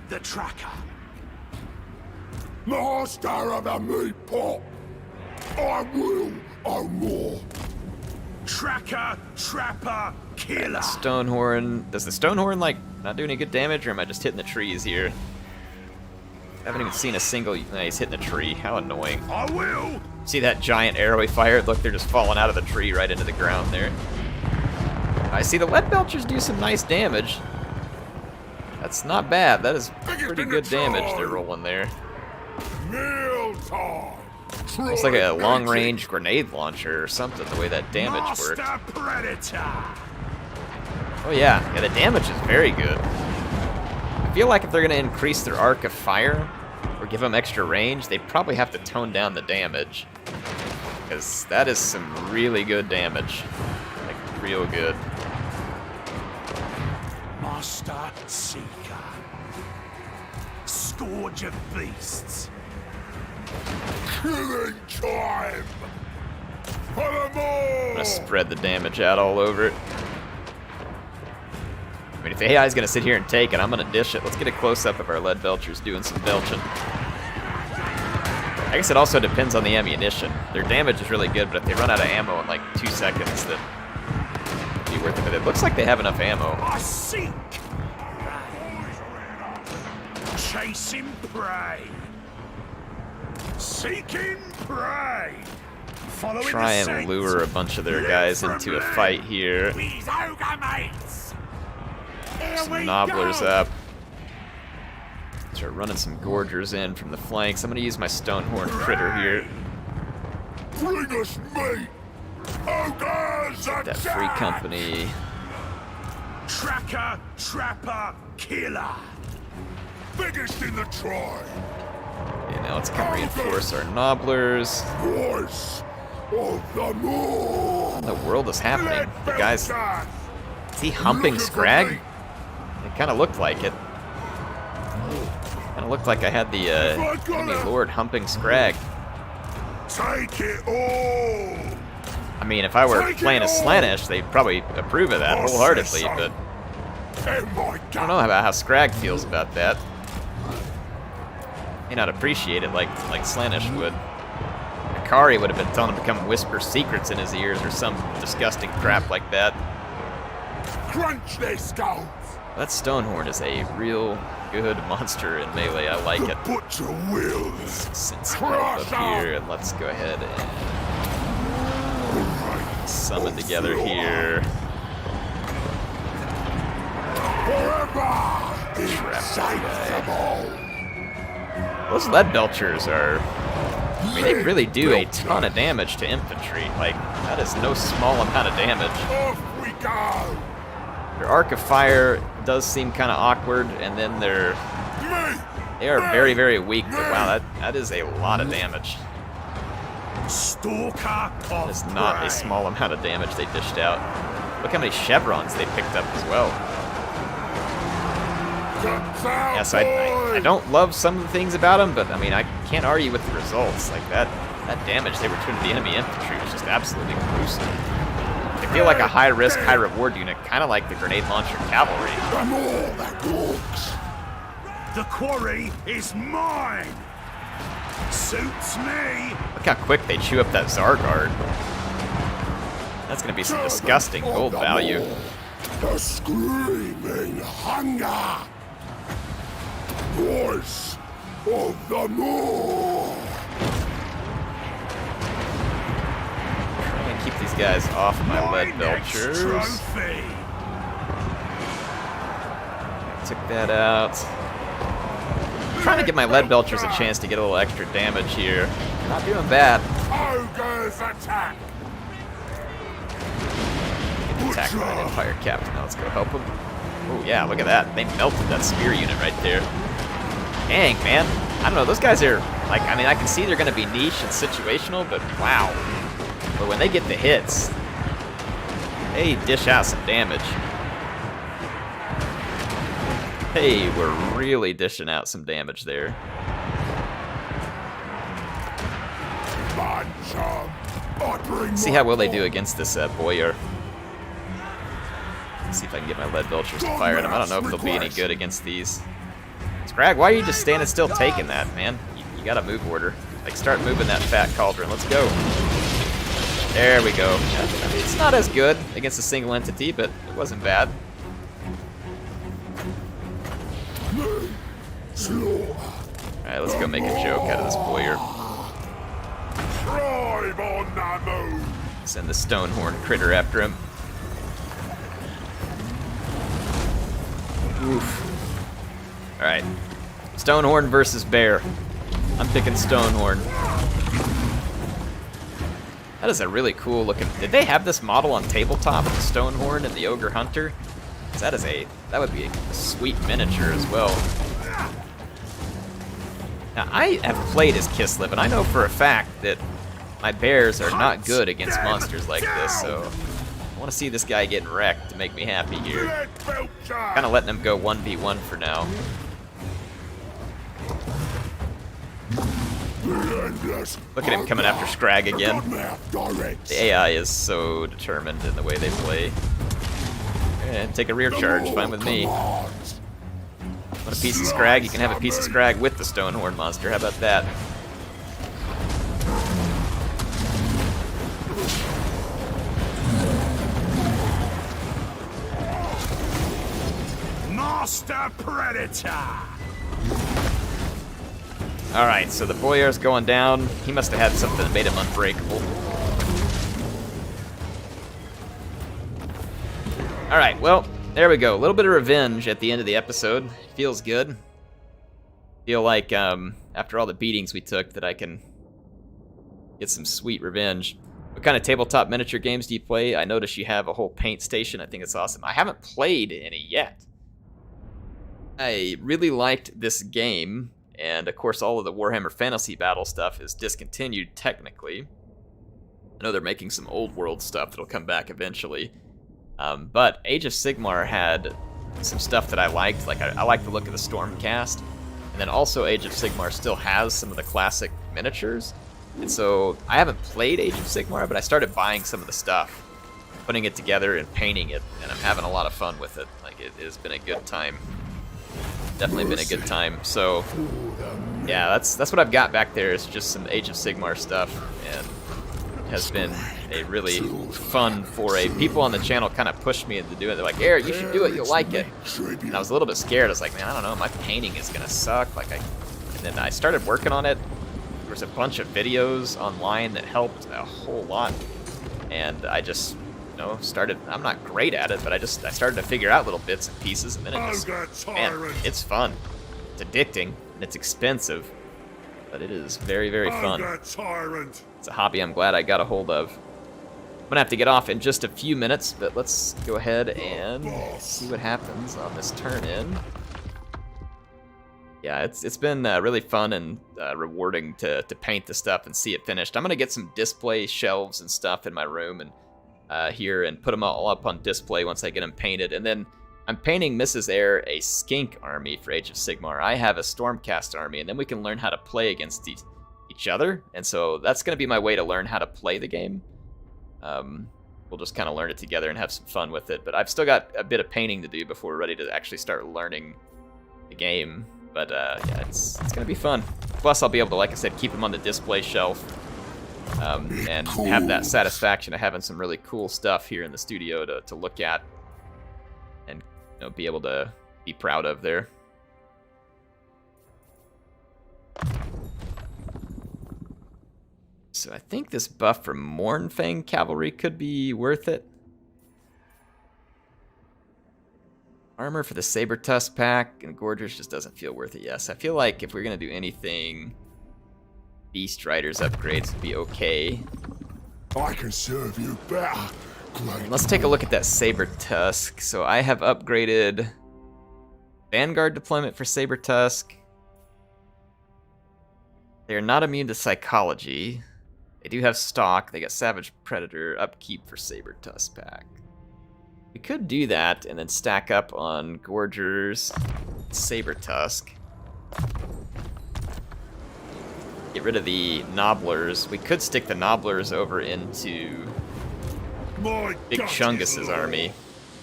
The tracker. Master of the meat pot. I will own more. Tracker, trapper, killer. Stonehorn. Does the Stonehorn, like, not do any good damage, or am I just hitting the trees here? I haven't even seen a single... No, he's hitting the tree. How annoying. I will. See that giant arrow he fired? Look, they're just falling out of the tree right into the ground there. I see the lead belchers do some nice damage. That's not bad. That is pretty good damage they're rolling there. Meal time. Looks like a long-range grenade launcher or something, the way that damage worked. Master Predator. Oh yeah, the damage is very good. I feel like if they're going to increase their arc of fire, or give them extra range, they'd probably have to tone down the damage. Because that is some really good damage. Like, real good. Master Seeker. Scourge of beasts. Killing time. For the I'm more. gonna spread the damage out all over it. I mean, if the AI is gonna sit here and take it, I'm gonna dish it. Let's get a close-up of our lead belchers doing some belching. I guess it also depends on the ammunition. Their damage is really good, but if they run out of ammo in like 2 seconds, then it'd be worth it. But it looks like they have enough ammo. I seek. Chasing prey. Seeking prey. Following Try the and scent. lure a bunch of their guys into a fight here. These ogre mates. Here Some we nobblers go. up. Start running some gorgers in from the flanks. I'm gonna use my Stonehorn critter here. Bring us meat. Ogres That free attack. company. Tracker, trapper, killer. Biggest in the tribe. Okay, now let's come reinforce our nobblers. Voice of the more. What in the world is happening? The guy's... Belcher. Is he humping Skrag? It kind of looked like it. Kind of looked like I had the enemy lord humping Skrag. Take it all. I mean, if I were playing as Slaanesh, they'd probably approve of that wholeheartedly, but Oh my I don't know about how Skrag feels about that. May not appreciate it like Slaanesh would. Akari would have been telling him to come whisper secrets in his ears or some disgusting crap like that. Crunch their skulls. That Stonehorn is a real good monster in melee. I like The it. butcher wills. Since we're up here, and let's go ahead and summon together here. Forever Trap Those lead belchers are... I mean, they really do a ton of damage to infantry. Like, that is no small amount of damage. Off we go. Their arc of fire does seem kind of awkward, and then they are very, very weak. But wow, that is a lot of damage. Stalker That of is not a prey. small amount of damage they dished out. Look how many chevrons they picked up as well. Yes, I don't love some of the things about them, but I mean, I can't argue with the results. Like that damage they were doing to the enemy infantry was just absolutely gruesome. They feel like a high-risk, high-reward unit, kind of like the grenade launcher cavalry. The more that walks. The quarry is mine. Suits me. Look how quick they chew up that Zargard. That's going to be some disgusting gold value. The screaming hunger. Voice of the more. Try and keep Get these guys off my lead belchers. Trophy. Took that out. I'm trying to give my lead belchers a chance to get a little extra damage here. Not doing bad. Ogres attack! Attack that Empire Captain. Now let's go help him. Oh yeah, look at that. They melted that spear unit right there. Dang, man. I don't know, those guys are, like, I mean, I can see they're going to be niche and situational, but wow. But when they get the hits, they dish out some damage. Hey, we're really dishing out some damage there. See how well they do against this Boyer. Let's see if I can get my lead belchers to fire at them. I don't know if they'll be any good against these. Skrag, why are you just standing still taking that, man? You gotta move order. Like, start moving that fat cauldron. Let's go. There we go. I mean, it's not as good against a single entity, but it wasn't bad. Alright, let's go make a joke out of this Boyer. Drive on the moon! Send the Stonehorn critter after him. Oof. Alright. Stonehorn versus bear. I'm picking Stonehorn. That is a really cool looking... Did they have this model on tabletop with the Stonehorn and the Ogre Hunter? That would be a sweet miniature as well. Now, I have played as Kislev, and I know for a fact that my bears are not good against monsters like this, so I want to see this guy getting wrecked to make me happy here. Kind of letting him go 1v1 for now. Look at him coming after Skrag again. The AI is so determined in the way they play. And take a rear charge, fine with me. Want a piece of Skrag? You can have a piece of Skrag with the Stonehorn monster. How about that? Master Predator! Alright, so the Boyar's going down. He must have had something that made him unbreakable. Alright, well, there we go. A little bit of revenge at the end of the episode. Feels good. Feel like, after all the beatings we took, that I can get some sweet revenge. What kind of tabletop miniature games do you play? I notice you have a whole paint station. I think it's awesome. I haven't played any yet. I really liked this game, and of course all of the Warhammer Fantasy Battle stuff is discontinued technically. I know they're making some old world stuff that'll come back eventually. But Age of Sigmar had some stuff that I liked. Like I like the look of the Stormcast, and then also Age of Sigmar still has some of the classic miniatures. And so I haven't played Age of Sigmar, but I started buying some of the stuff, putting it together and painting it, and I'm having a lot of fun with it. Like it has been a good time. Definitely been a good time. So yeah, that's what I've got back there is just some Age of Sigmar stuff, and it has been a really fun foray. People on the channel kind of pushed me into doing it. They're like, Eric, you should do it, you'll like it. And I was a little bit scared. I was like, man, I don't know, my painting is gonna suck. And then I started working on it. There was a bunch of videos online that helped a whole lot. And I just, started, I'm not great at it, but I started to figure out little bits and pieces, and then it just, man, it's fun. It's addicting, and it's expensive, but it is very, very fun. It's a hobby I'm glad I got a hold of. I'm gonna have to get off in just a few minutes, but let's go ahead and see what happens on this turn-in. Yeah, it's been really fun and rewarding to paint the stuff and see it finished. I'm gonna get some display shelves and stuff in my room and here and put them all up on display once I get them painted. And then I'm painting Mrs. Air a skink army for Age of Sigmar. I have a Stormcast army, and then we can learn how to play against each other. And so that's going to be my way to learn how to play the game. We'll just kind of learn it together and have some fun with it. But I've still got a bit of painting to do before we're ready to actually start learning the game. But yeah, it's going to be fun. Plus, I'll be able to, like I said, keep them on the display shelf. And have that satisfaction of having some really cool stuff here in the studio to look at and be able to be proud of there. So I think this buff for Mournfang Cavalry could be worth it. Armor for the Saber-Tusk pack and Gorgers just doesn't feel worth it. Yes, I feel like if we're going to do anything, Beast Riders upgrades would be okay. I can serve you better. Great. Let's take a look at that Saber-Tusk. So I have upgraded Vanguard deployment for Saber-Tusk. They are not immune to Psychology. They do have Stalk. They got Savage Predator upkeep for Saber-Tusk pack. We could do that and then stack up on Gorgers, Saber-Tusk. Get rid of the Nobblers. We could stick the Nobblers over into My Big gut Chungus's is army.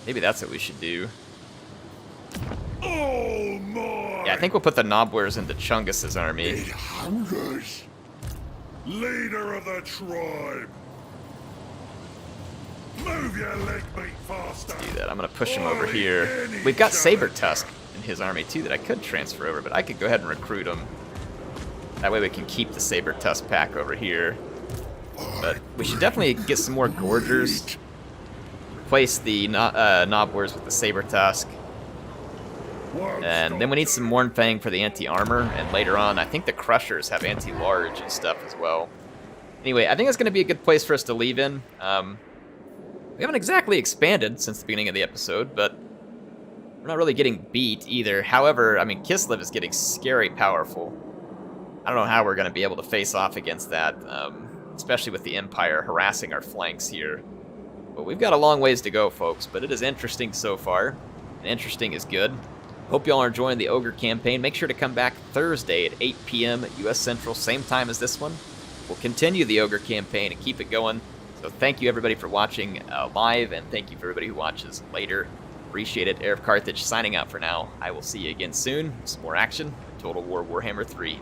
Maybe that's what we should do. all mine. Yeah, I think we'll put the Nobblers into Chungus's army. It hungers. Leader of the tribe. Move your leg meat faster. Do that. I'm gonna push him over here. We've got Saber-Tusk in his army too that I could transfer over, but I could go ahead and recruit him. That way we can keep the Saber-Tusk pack over here. But we should definitely get some more Gorgers. Replace the Nobblers with the Saber-Tusk. And then we need some Mournfang for the anti-armor, and later on I think the Crushers have anti-large and stuff as well. Anyway, I think it's going to be a good place for us to leave in. We haven't exactly expanded since the beginning of the episode, but we're not really getting beat either. However, I mean, Kislev is getting scary powerful. I don't know how we're going to be able to face off against that, especially with the Empire harassing our flanks here. But we've got a long ways to go, folks, but it is interesting so far, and interesting is good. Hope y'all are enjoying the Ogre campaign. Make sure to come back Thursday at 8 p.m. U.S. Central, same time as this one. We'll continue the Ogre campaign and keep it going. So thank you, everybody, for watching live, and thank you for everybody who watches later. Appreciate it. HeirofCarthage signing out for now. I will see you again soon. Some more action. Total War Warhammer 3.